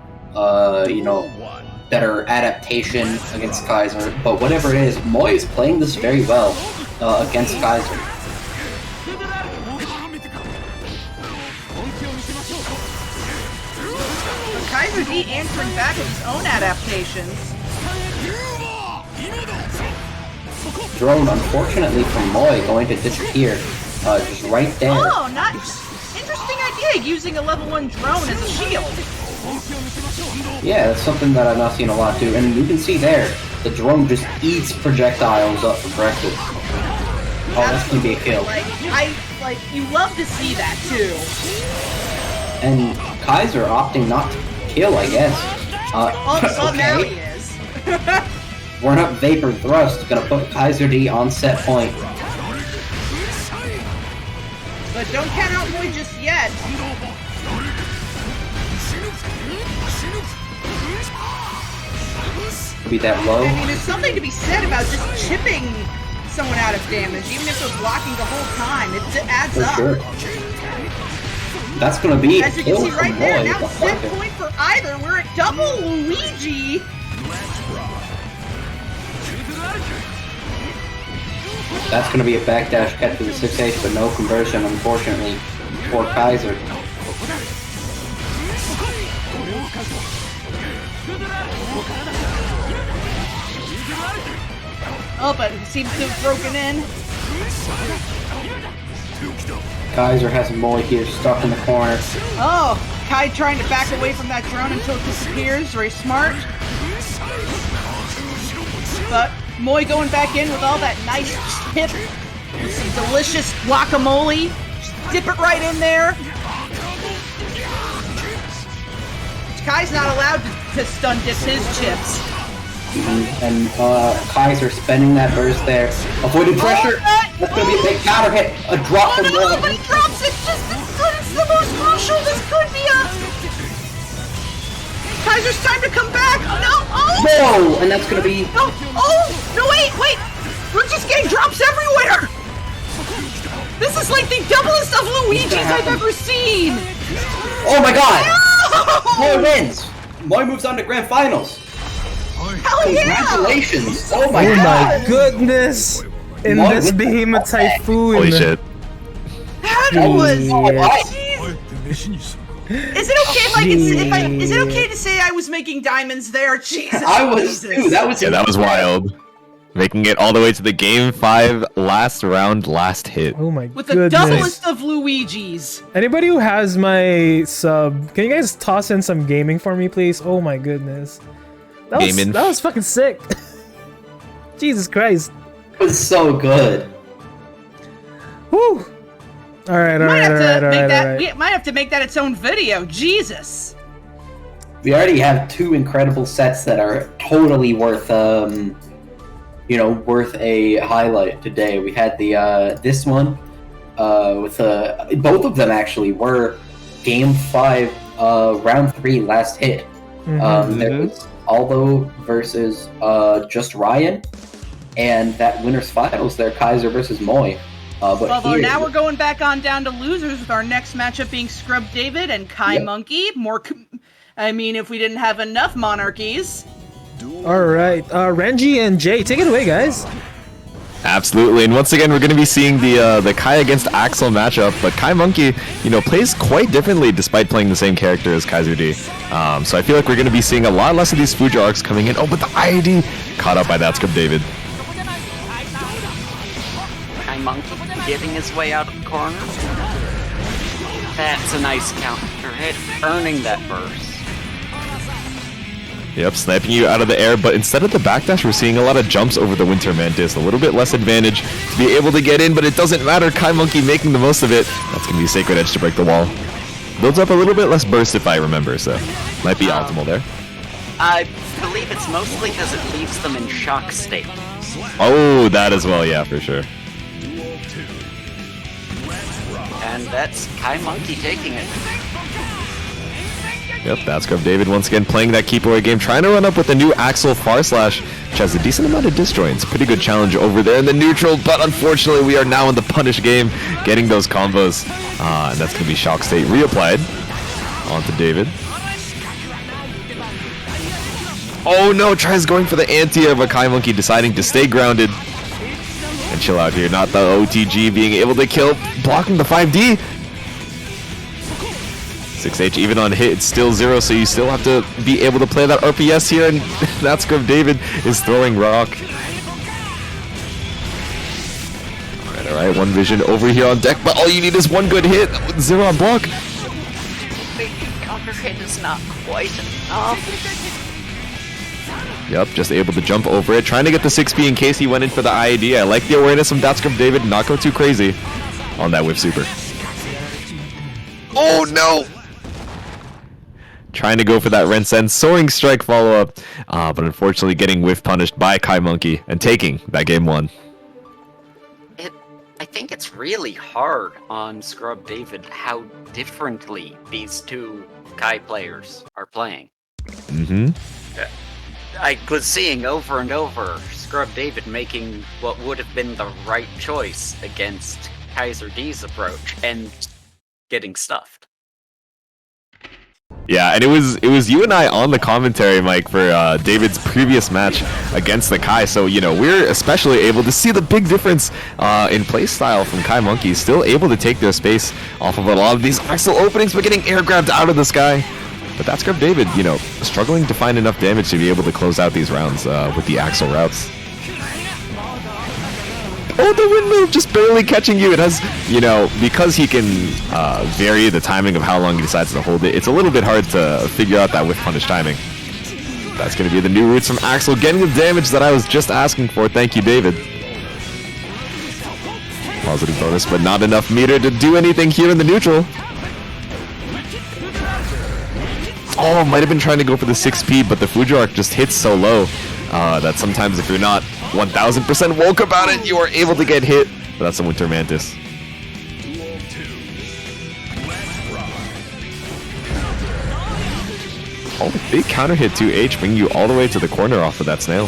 better adaptation against Kaiser. But whatever it is, Moi is playing this very well against Kaiser. Kaiser's answering back with his own adaptations. Drone, unfortunately for Moi, going to disappear. Just right there. Oh, nice. Interesting idea, using a level 1 drone as a shield. Yeah, that's something that I've not seen a lot do. And you can see there, the drone just eats projectiles up for breakfast. Oh, that's gonna be a kill. You love to see that too. And Kaiser opting not to kill, I guess. Oh, now he Okay. is. Run up Vapor Thrust, gonna put Kaiser D on set point. But don't count out Moi just yet. Be that low. I mean, there's something to be said about just chipping someone out of damage, even if they're blocking the whole time. It adds For up. sure. That's gonna be a As you can kill see from right there, Moi. now it's set point for either. We're at double Luigi. That's gonna be a backdash catch for the 6H, but no conversion, unfortunately, for Kaiser. Oh, but it seems to have broken in. Kaiser has Moi here stuck in the corner. Oh, Kai trying to back away from that drone until it disappears. Very smart. But Moi going back in with all that nice chip. Some delicious guacamole. Just dip it right in there. Kai's not allowed to stun dip his chips. And Kaiser spending that burst there. Avoided pressure! That's gonna be a big counter hit! A drop Oh from no, Moi. but he drops it just it's the most crucial. This could be a... Kaiser's time to come back. No, oh! Whoa! And that's gonna be... No, oh! No, wait! We're just getting drops everywhere! This is like the doublest of Luigi's I've ever seen! Oh my god! No! Moi wins! Moi moves on to Grand Finals! Hell yeah! Congratulations! Oh my Oh god! my goodness! In Moi this with the behemoth typhoon. Holy shit. That was... Jeez. Is it okay if I can is it okay to say I was making diamonds there? Jesus. I was Jesus. too, that was Yeah, that was wild. Making it all the way to the Game 5 last round, last hit. Oh my With the goodness. doublest of Luigi's. Anybody who has my sub, can you guys toss in some gaming for me, please? Oh my goodness. Gaming. That was fucking sick. Jesus Christ. It was so good. Woo! Alright, alright. We might have to make that its own video. Jesus. We already have two incredible sets that are totally worth worth a highlight today. We had the this one with both of them actually were Game 5 round 3 last hit. There was Aldo versus just Ryan, and that winner's finals there, Kaiser versus Moi. But Although here, now we're going back on down to losers with our next matchup being Scrub David and Kai Monkey. If we didn't have enough monarchies. Alright, Renji and Jay, take it away, guys. Absolutely, and once again, we're going to be seeing the Kai against Axel matchup, but Kai Monkey, plays quite differently despite playing the same character as Kaiser D. So I feel like we're going to be seeing a lot less of these Fuji arcs coming in. Oh, but the IID caught up by that Scrub David. Kai Monkey getting his way out of the corner. That's a nice counter hit, earning that burst. Yep, sniping you out of the air, but instead of the backdash, we're seeing a lot of jumps over the Winter Mantis. A little bit less advantage to be able to get in, but it doesn't matter. Kai Monkey making the most of it. That's going to be Sacred Edge to break the wall. Builds up a little bit less burst if I remember, so might be optimal there. I believe it's mostly because it leaves them in shock state. Oh, that as well, yeah, for sure. And that's Kai Monkey taking it. Yep, that's Scrub David once again playing that keep away game, trying to run up with the new Axel Far Slash, which has a decent amount of disjoints. Pretty good challenge over there in the neutral, but unfortunately we are now in the punish game, getting those combos. And that's going to be Shock State reapplied onto David. Oh no, tries going for the anti of a Kai Monkey, deciding to stay grounded and chill out here. Not the OTG being able to kill, blocking the 5D. 6H even on hit, it's still 0, so you still have to be able to play that RPS here, and that Scrub David is throwing rock. Alright, one vision over here on deck, but all you need is one good hit with 0 on block. The counter hit is not quite enough. Yep, just able to jump over it, trying to get the 6P in case he went in for the IAD. I like the awareness from that Scrub David, not go too crazy on that whiff super. Oh no! Trying to go for that Rensen soaring strike follow-up, but unfortunately getting whiff punished by Kai Monkey and taking that game 1. I think it's really hard on Scrub David how differently these two Kai players are playing. Mm-hmm. I was seeing over and over Scrub David making what would have been the right choice against Kaiser D's approach and getting stuffed. Yeah, and it was you and I on the commentary, Mike, for David's previous match against the Kai. So, you know, we're especially able to see the big difference in playstyle from Kai Monkey. Still able to take their space off of a lot of these axle openings, but getting air grabbed out of the sky. But that Scrub David, you know, struggling to find enough damage to be able to close out these rounds with the axle routes. Oh, the windmill just barely catching you. It has, you know, because he can vary the timing of how long he decides to hold it, it's a little bit hard to figure out that whiff punish timing. That's going to be the new roots from Axel, getting the damage that I was just asking for. Thank you, David. Positive bonus, but not enough meter to do anything here in the neutral. Oh, might have been trying to go for the 6P, but the Fuji arc just hits so low that sometimes if you're not 1000% woke about it, you are able to get hit. But that's the Winter Mantis. Oh, big counter hit 2H, bringing you all the way to the corner off of that snail.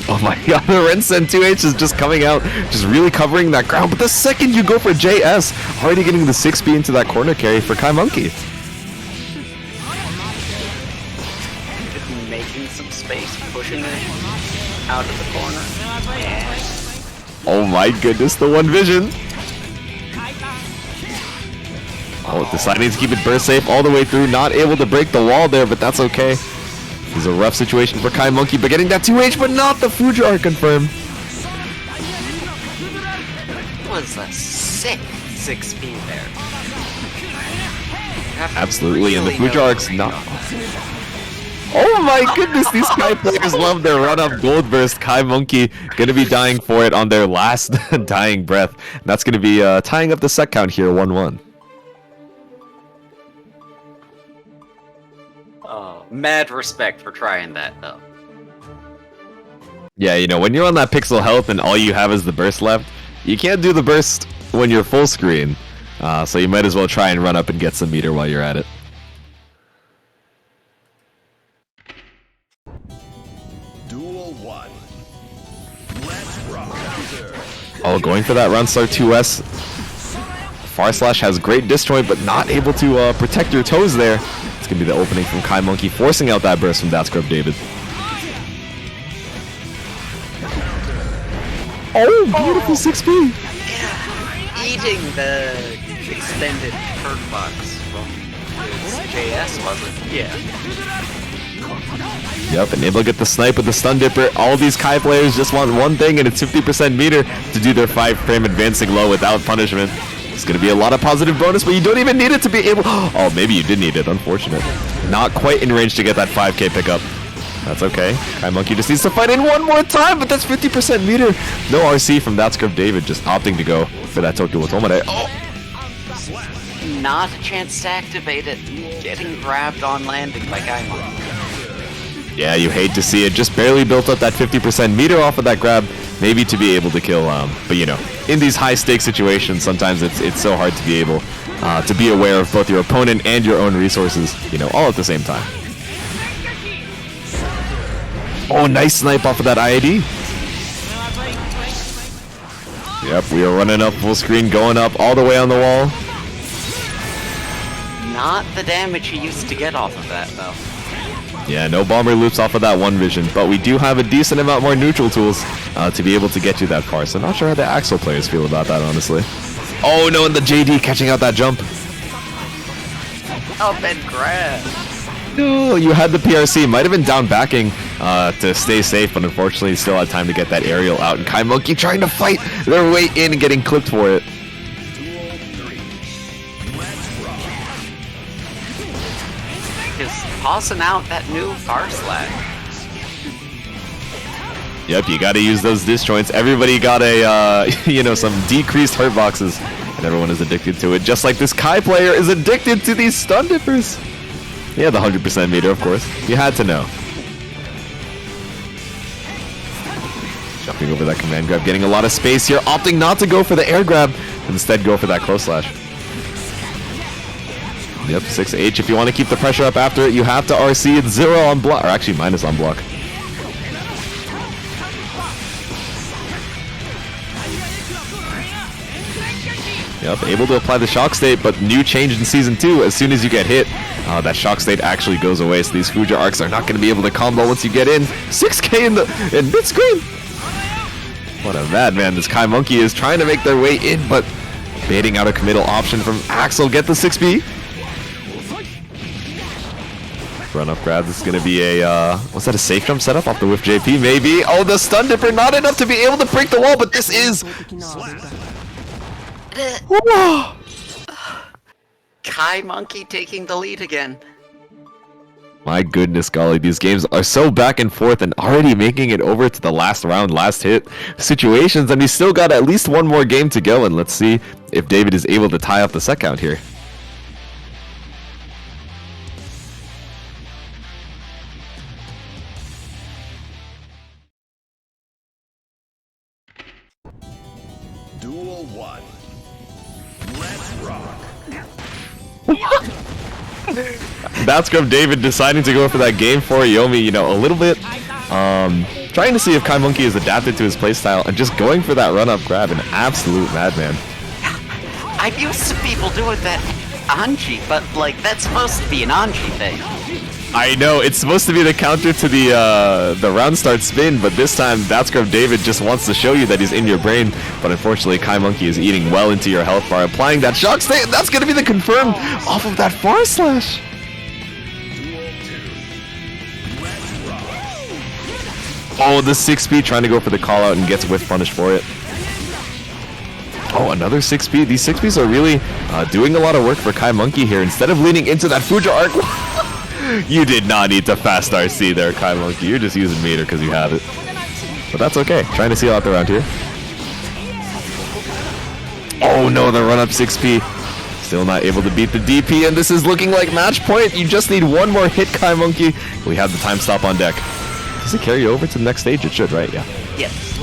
Oh my god, the Rensen 2H is just coming out, just really covering that ground. But the second you go for JS, already getting the 6B into that corner carry for Kai Monkey. Making some space, pushing it out of the corner. And oh my goodness, the one vision. Oh, deciding to keep it burst safe all the way through, not able to break the wall there, but that's okay. This is a rough situation for Kai Monkey, but getting that 2H, but not the Fuji arc confirmed. was a sick 6P there. Absolutely, and the Fuji arc's not. Oh my goodness, these Kai players love their run-up gold burst. Kai Monkey gonna be dying for it on their last dying breath. And that's gonna be tying up the set count here, 1-1. Mad respect for trying that, though. Yeah, you know, when you're on that pixel health and all you have is the burst left, you can't do the burst when you're full screen. So you might as well try and run up and get some meter while you're at it. Duel 1. Let's rock. Oh, going for that round start 2S. Far Slash has great disjoint, but not able to protect your toes there. It's going to be the opening from Kai Monkey, forcing out that burst from that Scrub David. Oh, beautiful 6P! Yeah, eating the extended perk box from JS, was it? Yeah. Yep, and able to get the snipe with the stun dipper. All these Kai players just want one thing, and it's 50% meter to do their 5-frame advancing low without punishment. It's going to be a lot of positive bonus, but you don't even need it to be able... Oh, maybe you did need it. Unfortunate. Not quite in range to get that 5k pickup. That's okay. Kai Monkey just needs to fight in one more time, but that's 50% meter. No RC from that Scrub David, just opting to go for that Tokyo Otomare. Oh! Not a chance to activate it. Getting grabbed on landing by Kai Monkey. Yeah, you hate to see it. Just barely built up that 50% meter off of that grab, maybe to be able to kill. But you know, in these high-stakes situations, sometimes it's so hard to be able to be aware of both your opponent and your own resources, you know, all at the same time. Oh, nice snipe off of that IAD. Yep, we are running up full screen, going up all the way on the wall. Not the damage he used to get off of that, though. Yeah, no bomber loops off of that one vision, but we do have a decent amount more neutral tools to be able to get you that far. So not sure how the Axel players feel about that, honestly. Oh no, and the JD catching out that jump. up and grab. No, you had the PRC. Might have been down backing to stay safe, but unfortunately still had time to get that aerial out. And Kai Monkey trying to fight their way in and getting clipped for it. Just tossing out that new far slash. Yep, you got to use those disjoints. Everybody got a, you know, some decreased hurt boxes, and everyone is addicted to it. Just like this Kai player is addicted to these stun dippers. Yeah, the 100% meter, of course. You had to know. Jumping over that command grab, getting a lot of space here, opting not to go for the air grab, instead go for that close slash. Yep, 6H. If you want to keep the pressure up after it, you have to RC. It's 0 on block, or actually minus on block. Yep, able to apply the shock state, but new change in Season 2, as soon as you get hit, that shock state actually goes away, so these Fuja arcs are not going to be able to combo once you get in. 6K in mid-screen! What a madman this Kai Monkey is, trying to make their way in, but baiting out a committal option from Axel. Get the 6B. Run up grab, this is going to be a, was that a safe jump setup off the whiff JP? Maybe. Oh, the stun dipper, not enough to be able to break the wall, but this is... Kai Monkey taking the lead again. My goodness golly, these games are so back and forth and already making it over to the last round, last hit situations, and we still got at least one more game to go, and let's see if David is able to tie up the set count here. Duel 1. Let's rock. That's from David deciding to go for that game for Yomi, you know, a little bit trying to see if Kai Monkey is adapted to his playstyle and just going for that run-up grab, an absolute madman. I'm used to people doing that Anji, but like that's supposed to be an Anji thing. I know, it's supposed to be the counter to the round start spin, but this time that's from David just wants to show you that he's in your brain, but unfortunately Kai Monkey is eating well into your health bar, applying that shock state, and that's going to be the confirm off of that far slash. Oh, the 6B trying to go for the call out and gets whiff punished for it. Oh, another 6B. These 6Bs are really doing a lot of work for Kai Monkey here. Instead of leaning into that Fuja arc, you did not need to fast RC there, Kai Monkey. You're just using meter because you have it. But that's okay. Trying to seal out the round here. Oh no, the run up 6P. Still not able to beat the DP, and this is looking like match point. You just need one more hit, Kai Monkey. We have the time stop on deck. Does it carry over to the next stage? It should, right? Yeah. Yes.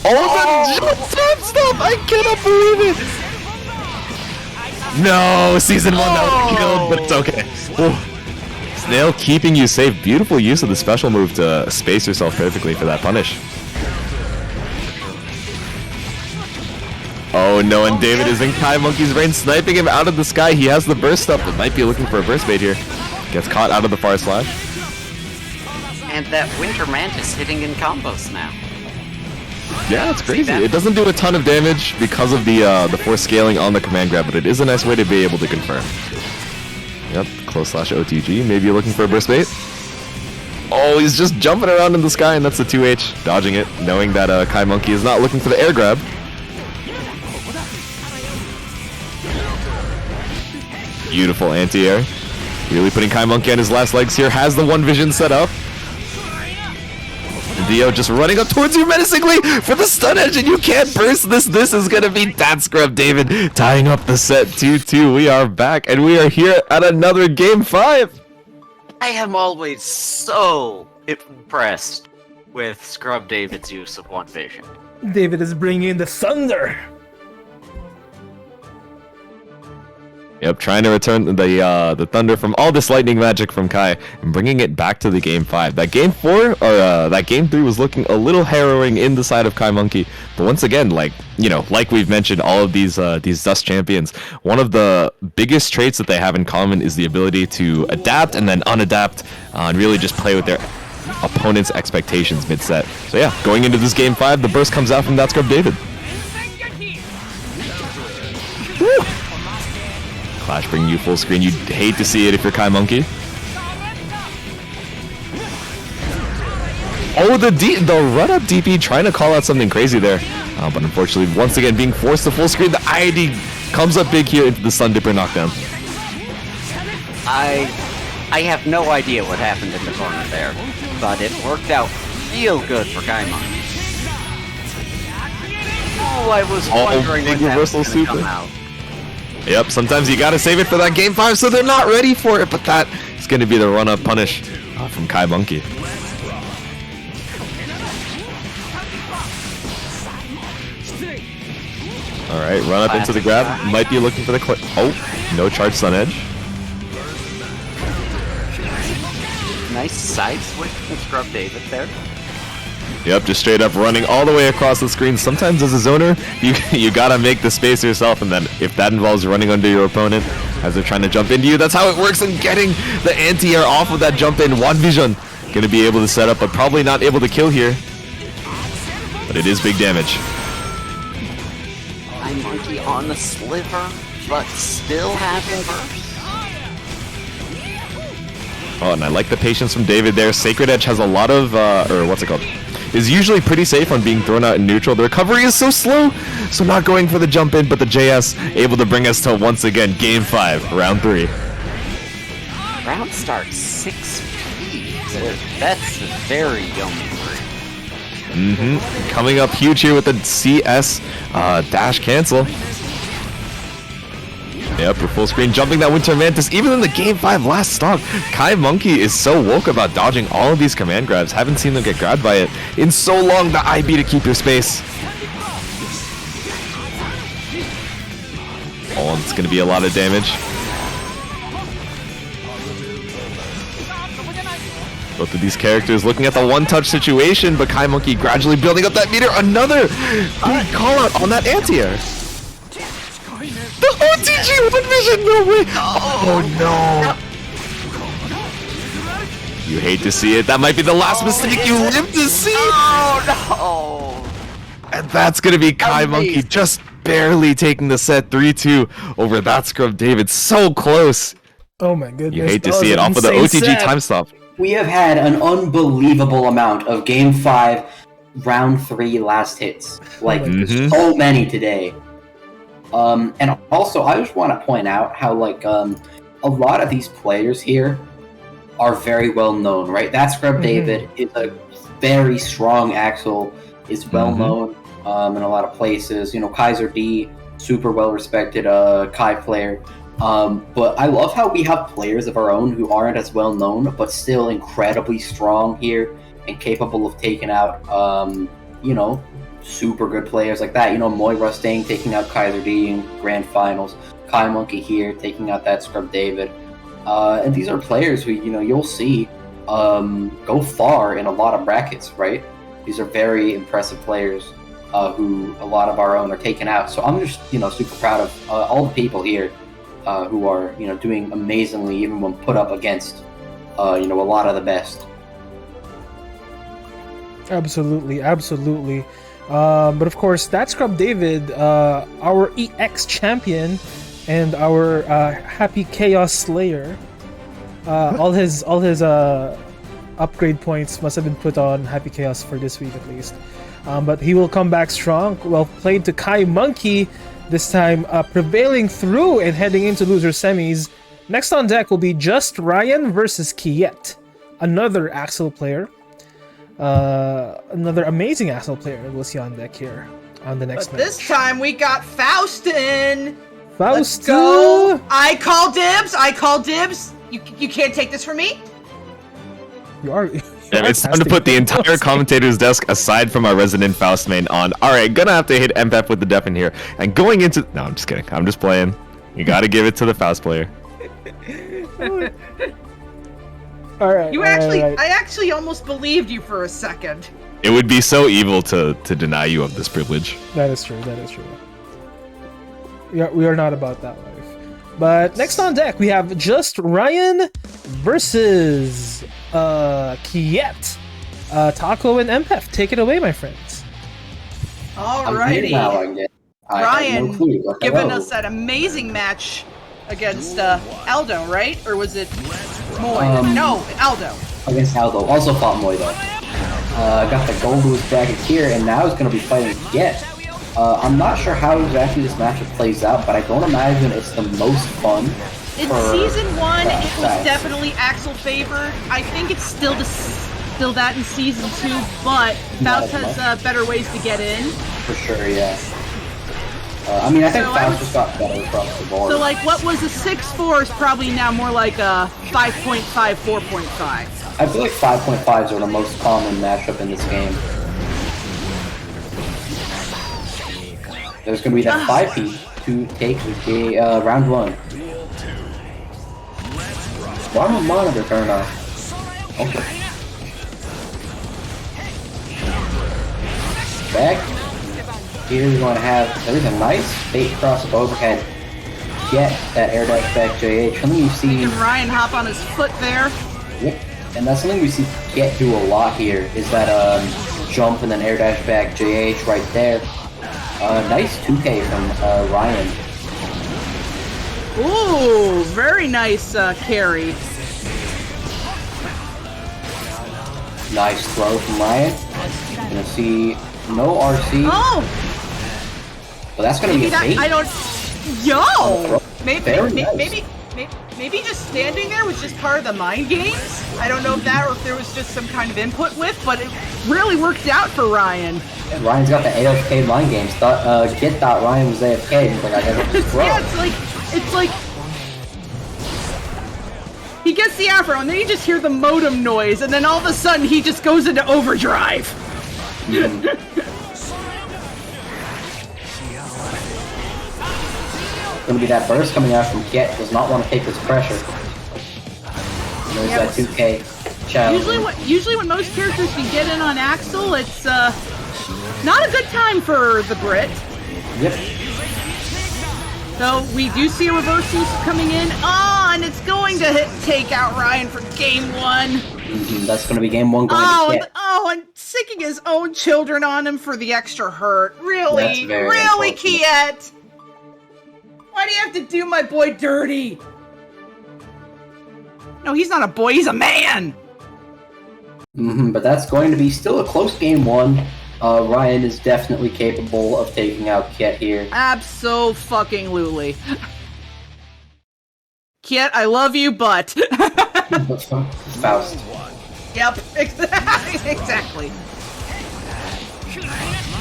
Oh, the time stop! I cannot believe it! No, Season 1 that was killed, but it's okay. Ooh. Snail keeping you safe. Beautiful use of the special move to space yourself perfectly for that punish. Oh no, and David is in Kai Monkey's brain, sniping him out of the sky. He has the burst up, but might be looking for a burst bait here. Gets caught out of the far slash. And that Winter Mantis hitting in combos now. Yeah, it's crazy. It doesn't do a ton of damage because of the force scaling on the command grab, but it is a nice way to be able to confirm. Yep, close slash OTG. Maybe you're looking for a burst bait. Oh, he's just jumping around in the sky, and that's the 2H. Dodging it, knowing that Kai Monkey is not looking for the air grab. Beautiful anti-air. Really putting Kai Monkey on his last legs here. Has the one vision set up. Dio just running up towards you menacingly for the stun edge, and you can't burst this. This is going to be that scrub, David, tying up the set 2-2. We are back, and we are here at another Game 5. I am always so impressed with Scrub David's use of one vision. David is bringing in the thunder. Yep, trying to return the thunder from all this lightning magic from Kai and bringing it back to the Game 5. That Game 4, or that Game 3 was looking a little harrowing in the side of Kai Monkey. But once again, like we've mentioned, all of these Dust champions, one of the biggest traits that they have in common is the ability to adapt and then unadapt and really just play with their opponent's expectations mid-set. So yeah, going into this Game 5, the burst comes out from that scrub David. Woo! Clash bringing you full screen. You'd hate to see it if you're Kai Monkey. Oh, the run-up DP trying to call out something crazy there. But unfortunately, once again, being forced to full screen, the IID comes up big here into the Sun Dipper knockdown. I have no idea what happened in the corner there, but it worked out real good for Kai Monkey. Oh, I was wondering big when that was reversal gonna super. come out. Yep, sometimes you gotta save it for that game 5, so they're not ready for it, but that is gonna be the run-up punish from Kai Monkey. Alright, run up into the grab. Might be looking for the oh, no charge Sun Edge. Nice side switch from Scrub David there. Yep, just straight up running all the way across the screen. Sometimes as a zoner, you gotta make the space yourself, and then if that involves running under your opponent as they're trying to jump into you, that's how it works, and getting the anti-air off of that jump in. One Vision gonna be able to set up, but probably not able to kill here. But it is big damage. Kai Monkey on the sliver, but still having burst. Oh, and I like the patience from David there. Sacred Edge has a lot of, or what's it called? Is usually pretty safe on being thrown out in neutral. The recovery is so slow, so not going for the jump in, but the JS able to bring us to, once again, Game 5, Round 3. Round start 6P. That's very yummy. Coming up huge here with the CS dash cancel. Yep, for full screen, jumping that Winter Mantis. Even in the Game 5 last stock, Kai Monkey is so woke about dodging all of these command grabs. Haven't seen them get grabbed by it in so long. The IB to keep your space. Oh, and it's going to be a lot of damage. Both of these characters looking at the one-touch situation, but Kai Monkey gradually building up that meter. Another big call-out on that anti-air. The OTG One Vision, no way! Oh no! You hate to see it. That might be the last mistake you live to see. Oh no! And that's gonna be Kai Monkey just barely taking the set 3-2 over that Scrub David. So close. Oh my goodness. You hate to that see was it an off of the insane OTG set. time stop. We have had an unbelievable amount of Game 5, Round 3 last hits. Like, so many today. And also, I just want to point out how, like, a lot of these players here are very well known, right? That Scrub David is a very strong Axel, is well known in a lot of places. You know, Kaiser D, super well respected Kai player. But I love how we have players of our own who aren't as well known, but still incredibly strong here and capable of taking out, you know, super good players like that. You know, Moira Sting taking out Kaiser D in grand finals. Kai Monkey here taking out that Scrub David. And these are players who, you know, you'll see go far in a lot of brackets, right? These are very impressive players who a lot of our own are taking out. So I'm just, you know, super proud of all the people here who are, you know, doing amazingly even when put up against, you know, a lot of the best. Absolutely, absolutely. But of course, that Scrub David, our EX champion and our Happy Chaos Slayer, all his upgrade points must have been put on Happy Chaos for this week at least. But he will come back strong. Well played to Kai Monkey, this time prevailing through and heading into loser semis. Next on deck will be Just Ryan versus Kiet, another Axel player. Another amazing Axel player we'll see on deck here on the next match. This time we got Faustin. Let's go. I call dibs. I call dibs. You can't take this from me. You are. Yeah, it's time to put the entire commentator's desk aside from our resident Faust main on. Alright, gonna have to hit MPEP with the def in here. And going into... No, I'm just kidding. I'm just playing. You gotta give it to the Faust player. Alright. I actually almost believed you for a second. It would be so evil to deny you of this privilege. That is true. That is true. We are not about that life. But next on deck, we have Just Ryan versus Kiet. Taco and MPEF, take it away, my friends. Alrighty. I have no Ryan, clue. giving us that amazing match against Aldo, right? Or was it Moy? No, Aldo. Against Aldo. Also fought Moy though. Got the Gold Lewis bracket here, and now he's going to be fighting Get. I'm not sure how exactly this matchup plays out, but I don't imagine it's the most fun. In Season 1, it was definitely Axel favored. I think it's still that in Season 2, but Faust has better ways to get in. For sure, yeah. I mean, I think Faust just got better across the board. So, like, what was a 6-4 is probably now more like a 5.5, 4.5. I feel like 5.5s are the most common matchup in this game. There's going to be that 5P to take the round 1. Why my monitor turned off? Okay. Back. Here we're going to have, there's a nice fake cross of overhead. Get that air dash back JH. Something you see. And Ryan hop on his foot there. Yep. And that's something we see Get do a lot here, is that jump and then air dash back JH right there. Nice 2K from Ryan. Ooh, very nice carry. Nice throw from Ryan. Gonna see no RC. Oh! But that's gonna be a bait. I don't. Yo! Nice. Maybe just standing there was just part of the mind games. I don't know if that or if there was just some kind of input with, but it really worked out for Ryan. Yeah, Ryan's got the AFK mind games. Get thought Ryan was AFK. He's like, I gotta just throw. Yeah, it's like he gets the afro and then you just hear the modem noise and then all of a sudden he just goes into overdrive. Gonna be that burst coming out from Get. Does not want to take this pressure. There's that 2K challenge. Usually when most characters can get in on Axel, it's not a good time for the Brit. Yep. So we do see a reverse coming in. Oh, and it's going to take out Ryan for game 1. That's going to be game 1 going to Get. And sicking his own children on him for the extra hurt. Really? Really, Kiet? Why do you have to do my boy dirty? No, he's not a boy, he's a man! But that's going to be still a close game 1. Ryan is definitely capable of taking out Kiet here. Abso-fucking-lutely. Kiet, I love you, but... Faust. Yep, exactly.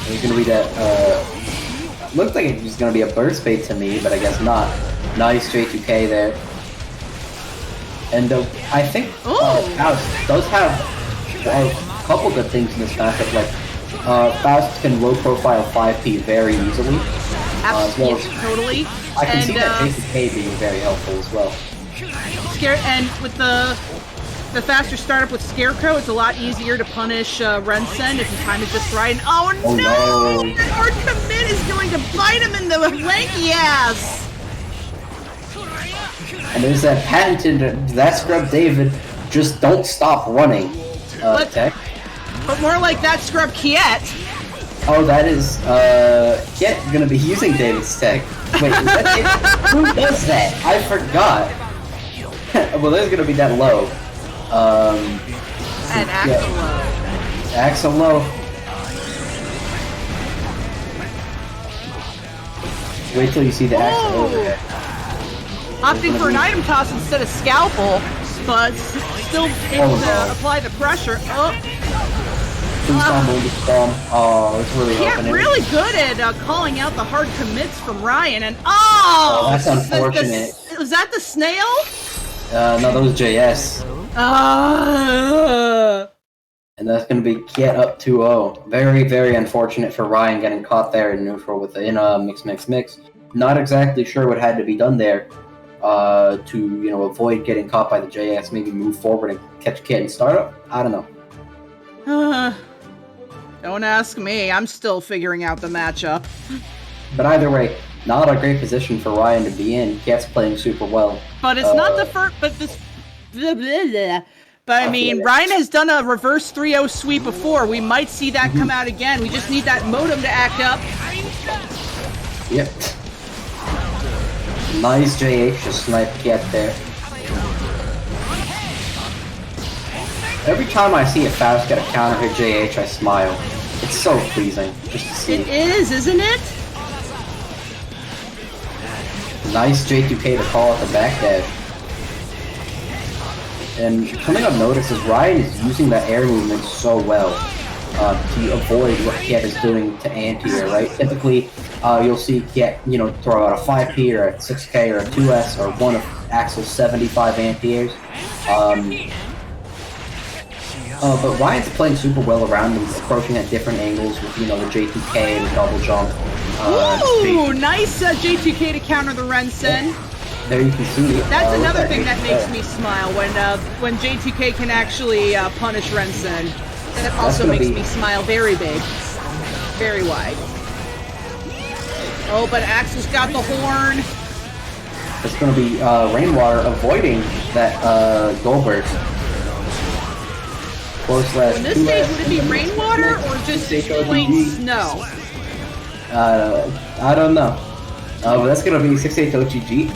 There's going to be that, looked like it was going to be a burst bait to me, but I guess not. Nice J2K there. And I think Faust does have a couple good things in this matchup, like Faust can low profile 5P very easily. Absolutely, totally. I can see that J2K being very helpful as well. And with the faster startup with Scarecrow, it's a lot easier to punish Rensend if the time is just right. And no! The hard commit is going to bite him in the lanky ass! And there's that patented, that scrub David, just don't stop running tech. But more like that scrub Kiet. Oh, that is, Kiet gonna be using David's tech. Wait, is that David? Who does that? I forgot. Well, there's gonna be that low. And Axel low. Axel low. Wait till you see the Axel overhead. Opting for an item toss instead of scalpel, but still able to apply the pressure. It's really helping. Really good at calling out the hard commits from Ryan, and that's unfortunate. Was that the snail? No, that was JS. And that's going to be Kiet up 2-0. Very, very unfortunate for Ryan getting caught there in neutral within mix. Not exactly sure what had to be done there to avoid getting caught by the JS. Maybe move forward and catch Kiet in startup. I don't know. Don't ask me. I'm still figuring out the matchup. But either way, not a great position for Ryan to be in. Kiet's playing super well. But it's not the first. But this. But I mean, Ryan has done a reverse 3-0 sweep before. We might see that come out again. We just need that modem to act up. Yep. Nice JH, just snipe Kiet there. Every time I see a Faust get a counter hit JH, I smile. It's so pleasing, just to see. It is, isn't it? Nice J2K to call at the back dash. And something I've noticed is Ryan is using that air movement so well to avoid what Kiet is doing to anti-air, right? Typically, you'll see Kiet, throw out a 5P or a 6K or a 2S or one of Axel's 75 anti-airs. But Ryan's playing super well around him, approaching at different angles with, the J2K, the double jump. Ooh, nice J2K to counter the Rensen. There you can see. That's another thing that makes me smile when J2K can actually punish Rensen. That also makes me smile very big, very wide. Oh, but Axel's got the horn. It's going to be Rainwater avoiding that Goldberg. In this stage, would it be Rainwater or just plain snow? I don't know. But that's gonna be 6H OTG.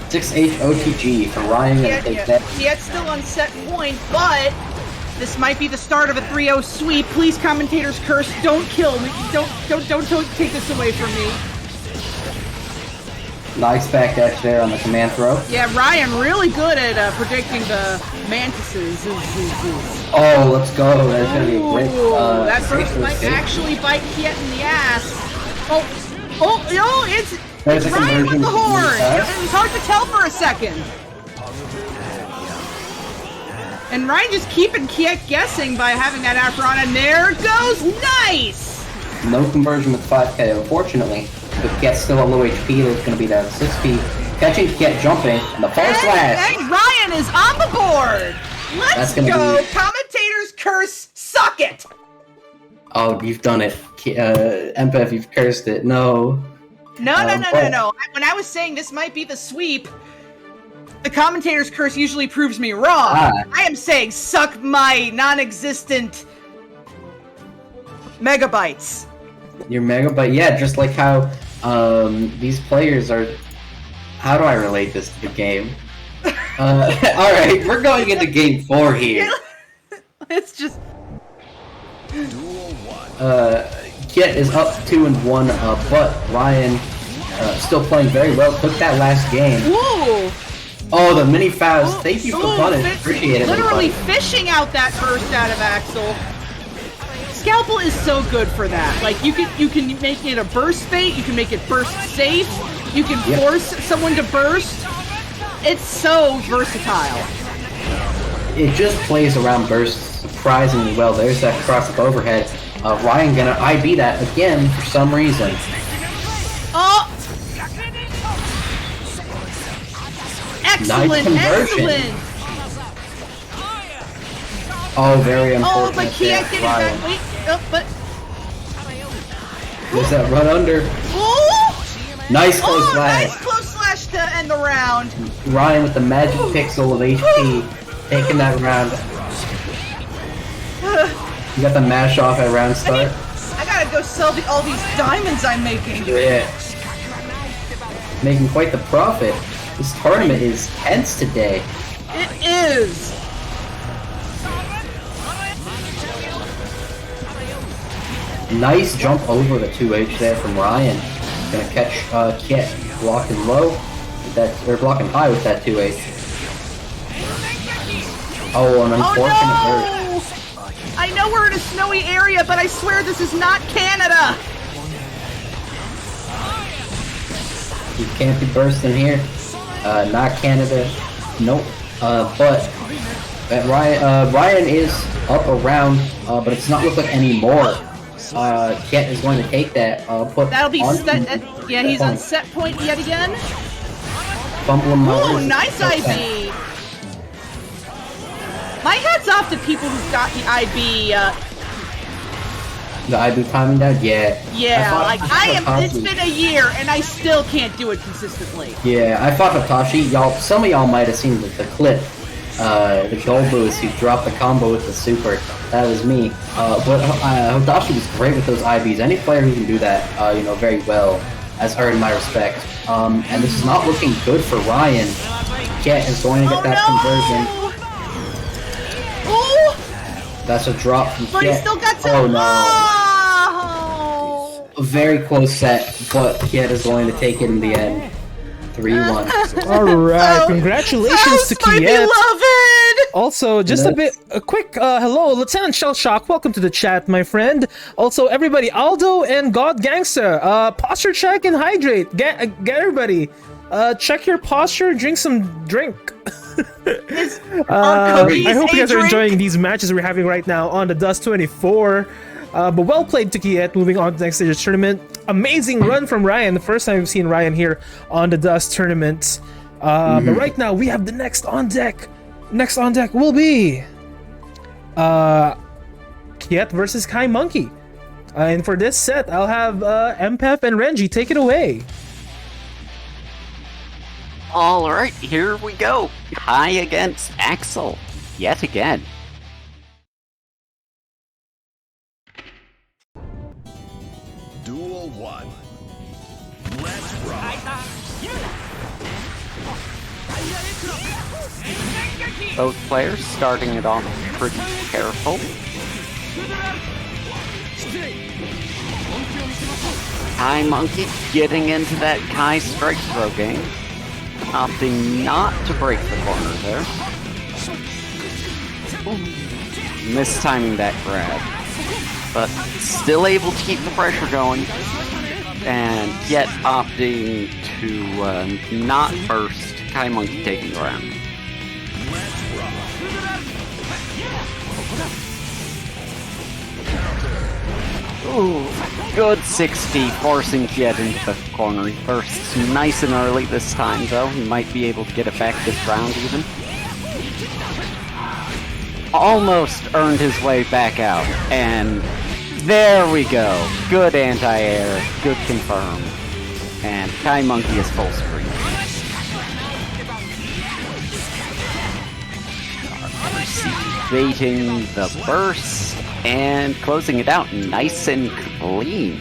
6H OTG for Ryan and take that. Kiet's still on set point, but this might be the start of a 3-0 sweep. Please, commentator's curse, don't kill me. Don't take this away from me. Nice back dash there on the command throw. Yeah, Ryan really good at predicting the mantises. Oh, let's go. That's gonna be a great. That burst might actually bite Kiet in the ass. It's Ryan with the horn. It was hard to tell for a second. And Ryan just keeping Kiet guessing by having that after on, and there it goes. Nice. No conversion with 5K, unfortunately. But Kiet's still at low HP. There's going to be that 6P. Catching Kiet jumping, and the false slash. And Ryan is on the board. Let's go. Commentator's curse, suck it. Oh, you've done it. Empath, you've cursed it. No. No. When I was saying this might be the sweep, the commentator's curse usually proves me wrong. I am saying suck my non-existent megabytes. Your megabyte, yeah, just like how these players are. How do I relate this to the game? Alright, we're going into game 4 here. It's just. Kiet is up 2-1, but Ryan still playing very well. Took that last game. Whoa! Oh, the mini Faust. Thank you for punish. Appreciate it. Literally fishing out that burst out of Axel. Scalpel is so good for that. Like you can make it a burst bait, you can make it burst safe, you can force someone to burst. It's so versatile. It just plays around bursts surprisingly well. There's that cross-up overhead. Ryan gonna IB that again for some reason. Oh! Excellent, nice conversion. Excellent! Oh, very important. Oh, but Kiet getting back. Wait, but. There's that run under. Oh! Nice close slash. Nice close slash to end the round. Ryan with the magic pixel of HP, taking that round. You got the mash off at round start. I gotta go sell all these diamonds I'm making. Yeah. Making quite the profit. This tournament is tense today. It is. Nice jump over the 2H there from Ryan. Gonna catch Kiet blocking low, with that, or blocking high with that 2H. Oh, an unfortunate hurt. I know we're in a snowy area, but I swear this is not Canada. You can't be bursting here. Not Canada. Nope. But Ryan is up around, but it's not look like anymore. Kiet is going to take that. That'll be set. Yeah, he's on set point yet again. Fumbling. Oh, nice IB. My hat's off to people who've got the IB. The IB timing down? Yeah. Yeah, it's been a year and I still can't do it consistently. Yeah, I fought Hitachi. Some of y'all might have seen the clip. The gold boost who dropped the combo with the super. That was me. But Hitachi was great with those IBs. Any player who can do that, very well, has earned my respect. And this is not looking good for Ryan. Kiet is going to get that conversion. Oh! That's a drop from But he Kiet. still got to. Oh no. Oh! A very close set, but Kiet is going to take it in the end. 3-1. Alright, Oh, congratulations to my Kiet. beloved! Also, just a quick hello, Lieutenant Shellshock, welcome to the chat, my friend. Also, everybody, Aldo and God Gangsta, posture check and hydrate. Get everybody, check your posture, drink some drink. I hope you guys are enjoying these matches we're having right now on the DUST 24. But well played to Kiet, moving on to the next stage of the tournament. Amazing run from Ryan, the first time we've seen Ryan here on the DUST tournament. But right now, we have the next on deck. Next on deck will be Kiet versus Kai Monkey. And for this set, I'll have MPEF and Renji take it away. Alright, here we go. Kai against Axel. Yet again. Duel 1. Let's rock. Both players starting it off pretty careful. Kai Monkey getting into that Kai strike throw game. Opting not to break the corner there. Mistiming that grab. But still able to keep the pressure going. And yet opting to not burst. Kai Monkey taking the round. Ooh, good 60, forcing Kiet into the corner. He bursts nice and early this time, though. He might be able to get it back this round, even. Almost earned his way back out, and there we go. Good anti-air, good confirm. And Kai Monkey is full screen. Baiting the burst and closing it out nice and clean.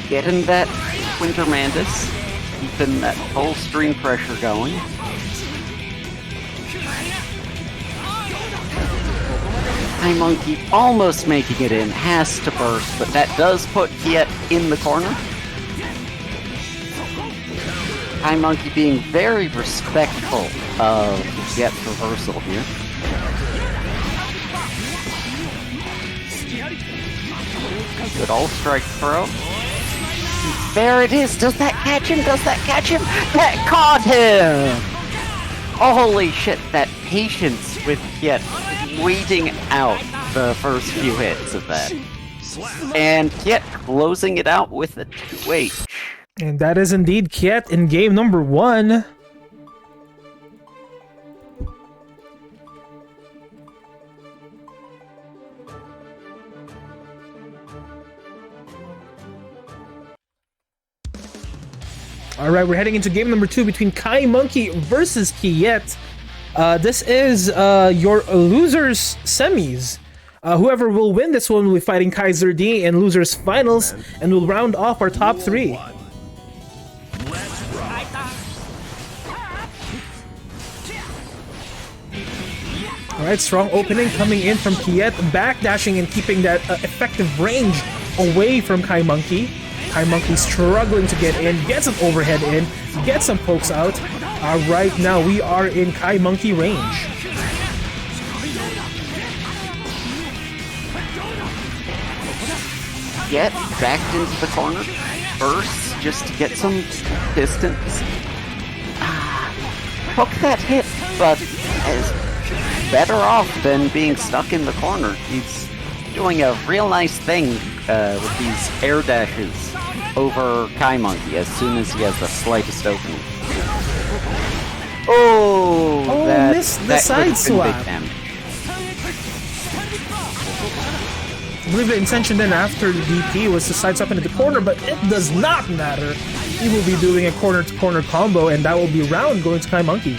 Getting that Winter Mandus, keeping that full screen pressure going. Kai Monkey almost making it in, has to burst, but that does put Kiet in the corner. Kai Monkey being very respectful of Kiet's reversal here. Good all-strike throw. There it is! Does that catch him? Does that catch him? That caught him! Holy shit, that patience with Kiet waiting out the first few hits of that. And Kiet closing it out with a 2H. And that is indeed Kiet in game number 1. Alright, we're heading into game number 2 between Kai Monkey versus Kiet. This is your losers semis. Whoever will win this one will be fighting Kaiser D in losers finals, and will round off our top 3. Alright, strong opening coming in from Kiet, backdashing and keeping that effective range away from Kai Monkey. Kai Monkey struggling to get in, gets an overhead in, gets some pokes out. Right now we are in Kai Monkey range. Get backed into the corner, burst just to get some distance. Hook that hit, but is better off than being stuck in the corner. He's doing a real nice thing with these air dashes over Kai Monkey as soon as he has the slightest opening. Oh, missed the side swap. I believe the intention then after the DP was to sidestep into the corner, but it does not matter. He will be doing a corner-to-corner combo, and that will be round going to Kai Monkey.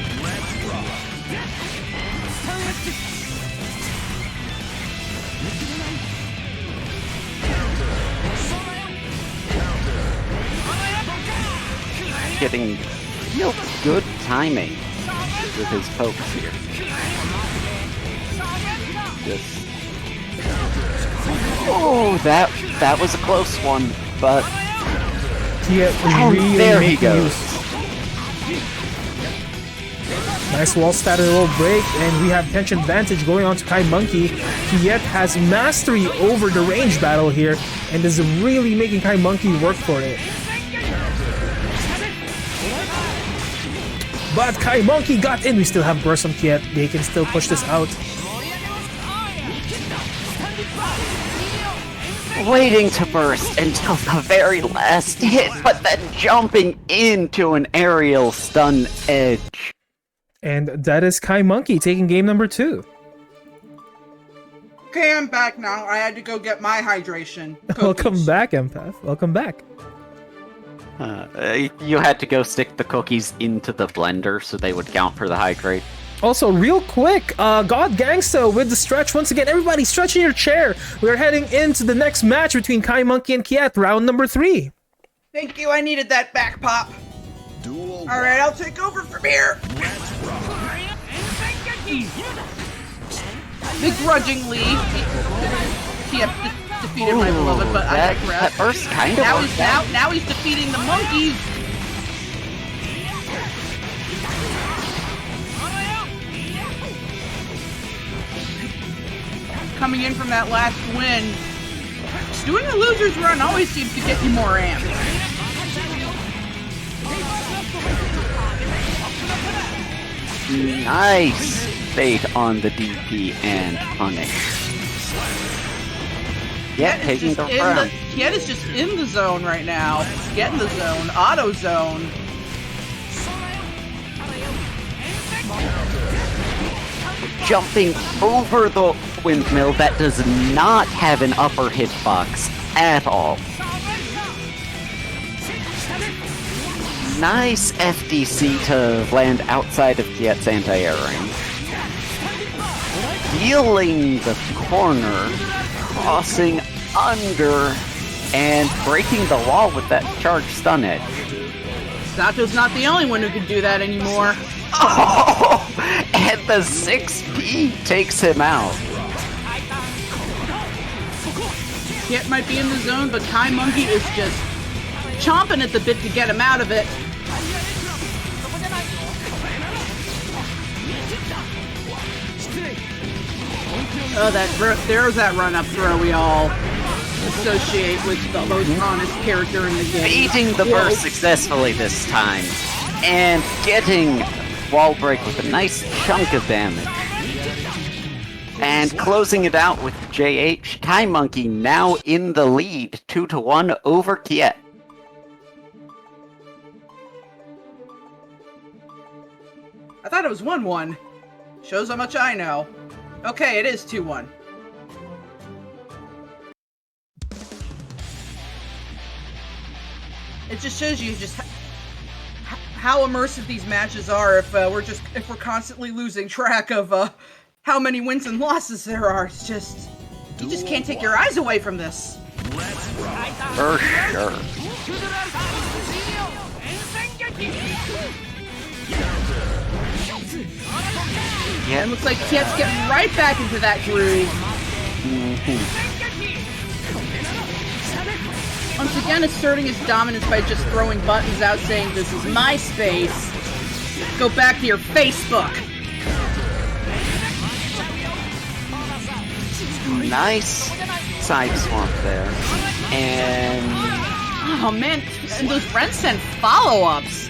getting real good timing with his pokes here. Just... Oh, that was a close one, but... Really there he goes. Nice wall stat and a little break, and we have tension advantage going on to Kai Monkey. Kiet has mastery over the range battle here, and is really making Kai Monkey work for it. But Kai Monkey got in. We still have burst on Kiet. They can still push this out. Waiting to burst until the very last hit, but then jumping into an aerial stun edge. And that is Kai Monkey taking game number 2. Okay, I'm back now. I had to go get my hydration. Welcome back, Empath. Welcome back. You had to go stick the cookies into the blender so they would count for the hydrate. Also, real quick, God Gangsta with the stretch. Once again, everybody stretch in your chair. We're heading into the next match between Kai Monkey and Kiet, round number 3. Thank you, I needed that back pop. Alright, I'll take over from here. Begrudgingly, Kiet defeated my beloved, but I digress. That burst kind of now he's defeating the monkeys. Coming in from that last win, just doing a loser's run always seems to get you more amped. Nice bait on the DP and punish. Yeah, taking the round. Kiet is just in the zone right now. Get in the zone, auto zone. Jumping over the windmill that does not have an upper hitbox at all. Nice FDC to land outside of Kiet's anti-air range. Healing the corner, crossing under, and breaking the wall with that charged stun edge. Sato's not the only one who can do that anymore. Oh, and the 6P takes him out. Kiet might be in the zone, but Kai Monkey is just chomping at the bit to get him out of it. Oh, there's that run-up throw we all associate with the most honest character in the game. Beating the burst successfully this time, and getting wall break with a nice chunk of damage. And closing it out with JH, Kai Monkey now in the lead, 2-1 over Kiet. I thought it was 1-1. Shows how much I know. Okay, it is 2-1. It just shows you just how immersive these matches are if we're constantly losing track of how many wins and losses there are. It's just you just can't take your eyes away from this. For sure. Yeah, it looks like Kiet's getting right back into that groove. Once again, asserting his dominance by just throwing buttons out saying, "This is my space. Go back to your Facebook." Nice side swamp there. And... oh man, and those friends send follow-ups.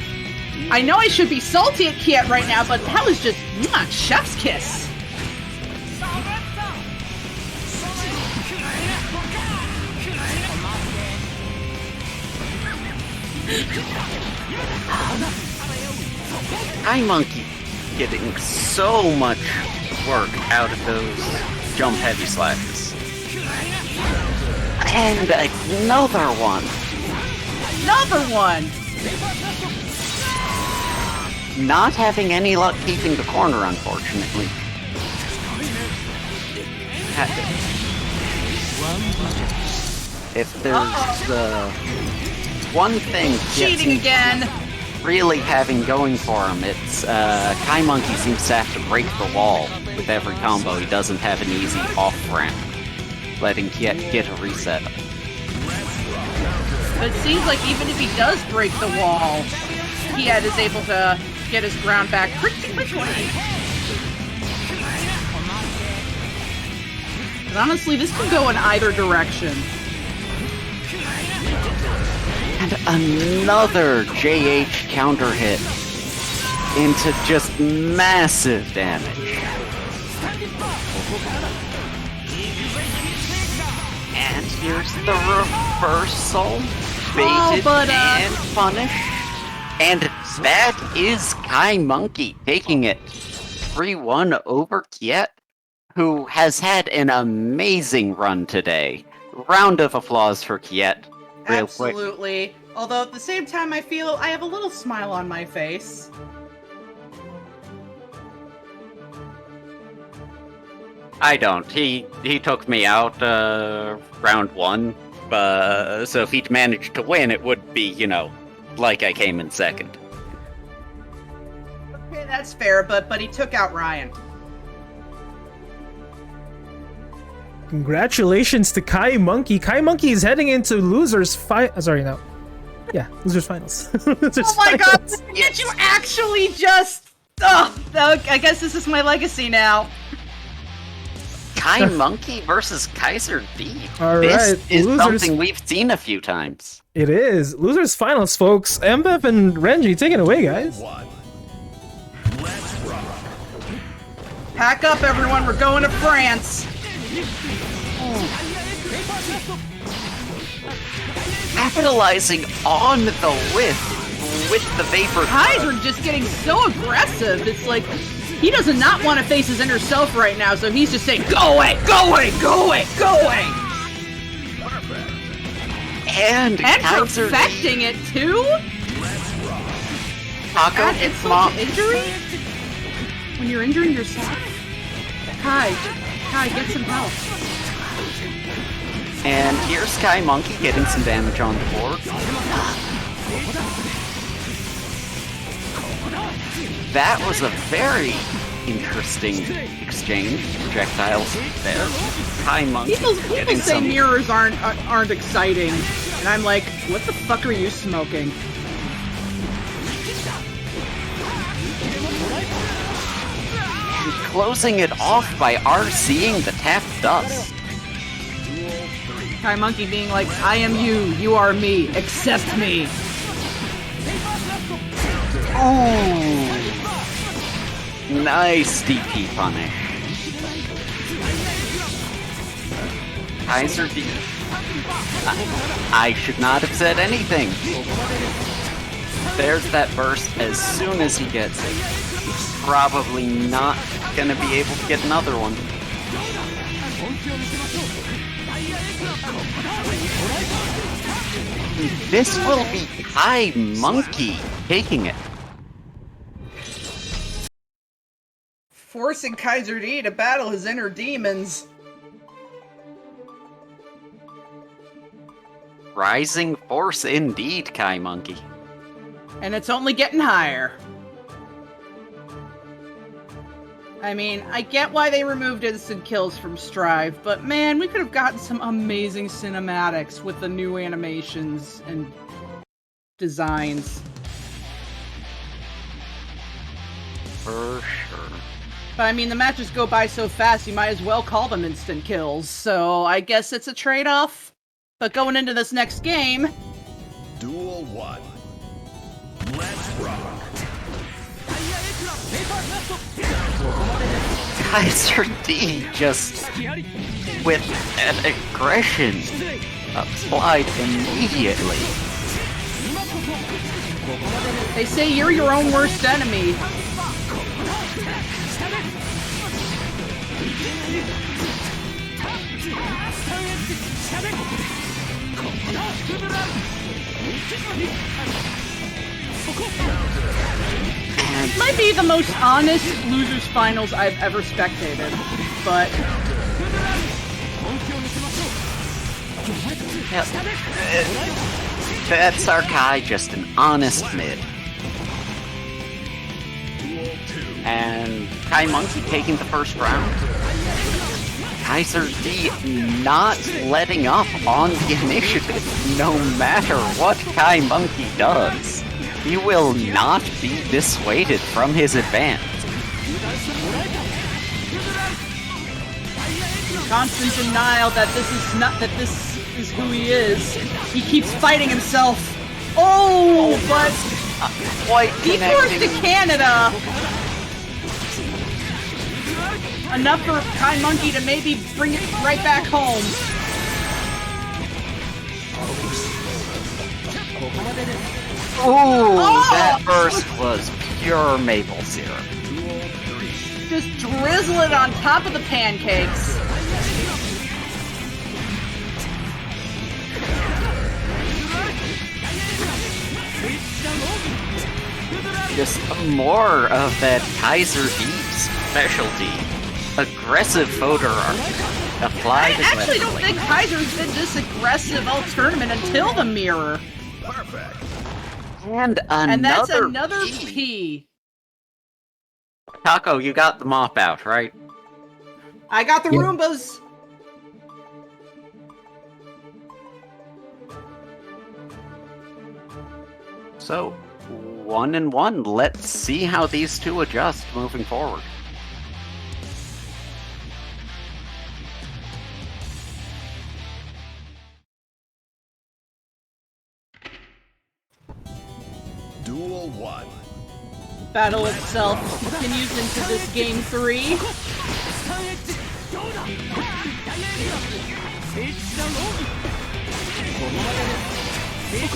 I know I should be salty at Kiet right now, but that was just chef's kiss. Kai Monkey getting so much work out of those jump heavy slashes. And another one. Another one! Not having any luck keeping the corner, unfortunately. If there's one thing... Cheating again! really having going for him. It's Kai Monkey seems to have to break the wall with every combo. He doesn't have an easy off-ramp, letting Kiet get a reset. But it seems like even if he does break the wall, Kiet is able to get his ground back pretty quickly. But honestly, this can go in either direction. And another JH counter hit into just massive damage. And here's the reversal. Baited and punished. And that is Kai Monkey taking it 3-1 over Kiet, who has had an amazing run today. Round of applause for Kiet. Real Absolutely. Quick. Although at the same time, I feel I have a little smile on my face. I don't. He took me out round 1. So if he'd managed to win, it would be, like I came in second. Okay, that's fair, but he took out Ryan. Congratulations to Kai Monkey. Kai Monkey is heading into losers finals. Losers Oh my god, did you actually just... I guess this is my legacy now. Kai Monkey versus Kaiser D. All this right, is losers. something we've seen a few times. It is. Losers finals, folks. MBEF and Renji, take it away, guys. Pack up, everyone. We're going to France. Capitalizing on the whiff with the vapor. Kaiser just getting so aggressive. It's like he does not want to face his inner self right now, so he's just saying, "Go away, go away, go away, go away." And Kaiser perfecting it too. Taco It's like injury. When you're injuring yourself, Kai, get some help. And here's Kai Monkey getting some damage on the board. That was a very interesting exchange. Projectiles there. Kai Monkey People getting say some... mirrors aren't exciting, and I'm like, what the fuck are you smoking? Closing it off by RCing the tap dust. Kai Monkey being like, I am you, you are me, accept me. Oh, nice DP punish. Kaiser D. I should not have said anything. There's that burst as soon as he gets it. He's probably not gonna be able to get another one. This will be Kai Monkey taking it. Forcing Kaiser D to battle his inner demons. Rising force indeed, Kai Monkey. And it's only getting higher. I mean, I get why they removed instant kills from Strive, but man, we could have gotten some amazing cinematics with the new animations and designs. For sure. But I mean, the matches go by so fast, you might as well call them instant kills, so I guess it's a trade-off. But going into this next game... Duel 1. Let's rock. Kaiser D just with an aggression applied immediately. They say you're your own worst enemy. Might be the most honest losers finals I've ever spectated, but yep. That's our Kai, just an honest mid. And Kai Monkey taking the first round. Kaiser D not letting up on the initiative, no matter what Kai Monkey does. He will not be dissuaded from his advance. Constant denial that this is who he is. He keeps fighting himself. Oh, but Quite he forced to connecting. Canada. Enough for Kai Monkey to maybe bring it right back home. Ooh, Oh! that burst was pure maple syrup. Just drizzle it on top of the pancakes. Just more of that Kaiser D's specialty. Aggressive photo art. Applied I actually don't think Kaiser's been this aggressive all tournament until the mirror. Perfect. And that's another another P. P. Taco, you got the mop out, right? I got the Yeah. Roombas. So, 1-1. Let's see how these two adjust moving forward. Duel 1. Battle itself continues into this game 3.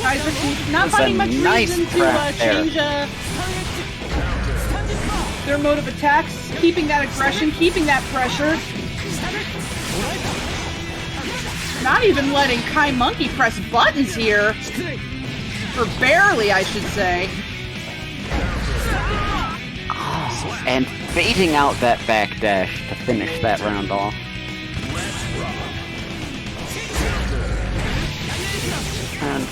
Kaiser not That's finding a much nice reason to trap there. change their mode of attacks, keeping that aggression, keeping that pressure. Not even letting Kai Monkey press buttons here. Or barely, I should say. Oh, and baiting out that backdash to finish that round off. And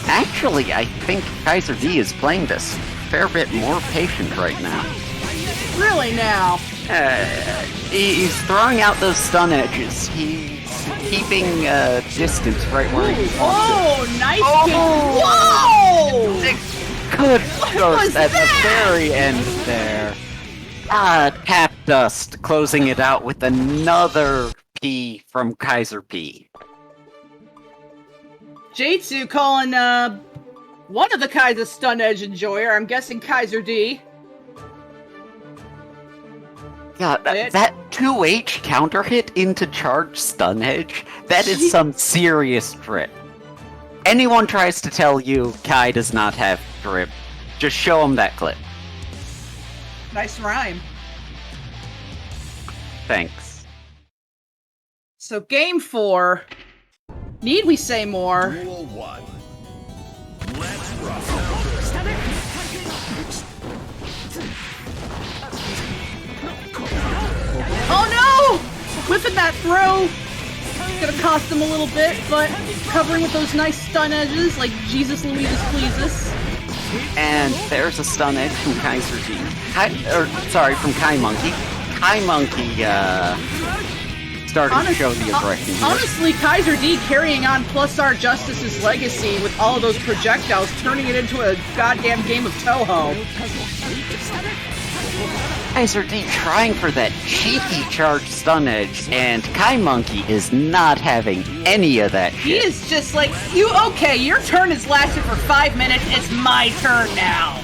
actually, I think Kaiser D is playing this a fair bit more patient right now. Really now. He's throwing out those stun edges. He's keeping distance right where he wants Oh, nice Oh! kick. Whoa! Good was burst at the that? very end there. Tap Dust closing it out with another P from Kaiser P. Jatsu calling one of the Kaiser stun edge enjoyer. I'm guessing Kaiser D. Yeah, that 2H counter hit into charge stun edge, that is some serious drip. Anyone tries to tell you Kai does not have drip, just show them that clip. Nice rhyme. Thanks. So game 4. Need we say more? Duel 1. Let's rock. Oh no! Whipping that throw. Gonna cost him a little bit, but covering with those nice stun edges like Jesus Louises pleases. And there's a stun edge from Kaiser D. From Kai Monkey. Kai Monkey, starting to show the aggression here. Honestly, Kaiser D carrying on Plus R Justice's legacy with all of those projectiles, turning it into a goddamn game of Toho. Kaiser D trying for that cheeky charge stun edge, and Kai Monkey is not having any of that He shit. is just like, your turn has lasted for 5 minutes, it's my turn now.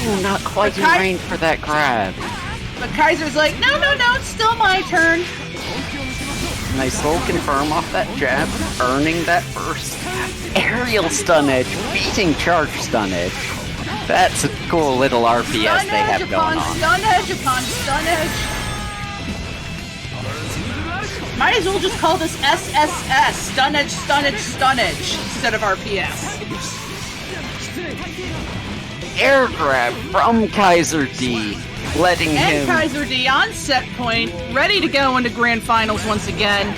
Ooh, not quite in Kai- range for that grab. But Kaiser's like, no, it's still my turn. Nice little confirm off that jab, earning that first. Aerial stun edge, beating charge stun edge. That's a cool little RPS Stun they edge have upon going on. stun edge upon stun edge. Might as well just call this SSS, stun edge, stun edge, stun edge, instead of RPS. Air grab from Kaiser D, letting And him... Kaiser D on set point, ready to go into grand finals once again.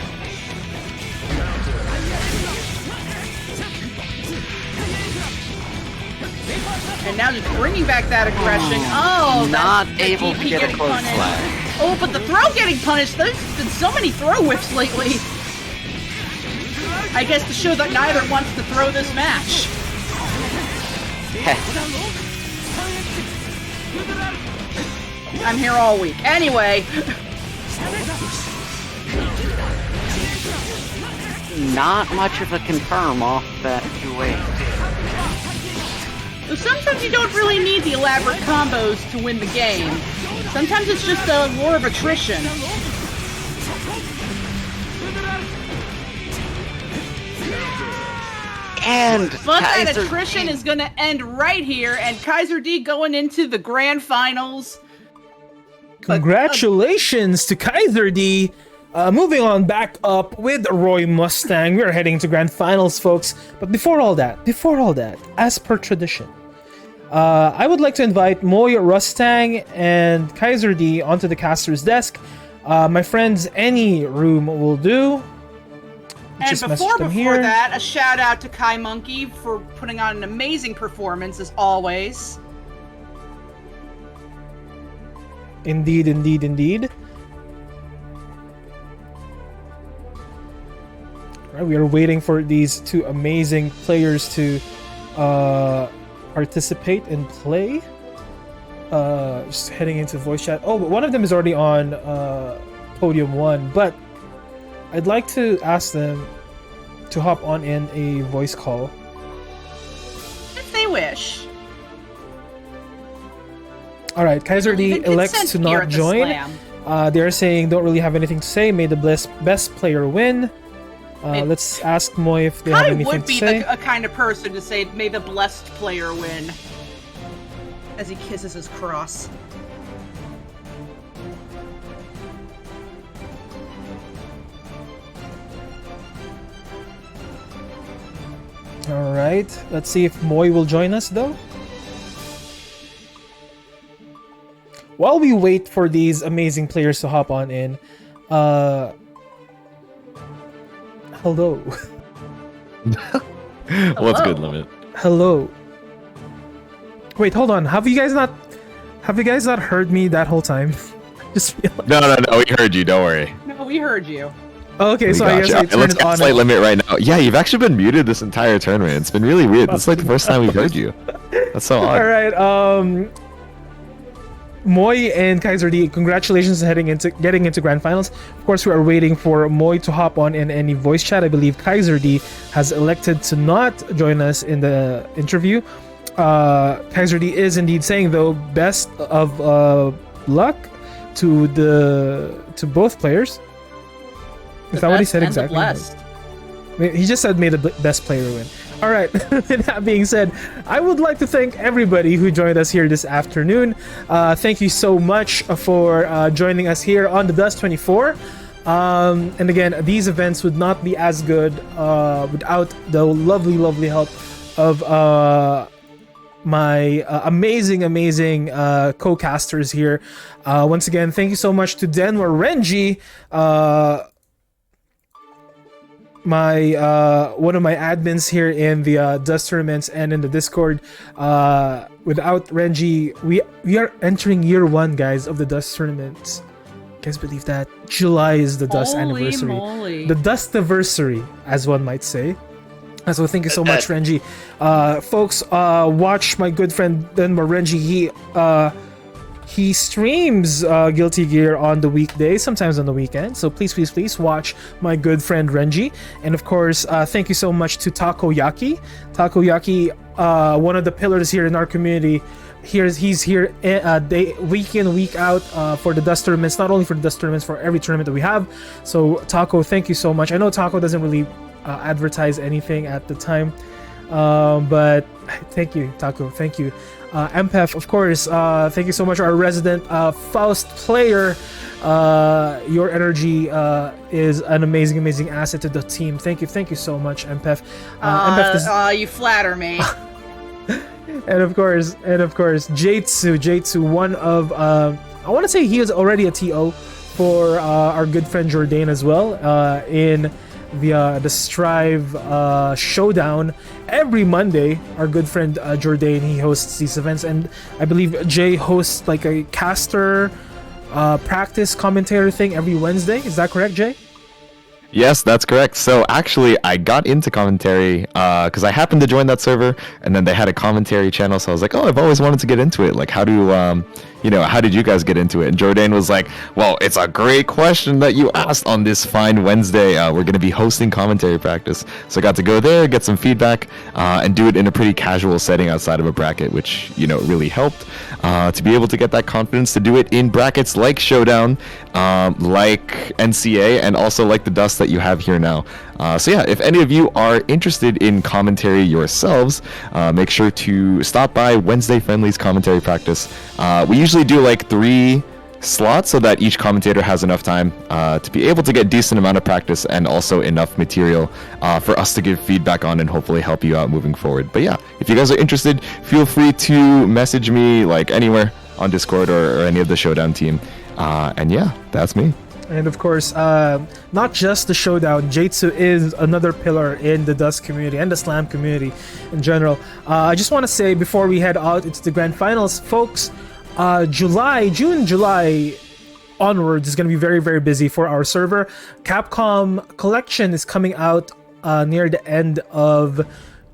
And now just bringing back that aggression. Oh, Not that able DP to get a getting close punished. flag. Oh, but the throw getting punished. There's been so many throw whiffs lately. I guess to show that neither wants to throw this match. I'm here all week. Anyway. Not much of a confirm off that 2-8. So sometimes you don't really need the elaborate combos to win the game. Sometimes it's just a war of attrition. But that attrition is going to end right here, and Kaiser D going into the grand finals. Congratulations to Kaiser D. Moving on back up with Roy Mustang. We are heading to grand finals, folks. But before all that, as per tradition, I would like to invite Moy Rustang and Kaiser D onto the caster's desk. My friends, any room will do. And before that, a shout out to Kai Monkey for putting on an amazing performance as always. Indeed. Right, we are waiting for these two amazing players to participate and play. Just heading into voice chat. Oh, but one of them is already on podium 1, but I'd like to ask them to hop on in a voice call. If they wish. Alright, Kaiser D elects to not join. They're saying don't really have anything to say. May the best player win. Let's ask Moy if they have anything to say. Kai would be a kind of person to say, may the blessed player win. As he kisses his cross. Alright, let's see if Moy will join us though. While we wait for these amazing players to hop on in, hello. What's good, Limit? Hello. Wait, hold on. Have you guys not heard me that whole time? Just realized. No, we heard you. Don't worry. No, we heard you. Okay, so I guess I turned Let's it on. Slight Limit right now. Yeah, you've actually been muted this entire tournament. It's been really weird. This is like the first time we've heard you. That's so odd. All right, Moy and Kaiser D, congratulations on getting into grand finals. Of course, we are waiting for Moy to hop on in any voice chat. I believe Kaiser D has elected to not join us in the interview. Kaiser D is indeed saying though, best of luck to both players. Is that what he said exactly? He just said may the best player win. All right, with that being said, I would like to thank everybody who joined us here this afternoon. Thank you so much for joining us here on the DUST 24. And again, these events would not be as good without the lovely help of my amazing co-casters here. Once again, thank you so much to Denver Renji, one of my admins here in the DUST tournaments and in the Discord. Without Renji, we are entering year 1, guys, of the DUST tournaments. You guys believe that? July is the DUST anniversary. Moly. The DUST-iversary, as one might say. So thank you so much, Renji. Folks, watch my good friend Denver Renji. He streams Guilty Gear on the weekday, sometimes on the weekend. So please watch my good friend Renji. And of course, thank you so much to Takoyaki. Takoyaki, one of the pillars here in our community. He's here week in, week out for the DUST tournaments. Not only for the DUST tournaments, for every tournament that we have. So Taco, thank you so much. I know Taco doesn't really advertise anything at the time, but thank you, Taco. Thank you. MPEF, of course, thank you so much, our resident Faust player. Your energy is an amazing asset to the team. Thank you so much, MPEF. You flatter me. and of course, Jatsu, one of I want to say he is already a TO for our good friend Jordan as well in via the Strive Showdown every Monday. Our good friend Jordan, he hosts these events, and I believe Jay hosts like a caster practice commentator thing every Wednesday. Is that correct, Jay? Yes, that's correct. So actually, I got into commentary because I happened to join that server, and then they had a commentary channel. So I was like, oh, I've always wanted to get into it. Like, how did you guys get into it? And Jordan was like, well, it's a great question that you asked on this fine Wednesday. We're going to be hosting commentary practice. So I got to go there, get some feedback, and do it in a pretty casual setting outside of a bracket, which, really helped to be able to get that confidence to do it in brackets like Showdown, like NCA, and also like the Dust that you have here now. So yeah, if any of you are interested in commentary yourselves, make sure to stop by Wednesday Friendly's commentary practice. We usually do like 3 slots so that each commentator has enough time to be able to get decent amount of practice and also enough material for us to give feedback on and hopefully help you out moving forward. But yeah, if you guys are interested, feel free to message me like anywhere on Discord or any of the Showdown team. And yeah, that's me. And of course, not just the Showdown, Jatsu is another pillar in the Dust community and the Slam community in general. I just want to say before we head out into the grand finals, folks, June, July onwards is going to be very, very busy for our server. Capcom Collection is coming out near the end of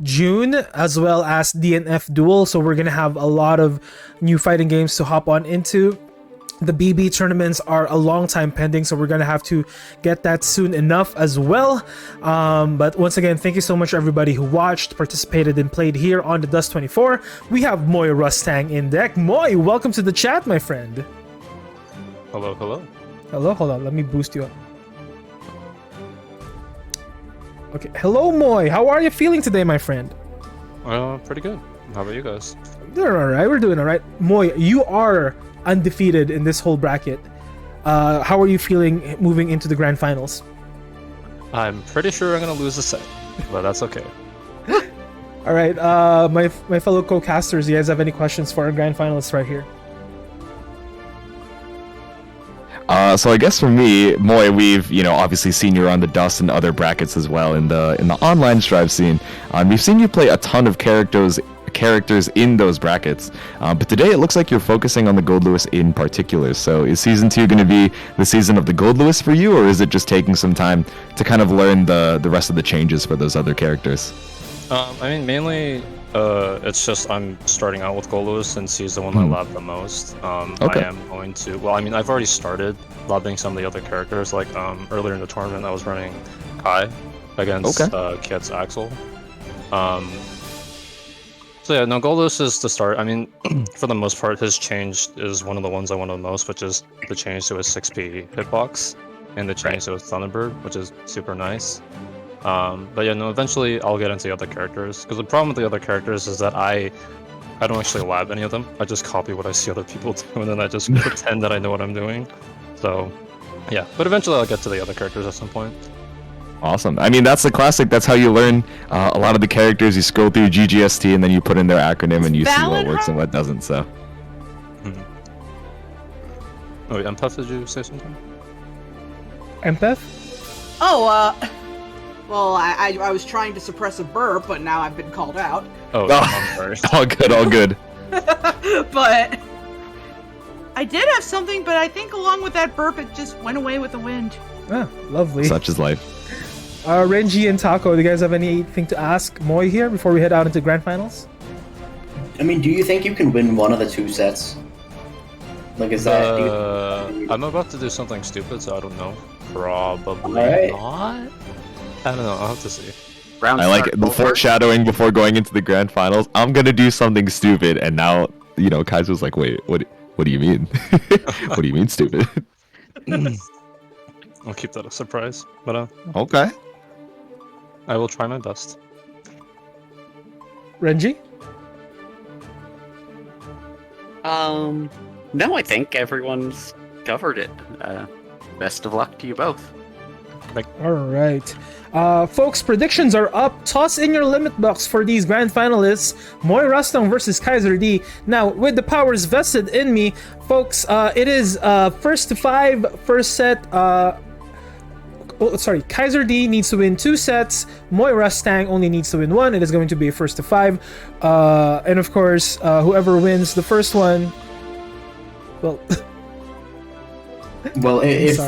June, as well as DNF Duel. So we're going to have a lot of new fighting games to hop on into. The BB tournaments are a long time pending, so we're gonna have to get that soon enough as well. But once again, thank you so much everybody who watched, participated, and played here on the Dust 24. We have Moy Rustang in deck. Moy, welcome to the chat, my friend. Hello. Hello, hold on, let me boost you up. Okay, hello Moy, how are you feeling today, my friend? Pretty good. How about you guys? We're doing all right. Moy, you are undefeated in this whole bracket. How are you feeling moving into the grand finals? I'm pretty sure I'm gonna lose a set, but that's okay. All right, my fellow co-casters, you guys have any questions for our grand finalists right here? So I guess for me, Moy, we've obviously seen you on the Dust and other brackets as well in the online Strive scene. We've seen you play a ton of characters in those brackets, but today it looks like you're focusing on the Gold Lewis in particular. So is season 2 going to be the season of the Gold Lewis for you, or is it just taking some time to kind of learn the rest of the changes for those other characters? Mainly it's just I'm starting out with Gold Lewis since he's the one I love the most. Okay. I am going to, I've already started lobbing some of the other characters, like earlier in the tournament I was running Kai against Kiet's Axel. So yeah, no, Gold Lewis is the start. For the most part, his change is one of the ones I want the most, which is the change to his 6p hitbox and the change to his Thunderbird, which is super nice. But yeah, no, eventually I'll get into the other characters, because the problem with the other characters is that I don't actually lab any of them. I just copy what I see other people do, and then I just pretend that I know what I'm doing. So yeah, but eventually I'll get to the other characters at some point. Awesome. That's the classic. That's how you learn a lot of the characters. You scroll through GGST and then you put in their acronym and you see what works and what doesn't. So. Oh, wait, Empath, did you say something? Empath? Oh, well, I was trying to suppress a burp, but now I've been called out. Oh, I'm sorry. All good. But I did have something, but I think along with that burp, it just went away with the wind. Ah, lovely. Such is life. Renji and Taco, do you guys have anything to ask Moy here before we head out into grand finals? Do you think you can win one of the 2 sets? Like, is that... I'm about to do something stupid, so I don't know. Probably not. I don't know, I'll have to see. I like it. The foreshadowing before going into the grand finals. I'm gonna do something stupid, and now, Kaiser's like, wait, what do you mean? What do you mean stupid? I'll keep that a surprise, but okay. I will try my best. Renji? No, I think everyone's covered it. Best of luck to you both. Alright. Folks, predictions are up. Toss in your limit box for these grand finalists. Moy Rustang versus Kaiser D. Now, with the powers vested in me, folks, it is first to 5, first set. Oh, sorry. Kaiser D needs to win 2 sets. Moy Rustang only needs to win 1. It is going to be a first to 5. And of course, whoever wins the first one, well. Well, if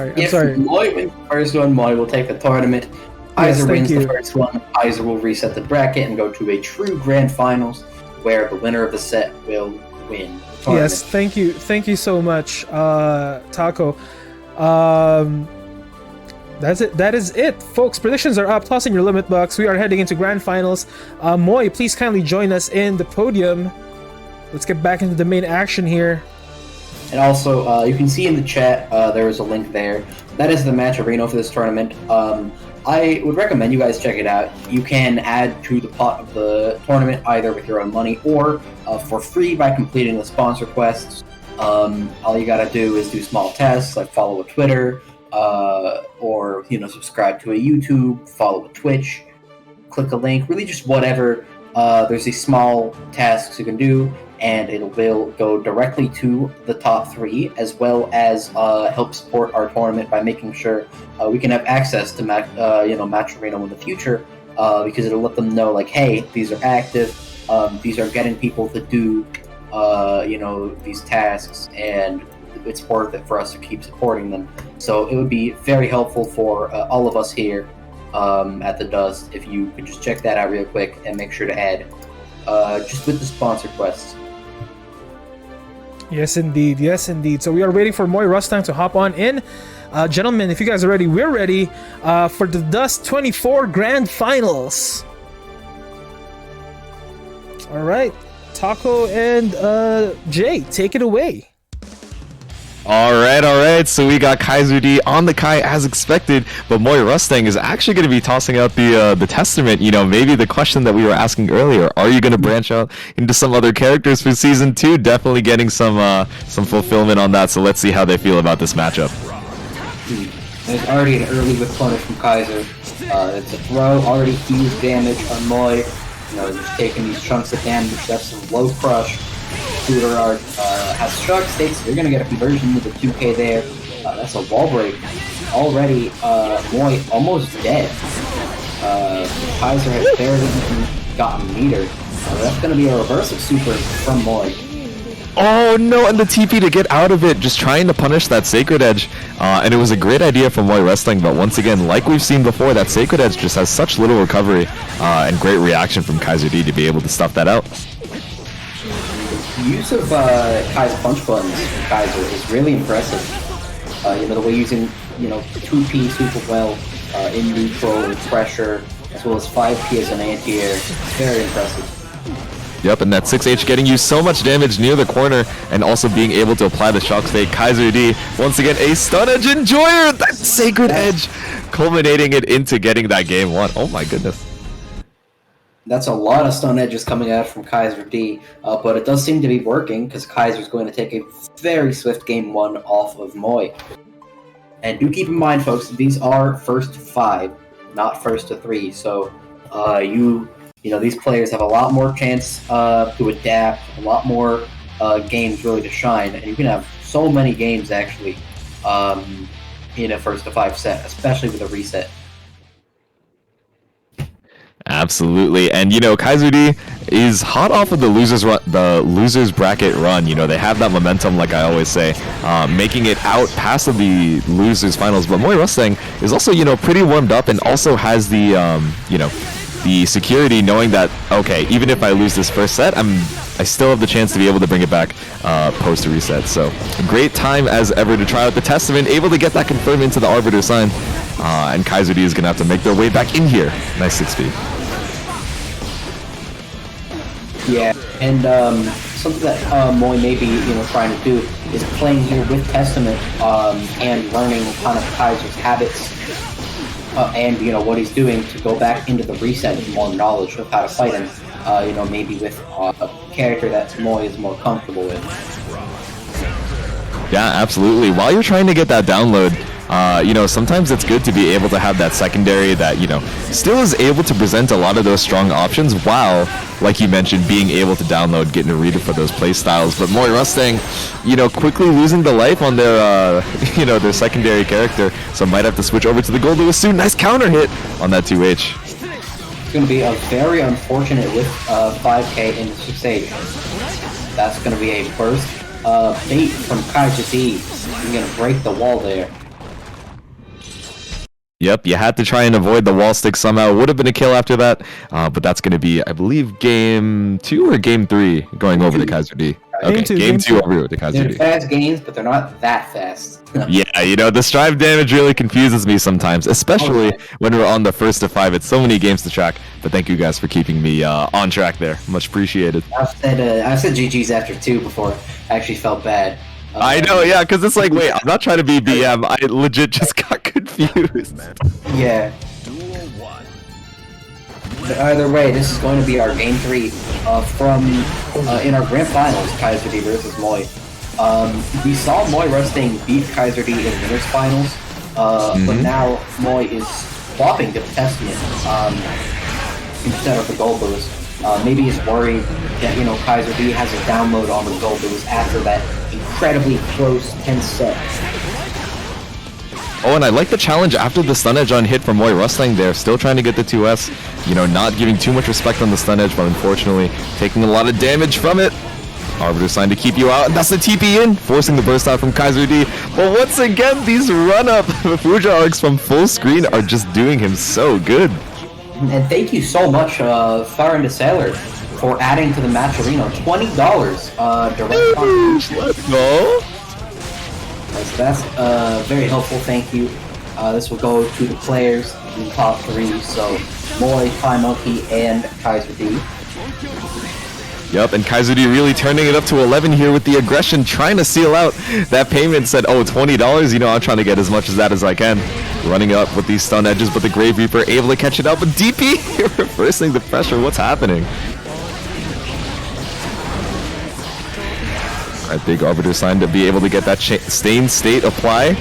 Moy wins the first one, Moy will take the tournament. Kaiser wins the first one, Kaiser will reset the bracket and go to a true grand finals, where the winner of the set will win the tournament. Yes, thank you so much, Taco. That is it, folks. Predictions are up. Toss in your limit box. We are heading into grand finals. Moy, please kindly join us in the podium. Let's get back into the main action here. And also, you can see in the chat, there is a link there. That is the matcherino for this tournament. I would recommend you guys check it out. You can add to the pot of the tournament either with your own money or for free by completing the sponsor quests. All you gotta do is do small tasks like follow a Twitter, or subscribe to a YouTube, follow a Twitch, click a link, really just whatever. There's these small tasks you can do, and it will go directly to the top 3, as well as help support our tournament by making sure we can have access to matcherino in the future, because it'll let them know, like, hey, these are active, these are getting people to do these tasks, and it's worth it for us to keep supporting them. So it would be very helpful for all of us here at the Dust if you could just check that out real quick and make sure to add just with the sponsor quests. Yes, indeed. Yes, indeed. So we are waiting for Moy Rustang to hop on in. Gentlemen, if you guys are ready, we're ready for the DUST 24 Grand Finals. All right. Taco and Jay, take it away. All right. So we got Kaiser D on the Kai as expected, but Moy Rustang is actually going to be tossing out the Testament. Maybe the question that we were asking earlier: are you going to branch out into some other characters for season 2? Definitely getting some fulfillment on that. So let's see how they feel about this matchup. There's already an early replenish from Kaiser. It's a throw, already huge damage on Moy. Just taking these chunks of damage. That's some low crush. Tutor has Shark Stakes, you're going to get a conversion to the 2k there. That's a wall break. Already, Moy almost dead. Kaiser has barely even gotten metered. That's going to be a reverse of super from Moy. Oh no, and the TP to get out of it, just trying to punish that Sacred Edge. And it was a great idea from Moy Wrestling, but once again, like we've seen before, that Sacred Edge just has such little recovery and great reaction from Kaiser D to be able to stuff that out. Use of Kai's punch buttons from Kaiser is really impressive. The way using 2P super well in neutral and pressure, as well as 5P as an anti-air, very impressive. Yep, and that 6H getting you so much damage near the corner, and also being able to apply the Shock Stake. Kaiser D, once again, a Stun Edge Enjoyer! That Sacred Edge, culminating it into getting that game 1. Oh my goodness. That's a lot of stun edges coming out from Kaiser D, but it does seem to be working, because Kaiser's going to take a very swift game 1 off of Moy. And do keep in mind, folks, these are first to 5, not first to 3, so these players have a lot more chance to adapt, a lot more games really to shine, and you can have so many games actually in a first to 5 set, especially with a reset. Absolutely, and Kaiser D is hot off of the losers bracket run. They have that momentum, like I always say, making it out past the losers finals. But Moy Rustang is also pretty warmed up, and also has the the security, knowing that okay, even if I lose this first set, I still have the chance to be able to bring it back post reset. So a great time as ever to try out the Testament, able to get that confirmed into the Arbiter sign, and Kaiser D is gonna have to make their way back in here. Nice 6-speed. Yeah, and something that Moy may be trying to do is playing here with Testament and learning kind of Kaiser's habits and what he's doing to go back into the reset with more knowledge of how to fight him. Maybe with a character that Moy is more comfortable with. Yeah, absolutely. While you're trying to get that download, You know, sometimes it's good to be able to have that secondary that, you know, still is able to present a lot of those strong options while, like you mentioned, being able to download, getting a reader for those play styles. But Moi Rustang, you know, quickly losing the life on their, you know, their secondary character, so might have to switch over to the Gold Lewis soon. Nice counter hit on that 2H. It's going to be a very unfortunate with 5K in 6H. That's going to be a burst bait from Kaiser D. He's going to break the wall there. Yep, you had to try and avoid the wall stick somehow. Would have been a kill after that, but that's going to be, I believe, game 2 or game 3 going over to Kaiser D. Okay, game 2 over to Kaiser D. They're fast games, but they're not that fast. Yeah, you know, the strive damage really confuses me sometimes, especially when we're on the 1st to 5. It's so many games to track, but thank you guys for keeping me on track there. Much appreciated. I've said GG's after 2 before. I actually felt bad. I know, yeah, because it's like, wait, I'm not trying to be BM. I legit just got confused. Yeah. But either way, this is going to be our game 3 from in our grand finals, Kaiser D versus Moi. We saw Moi Rustang beat Kaiser D in winners finals, but now Moi is swapping to Testament instead of the Gold Lewis. Maybe he's worried that, you know, Kaiser D has a download on the Gold Lewis after that incredibly close 10 set. Oh, and I like the challenge after the stun edge on hit from Moi Rustang there. Still trying to get the 2S. You know, not giving too much respect on the stun edge, but unfortunately taking a lot of damage from it. Arbiter signed to keep you out, and that's the TP in, forcing the burst out from Kaiser D. But once again, these run-up Fuja arcs from full screen are just doing him so good. And thank you so much, Fire and the Sailor, for adding to the matcherino. $20 direct contribution. Let's go. So that's very helpful, thank you. This will go to the players in the top 3, so Moi, Pie Monkey, and Kaiser D. Yep, and Kaiser D really turning it up to 11 here with the aggression, trying to seal out that payment. Said, oh, $20, you know, I'm trying to get as much as that as I can. Running up with these stun edges, but the Grave Reaper able to catch it up. But DP reversing the pressure. What's happening? Alright, big Arbiter sign to be able to get that stained state apply.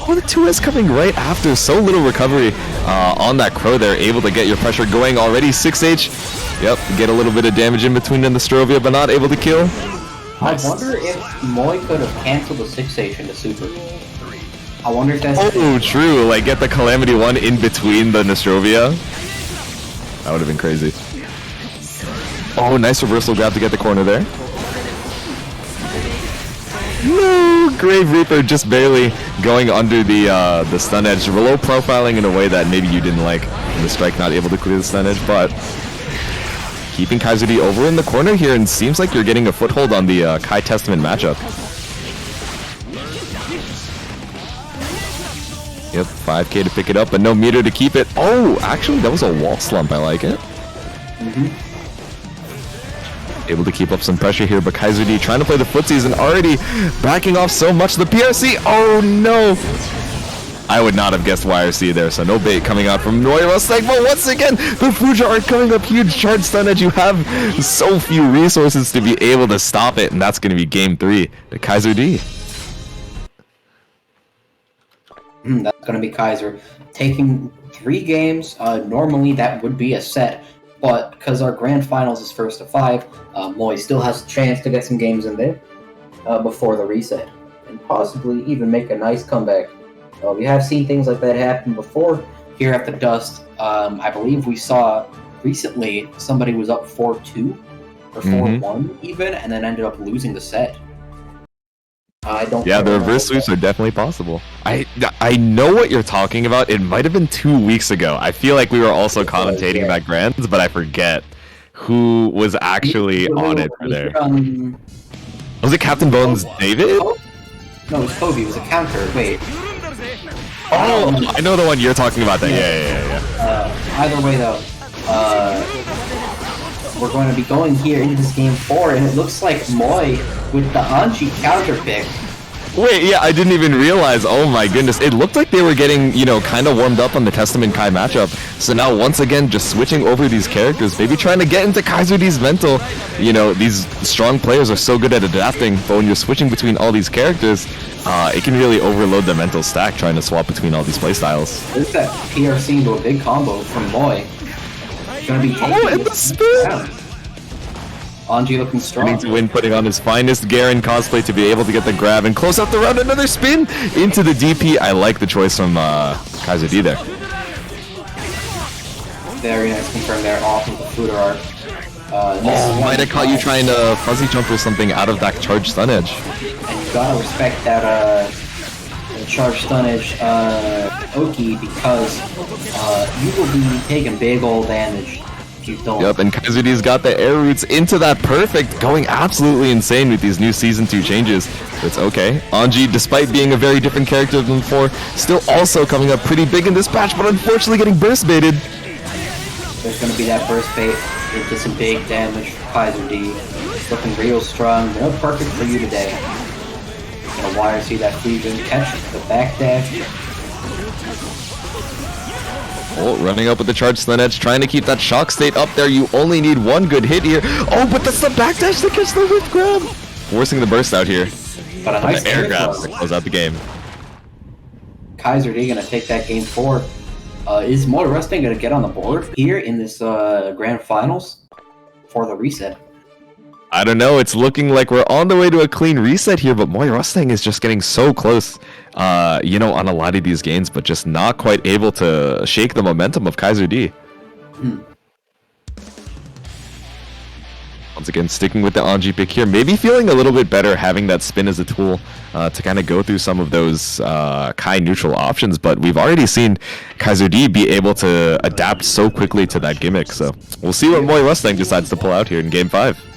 Oh, the 2S coming right after. So little recovery on that Crow there. Able to get your pressure going already. 6H. Yep, get a little bit of damage in between in the Strovia, but not able to kill. I wonder if Moi could have canceled the 6H into Super. I wonder if that's... Oh, true. Like, get the Calamity 1 in between the Nostrovia. That would have been crazy. Oh, nice reversal grab to get the corner there. No! Grave Reaper just barely going under the stun edge. Low profiling in a way that maybe you didn't like. And the strike not able to clear the stun edge, but... keeping Kaiser D over in the corner here, and seems like you're getting a foothold on the Kai Testament matchup. Yep, 5K to pick it up, but no meter to keep it. Oh, actually, that was a wall slump. I like it. Able to keep up some pressure here, but Kaiser D trying to play the footsies and already backing off so much. The PRC, oh no! I would not have guessed YRC there, so no bait coming out from Moi Rustang. But once again, the Fuja are coming up huge charge stun edge. You have so few resources to be able to stop it, and that's going to be game 3 to Kaiser D. That's going to be Kaiser taking 3 games. Normally that would be a set, but because our grand finals is 1st to 5, Moi still has a chance to get some games in there before the reset, and possibly even make a nice comeback. We have seen things like that happen before here at the Dust. I believe we saw recently somebody was up 4-2 or 4-1 even, and then ended up losing the set. I don't. Yeah, the reverse sweeps are definitely possible. I know what you're talking about. It might have been 2 weeks ago. I feel like we were also commentating that Grands, but I forget who was actually on it for there. Was it Captain Bones David? No, it was Kobe. It was a counter. Wait. Oh, I know the one you're talking about. That. Yeah. Either way, though, we're going to be going here into this game 4, and it looks like Moi with the Anchi counter pick Wait, yeah, I didn't even realize. Oh my goodness. It looked like they were getting, you know, kind of warmed up on the Testament Kai matchup. So now, once again, just switching over these characters, maybe trying to get into Kaiser D's mental. You know, these strong players are so good at adapting, but when you're switching between all these characters, it can really overload the mental stack trying to swap between all these playstyles. There's that PRC into a big combo from Moy. Gonna be taking and the spin! Anji looking strong. Getting to win, putting on his finest Garen cosplay to be able to get the grab and close out the round. Another spin into the DP. I like the choice from Kaiser D there. Very nice confirm there off of the Fuder arc. Might have caught you trying to fuzzy jump or something out of that charge stun edge. And you gotta respect that charge stun edge Oki, because you will be taking big old damage if you don't. Yep, and Kaiser D's got the air roots into that perfect, going absolutely insane with these new Season 2 changes. It's okay. Anji, despite being a very different character than before, still also coming up pretty big in this patch, but unfortunately getting burst baited. There's gonna be that burst bait into some big damage for Kaiser D. Looking real strong. They're perfect for you today. Gonna wire see that fusion catch the backdash. Oh, running up with the charge stun edge, trying to keep that shock state up there. You only need one good hit here. Oh, but that's the backdash to catch the whip grab. Forcing the burst out here. But a nice air grab to close out the game. Kaiser D gonna take that game forward. Is Moy Rusting gonna get on the board here in this grand finals for the reset? I don't know. It's looking like we're on the way to a clean reset here, but Moy Rusting is just getting so close, you know, on a lot of these games, but just not quite able to shake the momentum of Kaiser D. Once again, sticking with the Anji pick here, maybe feeling a little bit better having that spin as a tool to kind of go through some of those Kai neutral options, but we've already seen Kaiser D be able to adapt so quickly to that gimmick, so we'll see what Moy Rusting decides to pull out here in Game 5.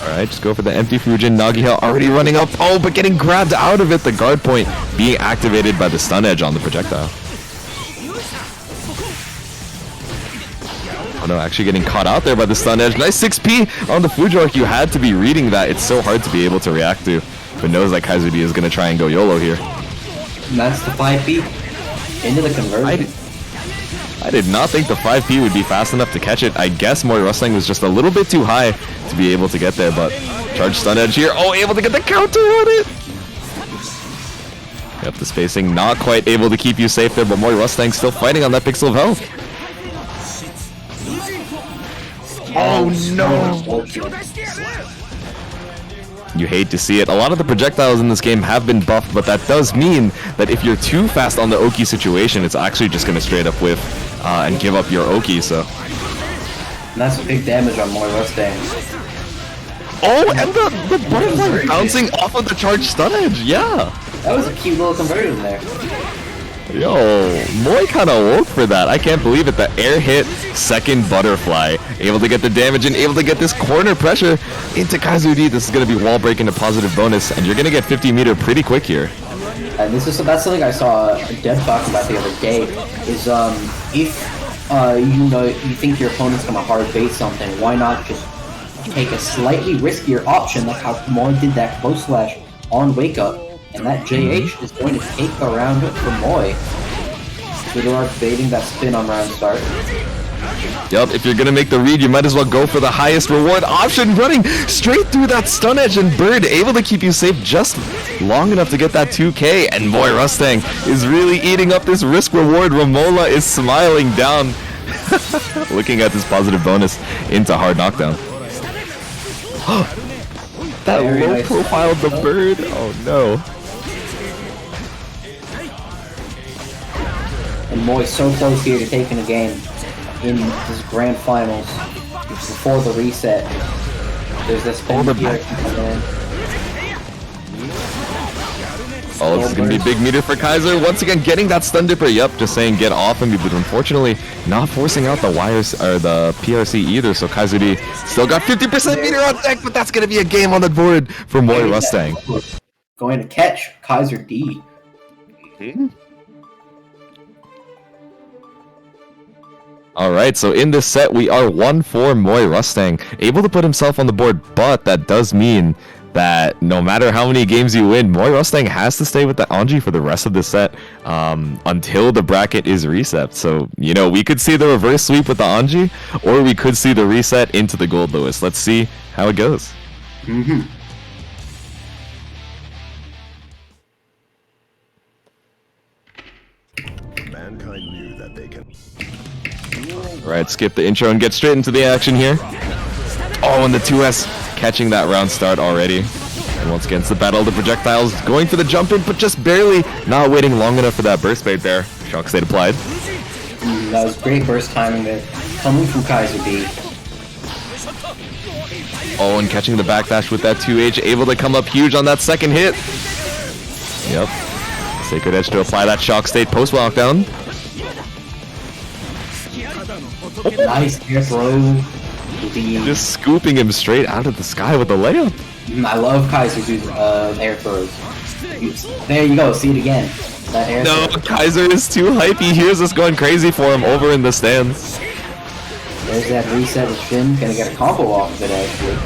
Alright, just go for the empty Fujin. Nagihel already running up. Oh, but getting grabbed out of it. The guard point being activated by the stun edge on the projectile. Oh no, actually getting caught out there by the stun edge. Nice 6P on the Fujark. You had to be reading that. It's so hard to be able to react to, but knows that Kaiser D is going to try and go YOLO here. And that's the 5P into the conversion. I did not think the 5P would be fast enough to catch it. I guess Moy Rusting was just a little bit too high to be able to get there, but charge stun edge here. Oh, able to get the counter on it. Yep, the spacing not quite able to keep you safe there, but Moy Rusting still fighting on that pixel of health. Oh no! You hate to see it. A lot of the projectiles in this game have been buffed, but that does mean that if you're too fast on the Oki situation, it's actually just going to straight up whiff and give up your Oki, so... And that's big damage on Moy Rusting. Oh, and the butterfly bouncing off of the charge stun edge, yeah! That was a cute little conversion there. Yo, Moy kind of woke for that. I can't believe it. The air hit, second butterfly. Able to get the damage and able to get this corner pressure into Kaiser D. This is going to be wall breaking a positive bonus, and you're going to get 50 meter pretty quick here. And that's something I saw Dev talk about the other day, is if you know, you think your opponent's going to hard bait something, why not just take a slightly riskier option, like how Moy did that close slash on Wake Up. And that JH is going to take the round for Moy. Fudark baiting that spin on round start. Yup, if you're gonna make the read, you might as well go for the highest reward option, running straight through that stun edge, and Bird able to keep you safe just long enough to get that 2K, and Moy Rusting is really eating up this risk reward. Romola is smiling down, looking at this positive bonus into hard knockdown. That low profile of the Bird, oh no. And Moy so close here to taking the game in this grand finals before the reset. There's this spin here. Oh, this is going to be a big meter for Kaiser. Once again, getting that stun dipper. Yep, just saying get off him, but unfortunately not forcing out the wires or the PRC either. So Kaiser D still got 50% meter on deck, but that's going to be a game on the board for Moy Rusting. Going to catch Kaiser D. Alright, so in this set, we are 1-4 Moy Rustang, able to put himself on the board, but that does mean that no matter how many games you win, Moy Rustang has to stay with the Anji for the rest of the set until the bracket is reset. So, you know, we could see the reverse sweep with the Anji, or we could see the reset into the Gold Lewis. Let's see how it goes. Mankind knew that they can. Alright, skip the intro and get straight into the action here. Oh, and the 2S catching that round start already. And once again, it's the battle of the projectiles, going for the jump in, but just barely not waiting long enough for that burst bait there. Shock State applied. That was great burst timing there, coming from Kaiser D. Oh, and catching the backdash with that 2H, able to come up huge on that second hit. Yep. Sacred Edge to apply that Shock State post lockdown. Nice air throw. Just scooping him straight out of the sky with the layup. I love Kaiser dude's air throws. There you go, see it again. That air throw. Kaiser is too hype. He hears us going crazy for him over in the stands. There's that reset with Shin. Gonna get a combo off of it, actually.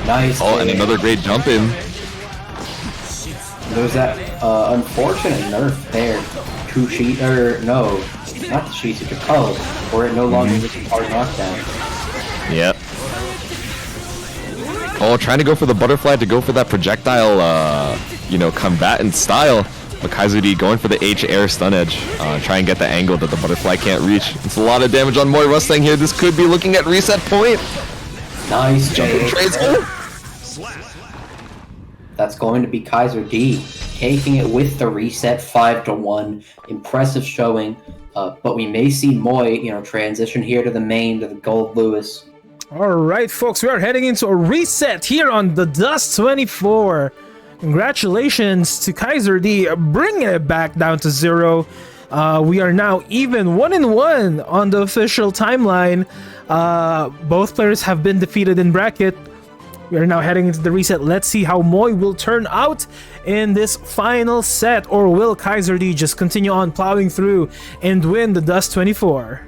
Nice. Oh, and another great jump in. There's that unfortunate nerf there. True cheat, or no, not the cheat, it's a color, where it no longer gets a hard knockdown. Yep. Oh, trying to go for the butterfly to go for that projectile, you know, combatant style. But Kaiser D going for the H air stun edge. Try and get the angle that the butterfly can't reach. It's a lot of damage on Moy Rustang here. This could be looking at reset point. Nice Jumping trades. Oh. That's going to be Kaiser D taking it with the reset 5-1. Impressive showing. But we may see Moy, you know, transition here to the main, to the Gold Lewis. Alright, folks, we are heading into a reset here on the DUST 24. Congratulations to Kaiser D, bringing it back down to 0. We are now even 1-1 on the official timeline. Both players have been defeated in bracket. We are now heading into the reset. Let's see how Moy will turn out in this final set, or will Kaiser D just continue on plowing through and win the DUST 24?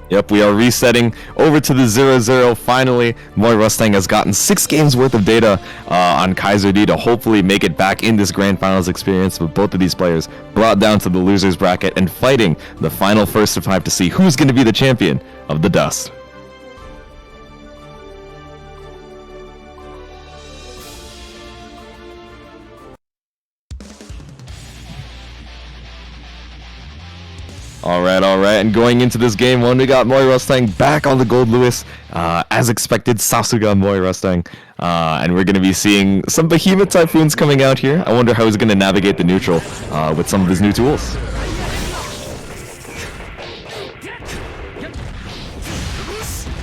Yep, we are resetting over to the 0-0. Finally, Moy Rustang has gotten 6 games worth of data on Kaiser D to hopefully make it back in this Grand Finals experience, with both of these players brought down to the losers bracket and fighting the final first of 5 to see who's going to be the champion of the DUST. Alright, and going into this game one, we got Moy Rustang back on the Gold Lewis. As expected, Sasuga Moy Rustang. And we're going to be seeing some Behemoth Typhoons coming out here. I wonder how he's going to navigate the neutral with some of his new tools.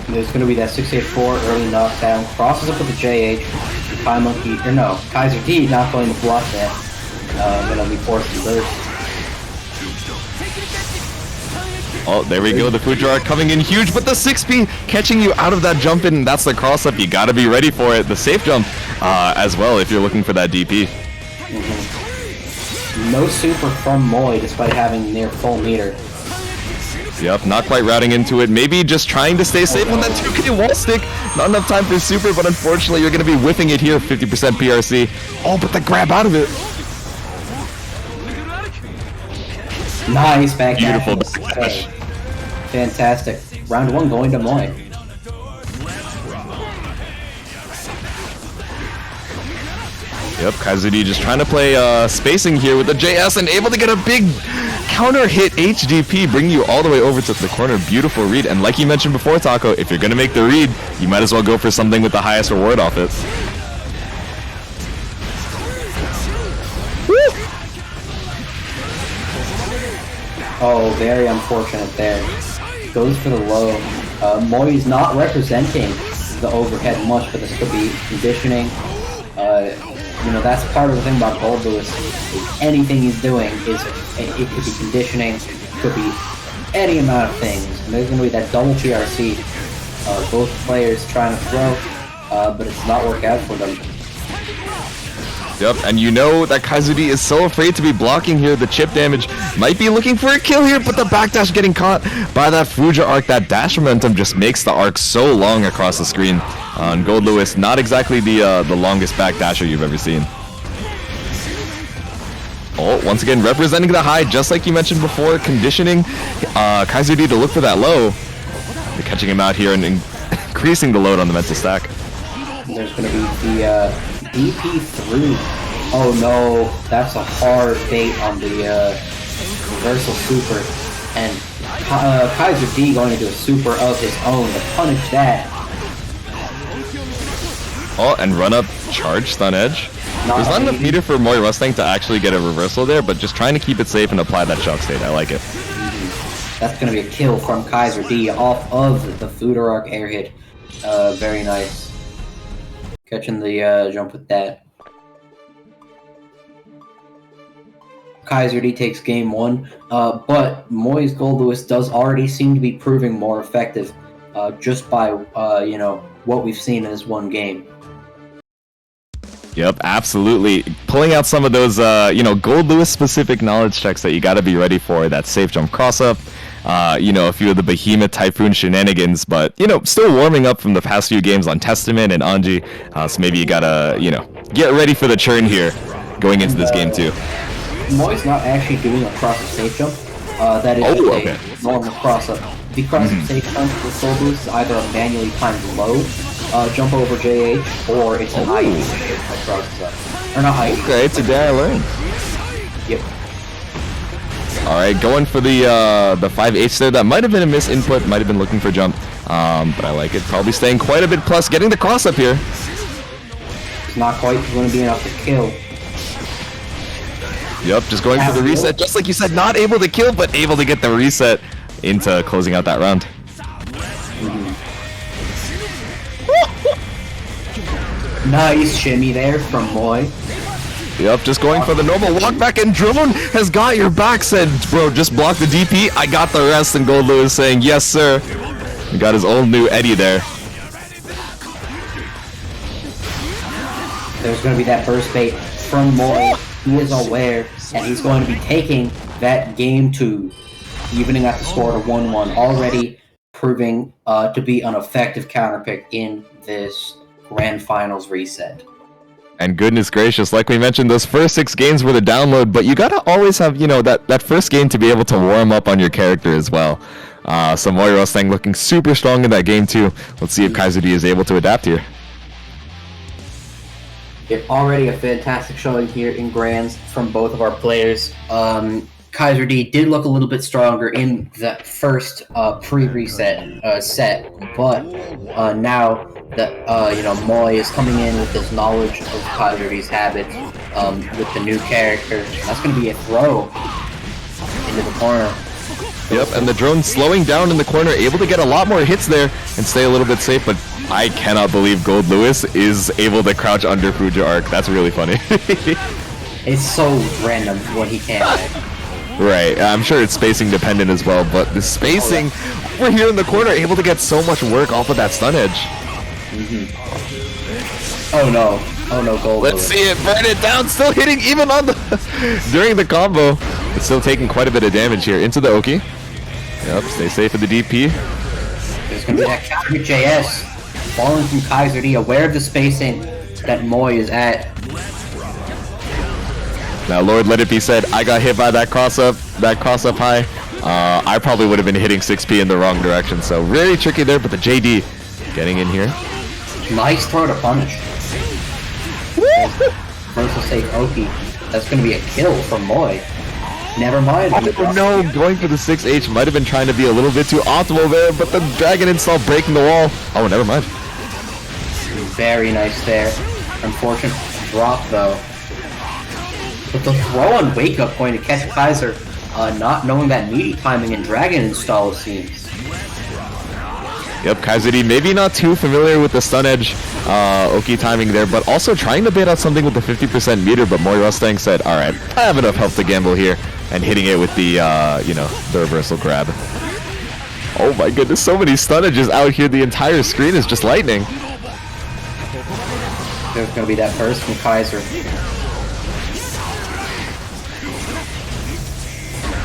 There's going to be that 684 early knockdown, crosses up with the JH, Kai Monkey, or no, Kaiser D not going to block that. Going to be forced to burst. Oh, there we go, the Fujiwara coming in huge, but the 6P catching you out of that jump in, that's the cross-up, you gotta be ready for it. The safe jump as well if you're looking for that DP. No super from Moy despite having near full meter. Yep, not quite routing into it, maybe just trying to stay safe on that 2K wall stick. Not enough time for super, but unfortunately you're gonna be whiffing it here, 50% PRC. Oh, but the grab out of it. Nice back Beautiful dash. Fantastic. Round 1 going to Moy. Yep, Kaiser D just trying to play spacing here with the JS and able to get a big counter hit HDP, bringing you all the way over to the corner. Beautiful read. And like you mentioned before, Taco, if you're going to make the read, you might as well go for something with the highest reward off it. Oh, very unfortunate there. Goes for the low. Moy is not representing the overhead much, but this could be conditioning. You know, that's part of the thing about Gold Lewis. Anything he's doing is, it could be conditioning, could be any amount of things. And there's going to be that double PRC. Both players trying to throw, but it's not working out for them. Yep, and you know that Kaizuri is so afraid to be blocking here. The chip damage might be looking for a kill here, but the backdash getting caught by that Fuja arc. That dash momentum just makes the arc so long across the screen. And Gold Lewis, not exactly the longest backdasher you've ever seen. Oh, once again, representing the high, just like you mentioned before, conditioning Kaizuri to look for that low. They're catching him out here and increasing the load on the mental stack. There's going to be the DP3. Oh no, that's a hard bait on the reversal super. And Kaiser D going to do a super of his own to punish that. Oh, and run up charge stun edge. There's not enough meter for Mori Mustang to actually get a reversal there, but just trying to keep it safe and apply that shock state. I like it. That's going to be a kill from Kaiser D off of the Fuja arc air hit. Very nice. Catching the jump with that. Kaiser D takes game 1, but Moy's Gold Lewis does already seem to be proving more effective just by, you know, what we've seen in this one game. Yep, absolutely. Pulling out some of those, you know, Gold Lewis specific knowledge checks that you got to be ready for. That safe jump cross up, you know, a few of the Behemoth Typhoon shenanigans, but, you know, still warming up from the past few games on Testament and Anji. So maybe you got to, you know, get ready for the churn here going into this game too. Moy's not actually doing a cross-up safe jump. That is a normal cross-up. The cross-up safe jump with Gold Lewis is either a manually timed low jump over JH, or it's an IE that crosses up. Or not IE. Okay, today I learned. Yep. Alright, going for the 5H there. That might have been a misinput, might have been looking for jump. But I like it. Probably staying quite a bit plus, getting the cross up here. It's not quite going to be enough to kill. Yep, just going for the reset, just like you said, not able to kill, but able to get the reset into closing out that round. Nice shimmy there from Moy. Yep, just going for the normal walk back, and Drone has got your back, said, bro, just block the DP, I got the rest, and Gold Lewis saying, yes sir. He got his old new Eddie there. There's going to be that burst bait from Moy. He is aware, and he's going to be taking that game 2, evening out the score to 1-1, already proving to be an effective counterpick in this Grand Finals reset. And goodness gracious, like we mentioned, those first 6 games were the download, but you gotta always have, you know, that first game to be able to warm up on your character as well. So Mori Mustang looking super strong in that game too. Let's see if Kaiser D is able to adapt here. Yep, already a fantastic showing here in Grands from both of our players. Kaiser D did look a little bit stronger in that first pre-reset set, but now that you know, Moy is coming in with his knowledge of Kaiser D's habits with the new character, that's going to be a throw into the corner. Yep, and the drone slowing down in the corner, able to get a lot more hits there and stay a little bit safe, but I cannot believe Gold Lewis is able to crouch under Fuja Arc. That's really funny. It's so random when he can. Right, I'm sure it's spacing dependent as well, but the spacing over here in the corner, able to get so much work off of that stun edge. Oh no, Gold Let's Lewis. see it, burn it down, still hitting even on the during the combo. It's still taking quite a bit of damage here into the Oki. Yep, stay safe with the DP. There's gonna be that counter JS falling from Kaiser D, aware of the spacing that Moy is at. Now, Lord, let it be said, I got hit by that cross up high. I probably would have been hitting 6P in the wrong direction, so very tricky there, but the JD getting in here. Nice throw to punish. First will save Oki. That's going to be a kill from Moy. Never mind. Oh no, going for the 6H might have been trying to be a little bit too optimal there, but the dragon install breaking the wall. Oh, never mind. Very nice there. Unfortunate drop though. But the throw on Wake Up going to catch Kaiser, not knowing that meaty timing and dragon install it seems. Yep, Kaiser D maybe not too familiar with the stun edge Oki timing there, but also trying to bait out something with the 50% meter, but Mori Mustang said, alright, I have enough health to gamble here, and hitting it with the, you know, the reversal grab. Oh my goodness, so many stun edges out here, the entire screen is just lightning. There's going to be that burst from Kaiser.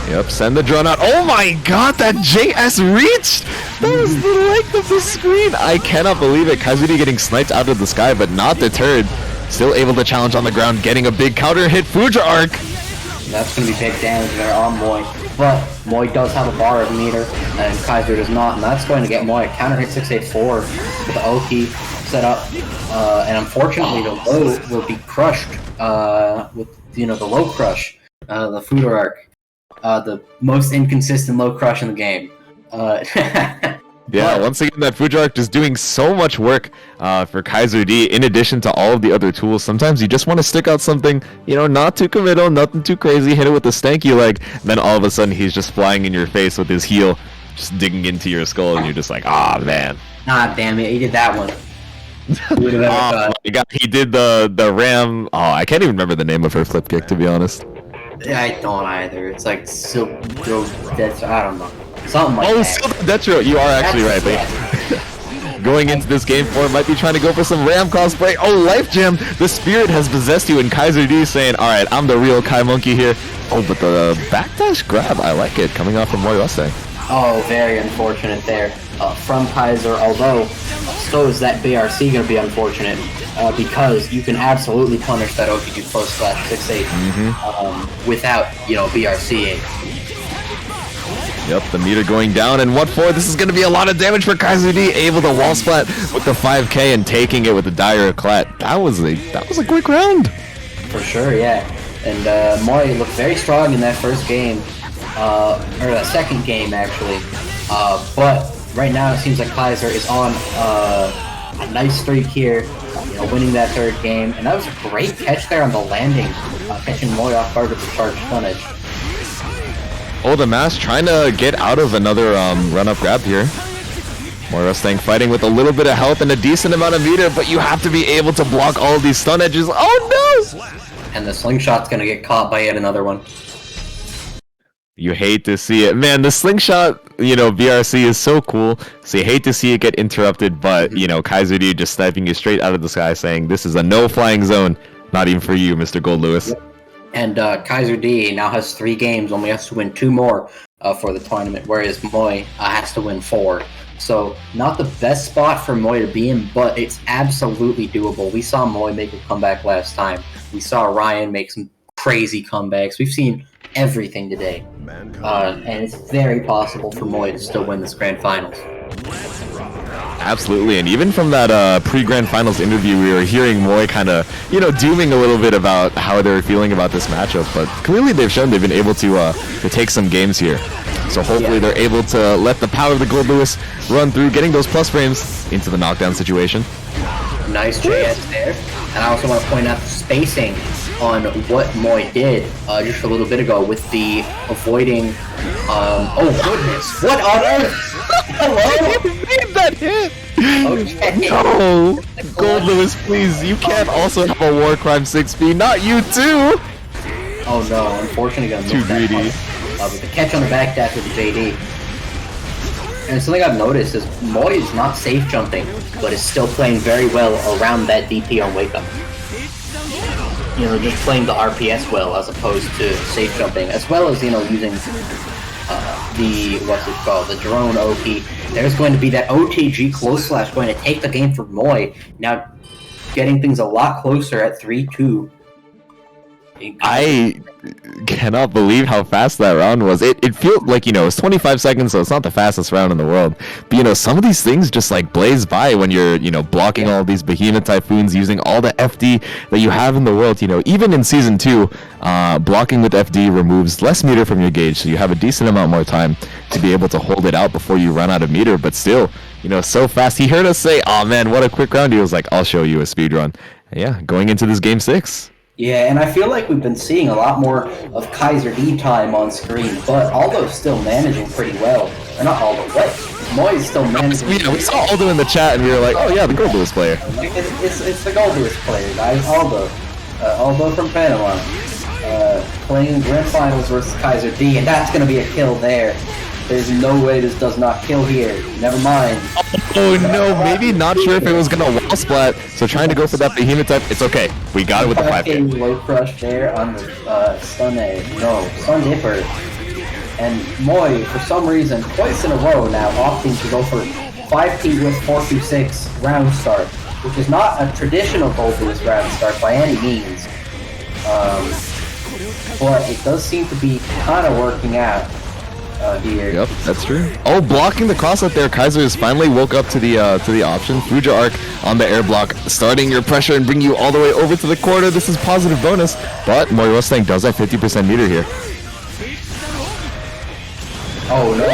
Yep, send the drone out. Oh my god, that JS reached! That was the length of the screen! I cannot believe it. Kaizuri getting sniped out of the sky, but not deterred. Still able to challenge on the ground, getting a big counter hit. Fuja arc! That's going to be big damage there on Moy. But Moy does have a bar of meter, and Kaiser does not, and that's going to get Moy a counter hit 684 with the Oki set up. And unfortunately, the low will be crushed with, the low crush, the Fuja arc. The most inconsistent low crush in the game. Yeah, once again, that Fuja arc is doing so much work for Kaiser D, in addition to all of the other tools. Sometimes you just want to stick out something, not too committal, nothing too crazy, hit it with a stanky leg, then all of a sudden he's just flying in your face with his heel, just digging into your skull, and you're just like, ah, man. Ah, damn it, he did that one. Oh my god, he did the ram. Oh, I can't even remember the name of her flip kick, to be honest. Yeah, I don't either. It's like Silk Detro, I don't know. Something like that. Oh, Silk Detro, you are actually right, mate. Going into this game 4, might be trying to go for some Ram cosplay. Oh, Life Jam! The spirit has possessed you, and Kaiser D saying, alright, I'm the real Kai Monkey here. Oh, but the backdash grab, I like it, coming off from Moy Mustang. Oh, very unfortunate there from Kaiser, although so is that BRC going to be unfortunate because you can absolutely punish that OTG close slash 6-8 without, BRCing. Yep, the meter going down, and what for? This is going to be a lot of damage for Kaiser D, able to wall splat with the 5K and taking it with the dire clat. That was a quick round. For sure, yeah. And Moy looked very strong in that first game, or the second game actually. But right now it seems like Kaiser is on a nice streak here, winning that third game. And that was a great catch there on the landing, catching Moy off guard with the charge tonnage. Oh, the Mass trying to get out of another run-up grab here. Moy Mustang fighting with a little bit of health and a decent amount of meter, but you have to be able to block all of these stun edges. Oh no! And the slingshot's gonna get caught by yet another one. You hate to see it. Man, the slingshot, BRC is so cool, so you hate to see it get interrupted, but, Kaiser D just sniping you straight out of the sky saying, this is a no-flying zone, not even for you, Mr. Gold Lewis. Yep. And Kaiser D now has 3 games, only has to win 2 more for the tournament, whereas Moy has to win 4. So, not the best spot for Moy to be in, but it's absolutely doable. We saw Moy make a comeback last time. We saw Ryan make some crazy comebacks. We've seen everything today. And it's very possible for Moy to still win this Grand Finals. Absolutely, and even from that pre-Grand Finals interview, we were hearing Moy kind of, dooming a little bit about how they were feeling about this matchup, but clearly they've shown they've been able to take some games here. So hopefully they're able to let the power of the Gold Lewis run through, getting those plus frames into the knockdown situation. Nice JS there. And I also want to point out the spacing on what Moy did just a little bit ago with the avoiding... oh goodness, what on earth? Hello? You made that hit! Okay. No! Gold Lewis, please, you can't also have a war crime 6B, not you too! Oh no, unfortunately gonna Too greedy. With the catch on the back dash with the JD. And something I've noticed is Moy is not safe jumping, but is still playing very well around that DP on wake up. Just playing the RPS well as opposed to safe jumping, as well as, using the drone OP. There's going to be that OTG close slash going to take the game for Moy. Now, getting things a lot closer at 3-2. I cannot believe how fast that round was. It feels like, it's 25 seconds, so it's not the fastest round in the world. But, some of these things just, blaze by when you're, blocking all these behemoth typhoons, using all the FD that you have in the world. Even in Season 2, blocking with FD removes less meter from your gauge, so you have a decent amount more time to be able to hold it out before you run out of meter. But still, so fast. He heard us say, oh man, what a quick round. He was like, I'll show you a speed run. Yeah, going into this Game 6. Yeah, and I feel like we've been seeing a lot more of Kaiser D time on screen, but Aldo's still managing pretty well. Or not Aldo, what? Moy's still managing. Yeah, we saw Aldo in the chat and we were like, oh yeah, the Gold Lewis player. It's the Gold Lewis player, guys. Aldo from Panama. Playing Grand Finals versus Kaiser D, and that's going to be a kill there. There's no way this does not kill here. Never mind. Oh no, maybe not sure if it was gonna wall splat, so trying to go for that behemoth type. It's okay. We got it with the 5K. Low crush there on the stun A. No, stun dipper. And Moy, for some reason, twice in a row now, opting to go for 5P with 426 round start, which is not a traditional Gold Lewis round start by any means. But it does seem to be kind of working out here. Yep, that's true. Oh, blocking the cross out there. Kaiser has finally woke up to the option. Fuja Arc on the air block, starting your pressure and bringing you all the way over to the corner. This is positive bonus, but Moy Mustang does have 50% meter here. Oh no!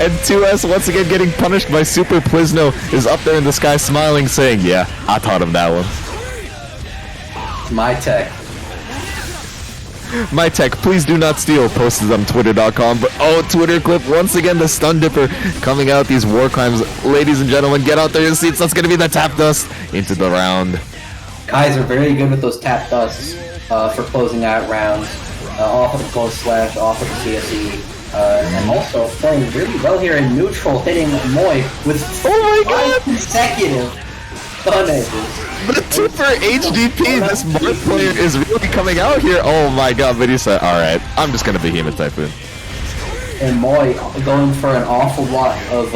And 2S once again getting punished by Super Plizno is up there in the sky smiling, saying, "Yeah, I taught him that one." My tech. My tech, please do not steal, posted on twitter.com. But oh, Twitter clip, once again the stun dipper coming out, these war crimes. Ladies and gentlemen, get out there your seats. That's going to be the tap dust into the round. Guys are very good with those tap dusts for closing out rounds. Off of the close slash, off of the CSE. And also playing really well here in neutral, hitting Moy with 5 consecutive stun edges. The super HDP, this Marth player is really coming out here. Oh my god, but he said, alright, I'm just gonna Behemoth Typhoon. And Moy going for an awful lot of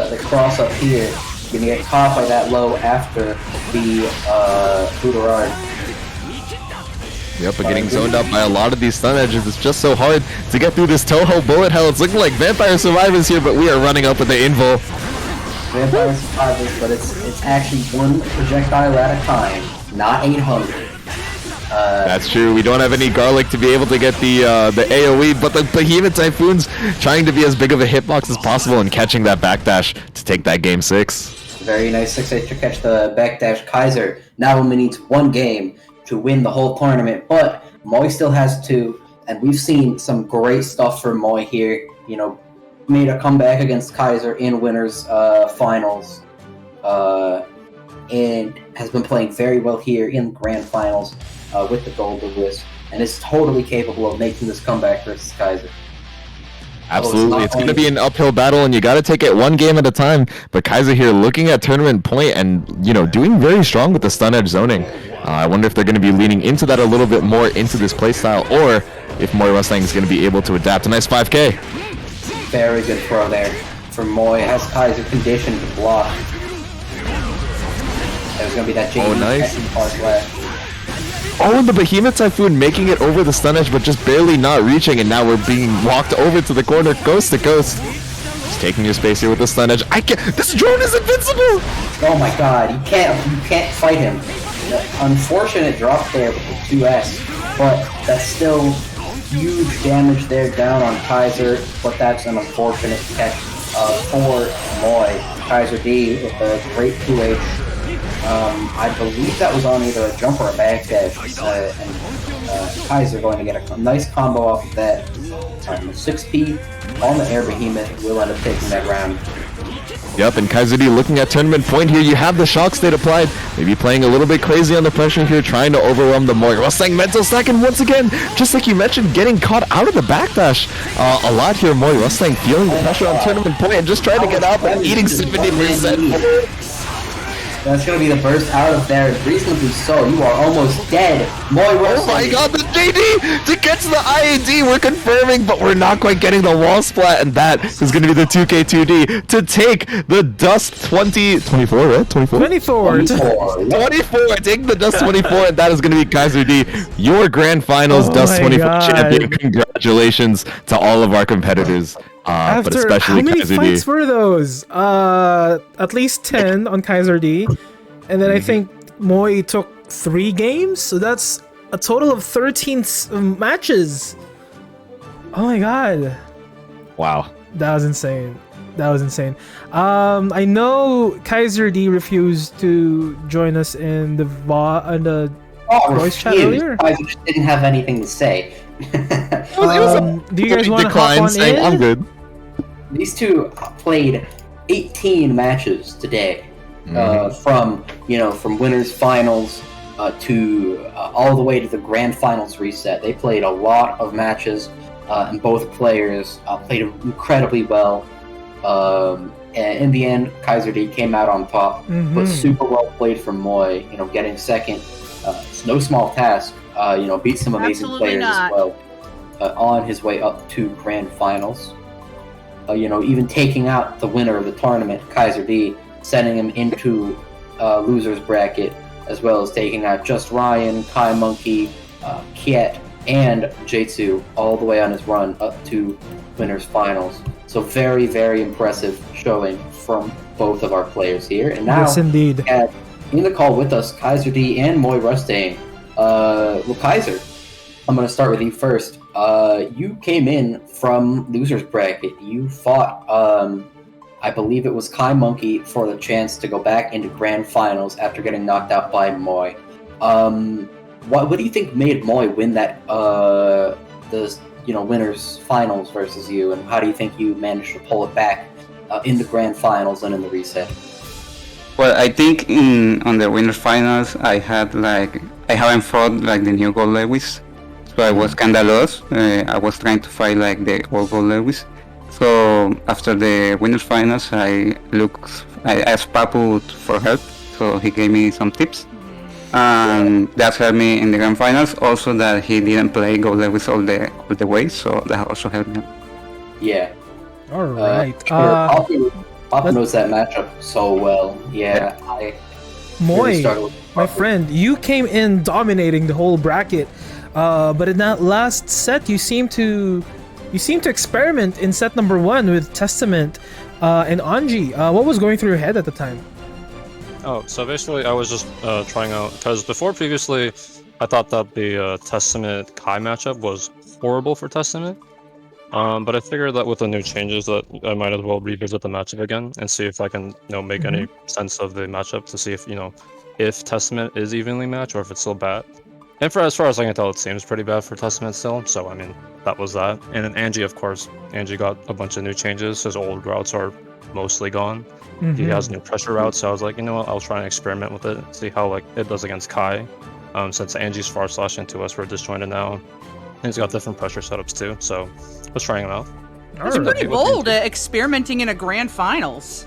the cross up here. Gonna get caught by that low after the Fuderard. Yep, but getting zoned up by a lot of these stun edges. It's just so hard to get through this Toho bullet hell. It's looking like Vampire Survivors here, but we are running up with the Invul. Vampire Survivors, but it's actually one projectile at a time, not 800. That's true. We don't have any garlic to be able to get the AoE, but the Behemoth Typhoon's trying to be as big of a hitbox as possible and catching that backdash to take that game 6. Very nice 6-8 to catch the backdash. Kaiser now only needs one game to win the whole tournament, but Moy still has 2, and we've seen some great stuff from Moy here. You know, made a comeback against Kaiser in winners finals, and has been playing very well here in grand finals with the Gold Lewis, and is totally capable of making this comeback versus Kaiser. Absolutely, it's going to be an uphill battle, and you got to take it one game at a time. But Kaiser here looking at tournament point and, you know, doing very strong with the stun edge zoning. I wonder if they're going to be leaning into that a little bit more into this playstyle, or if Moy Mustang is going to be able to adapt. A nice 5K. Very good throw there from Moy. Has Kaiser conditioned to block. There's going to be that JD nice. Slash. Oh, and the Behemoth Typhoon making it over the stun edge, but just barely not reaching, and now we're being walked over to the corner, coast to coast. Just taking your space here with the stun edge. This drone is invincible! Oh my god, you can't fight him. Unfortunate drop there with the 2S, but that's still huge damage there down on Kaiser, but that's an unfortunate catch for Moy. Kaiser D with a great 2H. I believe that was on either a jump or a backdash, and Kaiser going to get a nice combo off of that. 6P on the air Behemoth will end up taking that round. Yep, and Kaiser D looking at tournament point here. You have the shock state applied. Maybe playing a little bit crazy on the pressure here, trying to overwhelm the Moy Mustang mental stack, and once again, just like you mentioned, getting caught out of the backdash a lot here. Moy Mustang feeling the pressure on tournament point and just trying to get out and eating 70%. That's going to be the burst out of there, reasonably so. You are almost dead. Moy Oh my god, the JD to get to the IAD, we're confirming, but we're not quite getting the wall splat, and that is going to be the 2K2D to take the DUST 24, right? 24? 24. 24, take the DUST 24, and that is going to be Kaiser D, your grand finals DUST 24 champion. Congratulations to all of our competitors. After but especially how many Kaiser fights D. were those? At least 10 on Kaiser D, and then I think Moy took 3 games, so that's a total of 13 matches. Oh my god! Wow, that was insane. That was insane. I know Kaiser D refused to join us in the voice chat earlier. Kaiser just didn't have anything to say. Do you guys want to hop on in? I'm good. These two played 18 matches today, from winners finals to all the way to the grand finals reset. They played a lot of matches, and both players played incredibly well. And in the end, Kaiser D came out on top, but super well played from Moy. You know, getting second, it's no small task. Beat some amazing players as well. on his way up to grand finals. Even taking out the winner of the tournament, Kaiser D, sending him into loser's bracket, as well as taking out Just Ryan, Kai Monkey, Kiet, and J2 all the way on his run up to winners finals. So very, very impressive showing from both of our players here. And now, yes, indeed. In the call with us, Kaiser D and Moy Rustang. Well, Kaiser, I'm going to start with you first. You came in from loser's bracket. You fought, I believe it was Kai Monkey for the chance to go back into grand finals after getting knocked out by Moy. What do you think made Moy win that winners finals versus you, and how do you think you managed to pull it back in the grand finals and in the reset? Well, I think on the winners finals I haven't fought like the new Gold Lewis, so I was kinda lost. I was trying to fight like the old Gold Lewis. So after the winners finals, I asked Papu for help, so he gave me some tips, and that helped me in the grand finals. Also, that he didn't play Gold Lewis all the way, so that also helped me. Yeah. All right. Papu knows that matchup so well. Yeah. Moy, my friend, you came in dominating the whole bracket, but in that last set, you seem to experiment in set number 1 with Testament and Anji. What was going through your head at the time? Oh, so basically I was just trying out, because previously I thought that the Testament Kai matchup was horrible for Testament, but I figured that with the new changes that I might as well revisit the matchup again and see if I can make any sense of the matchup to see if Testament is evenly matched or if it's still bad. And as far as I can tell, it seems pretty bad for Testament still, so I mean, that was that. And then Angie, of course, got a bunch of new changes. His old routes are mostly gone. He has new pressure routes, so I was like, you know what, I'll try and experiment with it, see how it does against Kai. Since Angie's far slash into us, we're disjointed now. And he's got different pressure setups too, so I was trying them out. It's pretty bold, experimenting in a grand finals.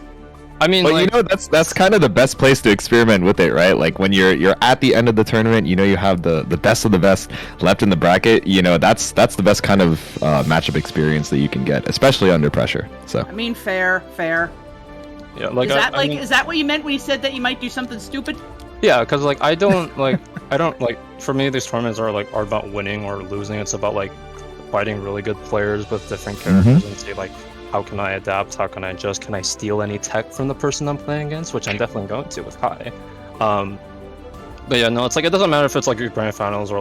I mean, but that's kind of the best place to experiment with it, right? Like when you're at the end of the tournament, you have the best of the best left in the bracket. That's the best kind of matchup experience that you can get, especially under pressure. So I mean, fair. Yeah, is that what you meant when you said that you might do something stupid? Yeah, because I don't for me these tournaments are about winning or losing. It's about fighting really good players with different characters and see how can I adapt, how can I adjust, can I steal any tech from the person I'm playing against, which I'm definitely going to with Kai. But yeah, no, it's it doesn't matter if it's grand finals or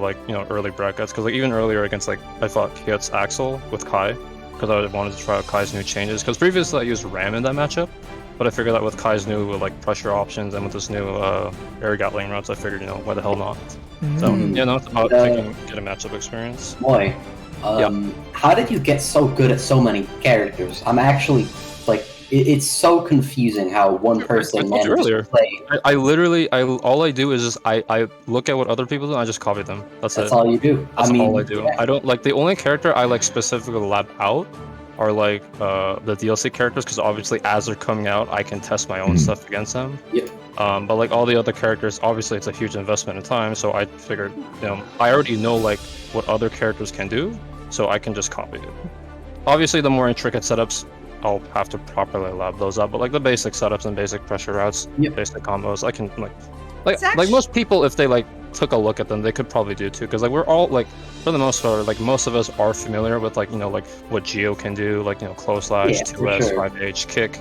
early brackets, because even earlier against I fought Kiet's Axel with Kai because I wanted to try out Kai's new changes, because previously I used Ram in that matchup. But I figured that with Kai's new pressure options and with this new air gatling routes, I figured why the hell not. So it's about get a matchup experience. Boy, how did you get so good at so many characters? I'm actually it's so confusing how one person manages to play. I literally all I do is just I look at what other people do and I just copy them. That's it. All you do. That's all I do. Yeah. I don't the only character I specifically lab out are the DLC characters, because obviously as they're coming out I can test my own stuff against them. Yep. But all the other characters, obviously it's a huge investment in time, so I figured I already know what other characters can do, so I can just copy it. Obviously the more intricate setups I'll have to properly lab those out, but the basic setups and basic pressure routes, basic combos, I can most people, if they took a look at them, they could probably do too, because we're all for the most part, most of us are familiar with what Geo can do, close slash, 2S, 5H, kick,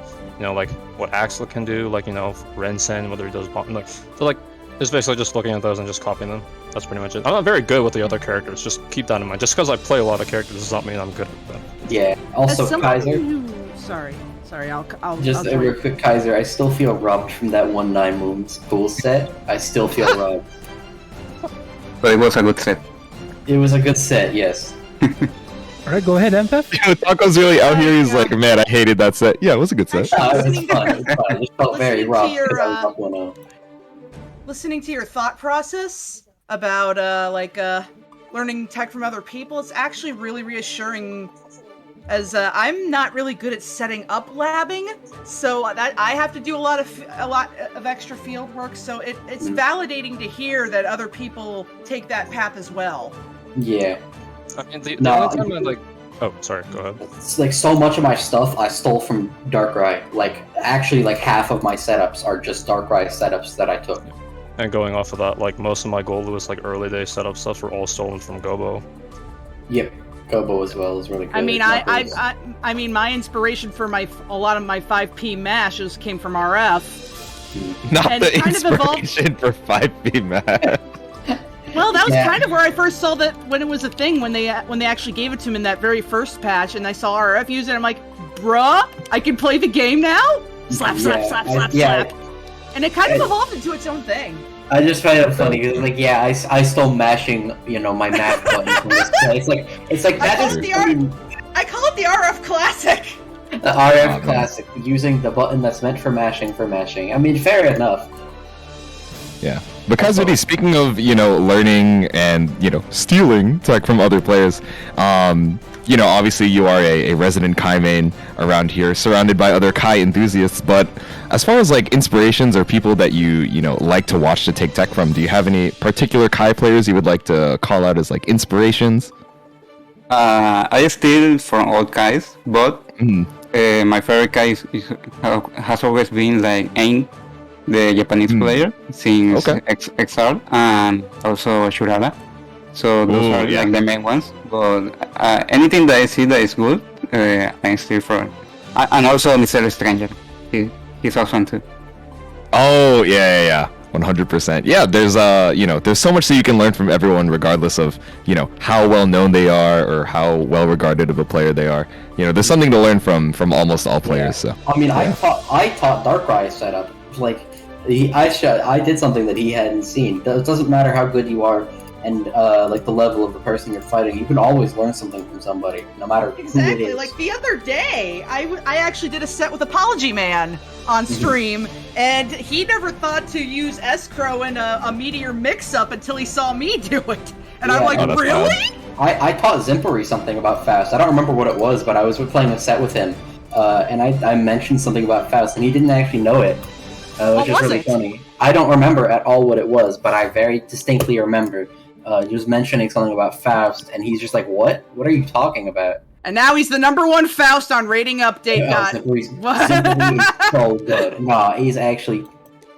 what Axel can do, Rensen, whether he does bomb, so it's basically just looking at those and just copying them. That's pretty much it. I'm not very good with the other characters, just keep that in mind. Just because I play a lot of characters does not mean I'm good at them. Yeah, also Kaiser. Sorry, I'll just a real quick, Kaiser, I still feel robbed from that 1-9 moons pool set. I still feel robbed. But it was a good set. It was a good set, yes. Alright, go ahead, MPF. Taco's really out here, he's man, I hated that set. Yeah, it was a good set. It was fun. It was fun. I just felt very robbed because I was up 1-0. Listening to your thought process about learning tech from other people, it's actually really reassuring, as I'm not really good at setting up labbing, so that I have to do a lot of extra field work, so it's validating to hear that other people take that path as well. Yeah. I mean, the No. only time I like. Oh, sorry. Go ahead. It's like so much of my stuff I stole from Darkrai. Like actually, like half of my setups are just Darkrai setups that I took. And going off of that, like most of my Gold Lewis like early day setup stuff were all stolen from Gobo. Yep, Gobo as well is really good. I mean, I mean, my inspiration for a lot of my 5P mashes came from RF. Not And the kind of evolved- inspiration for 5B match. Well, that was Yeah. kind of where I first saw that when it was a thing when they actually gave it to him in that very first patch, and I saw RF use it. I'm like, bruh, I can play the game now. Slap, slap, Yeah, slap, I- slap, yeah. slap. And it kind of evolved into its own thing. I just find it funny because, like, yeah, I stole mashing, my math buttons from this play. It's like I that call is it I call it the RF classic. the RF classic, using the button that's meant for mashing. I mean, fair enough. Yeah. Because speaking of, learning and, stealing tech from other players, obviously you are a resident Kai main around here, surrounded by other Kai enthusiasts, but as far as like inspirations or people that you like to watch to take tech from, do you have any particular Kai players you would like to call out as like inspirations? I steal from all Kais, but my favorite Kai has always been like Ain, the Japanese player, since XR, and also Shurada. So those are like the main ones. But anything that I see that is good, I steal from. And also Mr. Stranger, he's awesome too. Oh yeah, 100%. Yeah, there's so much that you can learn from everyone, regardless of how well known they are or how well regarded of a player they are. There's something to learn from almost all players. So I mean, I taught Darkrai setup. Like, I did something that he hadn't seen. It doesn't matter how good you are and like the level of the person you're fighting. You can always learn something from somebody, no matter who it Exactly. is. Like the other day, I actually did a set with Apology Man on stream, and he never thought to use Escrow in a Meteor mix-up until he saw me do it. And I'm like, really? I taught Zimpery something about Faust. I don't remember what it was, but I was playing a set with him, and I mentioned something about Faust, and he didn't actually know it. Which is really funny. I don't remember at all what it was, but I very distinctly remember just mentioning something about Faust, and he's just like, "What? What are you talking about?" And now he's the #1 Faust on Rating Update. Yeah, Zimpery's so good. Nah, he's actually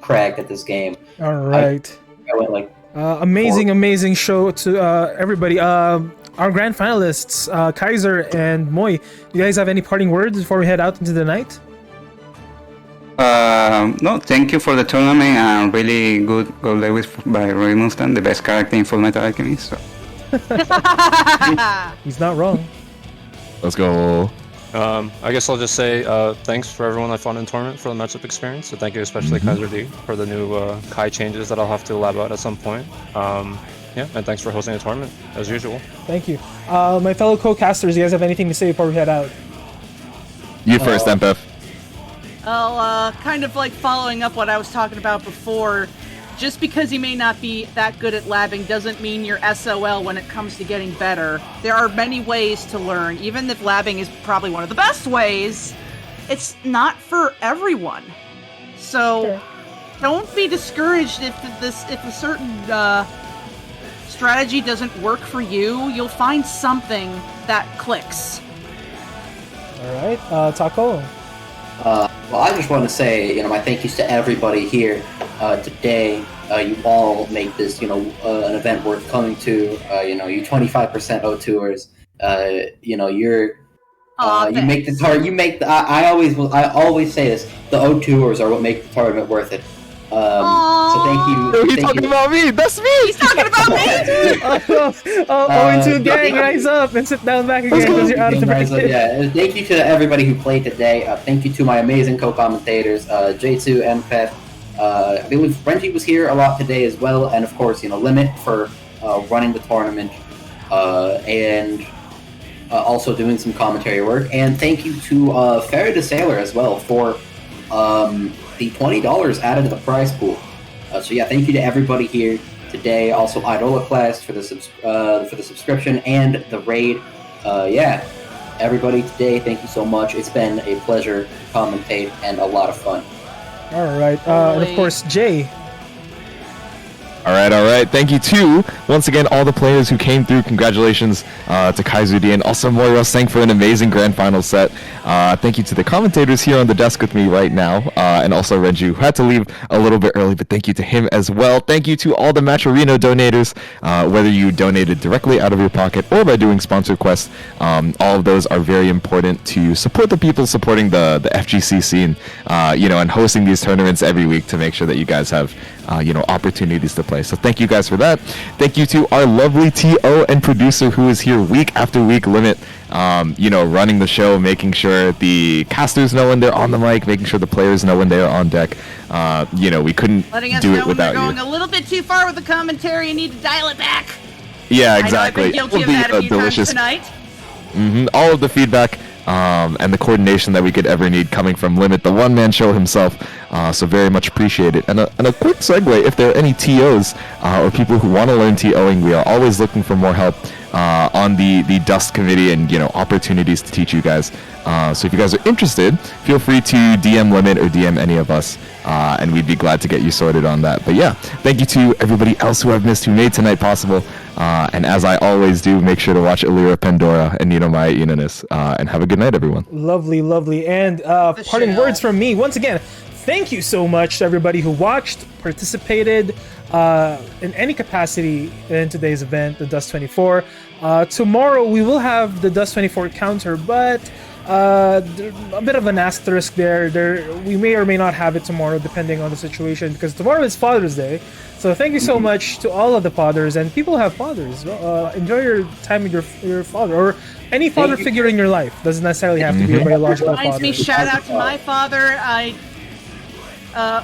cracked at this game. All right. I went like amazing show to everybody. Our grand finalists, Kaiser and Moy. You guys have any parting words before we head out into the night? No, thank you for the tournament, and really good Gold Lewis by Roy Mustang, the best character in Full Metal Alchemist. So. He's not wrong. Let's go. I guess I'll just say thanks for everyone I fought in the tournament for the matchup experience. So thank you especially Kaiser D for the new Kai changes that I'll have to lab out at some point. Yeah, and thanks for hosting the tournament as usual. Thank you. My fellow co-casters, you guys have anything to say before we head out? You first, MPF. Well, kind of like following up what I was talking about before, just because you may not be that good at labbing doesn't mean you're SOL when it comes to getting better. There are many ways to learn. Even if labbing is probably one of the best ways, it's not for everyone. So don't be discouraged if a certain strategy doesn't work for you. You'll find something that clicks. All right, Taco. Well, I just want to say, my thank yous to everybody here today. You all make this, an event worth coming to. You 25% O2ers. You're. You make the target. You make the. I always say this. The O2ers are what make the tournament worth it. So thank you. He's talking about me. That's me. He's talking about me. O2 gang, rise up and sit down back again because you're out of the bracket. Yeah, thank you to everybody who played today. Thank you to my amazing co-commentators, J2, MPEF. I believe Renji was here a lot today as well, and of course, Limit for running the tournament and also doing some commentary work. And thank you to Ferry the Sailor as well for the $20 added to the prize pool. So yeah, thank you to everybody here today. Also, Idola Class for the subscription and the raid. Everybody today, thank you so much. It's been a pleasure to commentate and a lot of fun. All right, and of course, Jay. All right. Thank you to, once again, all the players who came through. Congratulations to Kaiser D and also Moiro Sang for an amazing grand final set. Thank you to the commentators here on the desk with me right now, and also Renju, who had to leave a little bit early, but thank you to him as well. Thank you to all the Matcherino donators, whether you donated directly out of your pocket or by doing sponsor quests. All of those are very important to support the people supporting the FGC scene, and hosting these tournaments every week to make sure that you guys have, opportunities to play. So thank you guys for that. Thank you to our lovely TO and producer who is here week after week, Limit, running the show, making sure the casters know when they're on the mic, making sure the players know when they're on deck. We couldn't Letting us do know it when without they're going you. a little bit too far with the commentary and need to dial it back. Yeah, exactly. I know I've been guilty of that a few times tonight. All of the feedback and the coordination that we could ever need coming from Limit, the one-man show himself. So very much appreciate it. And a quick segue, if there are any TOs or people who want to learn TOing, we are always looking for more help on the DUST committee and opportunities to teach you guys. So if you guys are interested, feel free to DM Limit or DM any of us, and we'd be glad to get you sorted on that. But yeah, thank you to everybody else who I've missed who made tonight possible. And as I always do, make sure to watch Illyra Pandora and Nino Maya Inanis. And have a good night, everyone. Lovely. And parting words from me. Once again, thank you so much to everybody who watched, participated in any capacity in today's event, the DUST 24. Tomorrow we will have the DUST 24 counter, but a bit of an asterisk there. We may or may not have it tomorrow, depending on the situation, because tomorrow is Father's Day. So thank you so much to all of the fathers, and people who have fathers. Enjoy your time with your father, or any father figure in your life. Doesn't necessarily have to be a biological father. Reminds me, shout out to my father.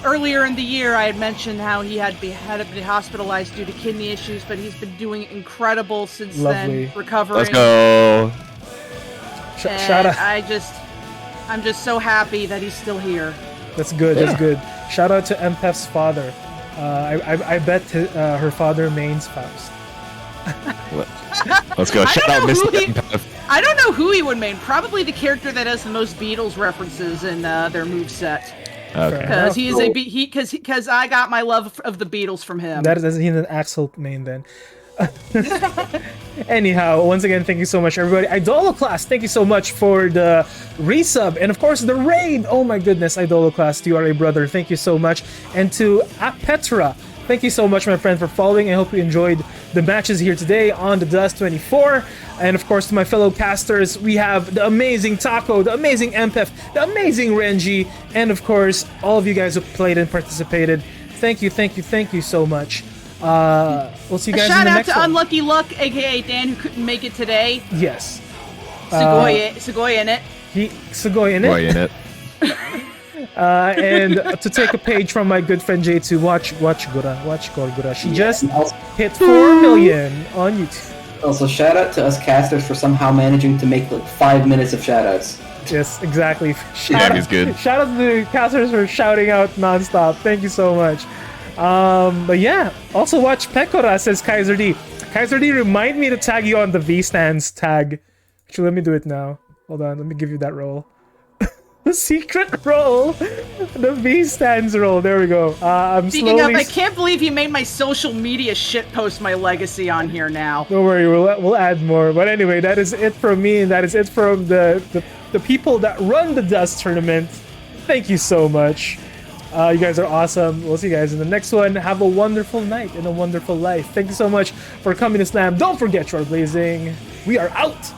Earlier in the year, I had mentioned how he had to be hospitalized due to kidney issues, but he's been doing incredible since then, recovering. Let's go. Shout out. I'm just so happy that he's still here. That's good. That's good. Shout out to MPEF's father. I bet her father mains Faust. Let's go. Shout out Mr. MPEF. I don't know who he would main. Probably the character that has the most Beatles references in their moveset. Okay. Because he is because I got my love of the Beatles from him. He's an Axel main then. Anyhow, once again, thank you so much, everybody. Idoloclast, thank you so much for the resub, and of course the raid. Oh my goodness, Idoloclast, you are a brother. Thank you so much. And to Petra, thank you so much, my friend, for following. I hope you enjoyed the matches here today on the DUST 24. And of course, to my fellow casters, we have the amazing Taco, the amazing MPEF, the amazing Renji, and of course, all of you guys who played and participated. Thank you so much. We'll see you guys in the next one. Shout out to Unlucky Luck, aka Dan, who couldn't make it today. Yes. Sugoi in it. Sugoi in it. And to take a page from my good friend J2, watch Gorgura. She just hit 4 million on YouTube. Also, shout out to us casters for somehow managing to make like 5 minutes of shoutouts. Yes, exactly. He's good. Shout out to the casters for shouting out nonstop. Thank you so much. But yeah, also watch Pekora, says Kaiser D. Kaiser D, remind me to tag you on the V-Stands tag. Actually, let me do it now. Hold on, let me give you that role. The secret role! The V-Stands role, there we go. Speaking of, I can't believe you made my social media shitpost my legacy on here now. Don't worry, we'll add more. But anyway, that is it from me, and that is it from the people that run the DUST tournament. Thank you so much. You guys are awesome. We'll see you guys in the next one. Have a wonderful night and a wonderful life. Thank you so much for coming to Slam. Don't forget, Trailblazing. We are out.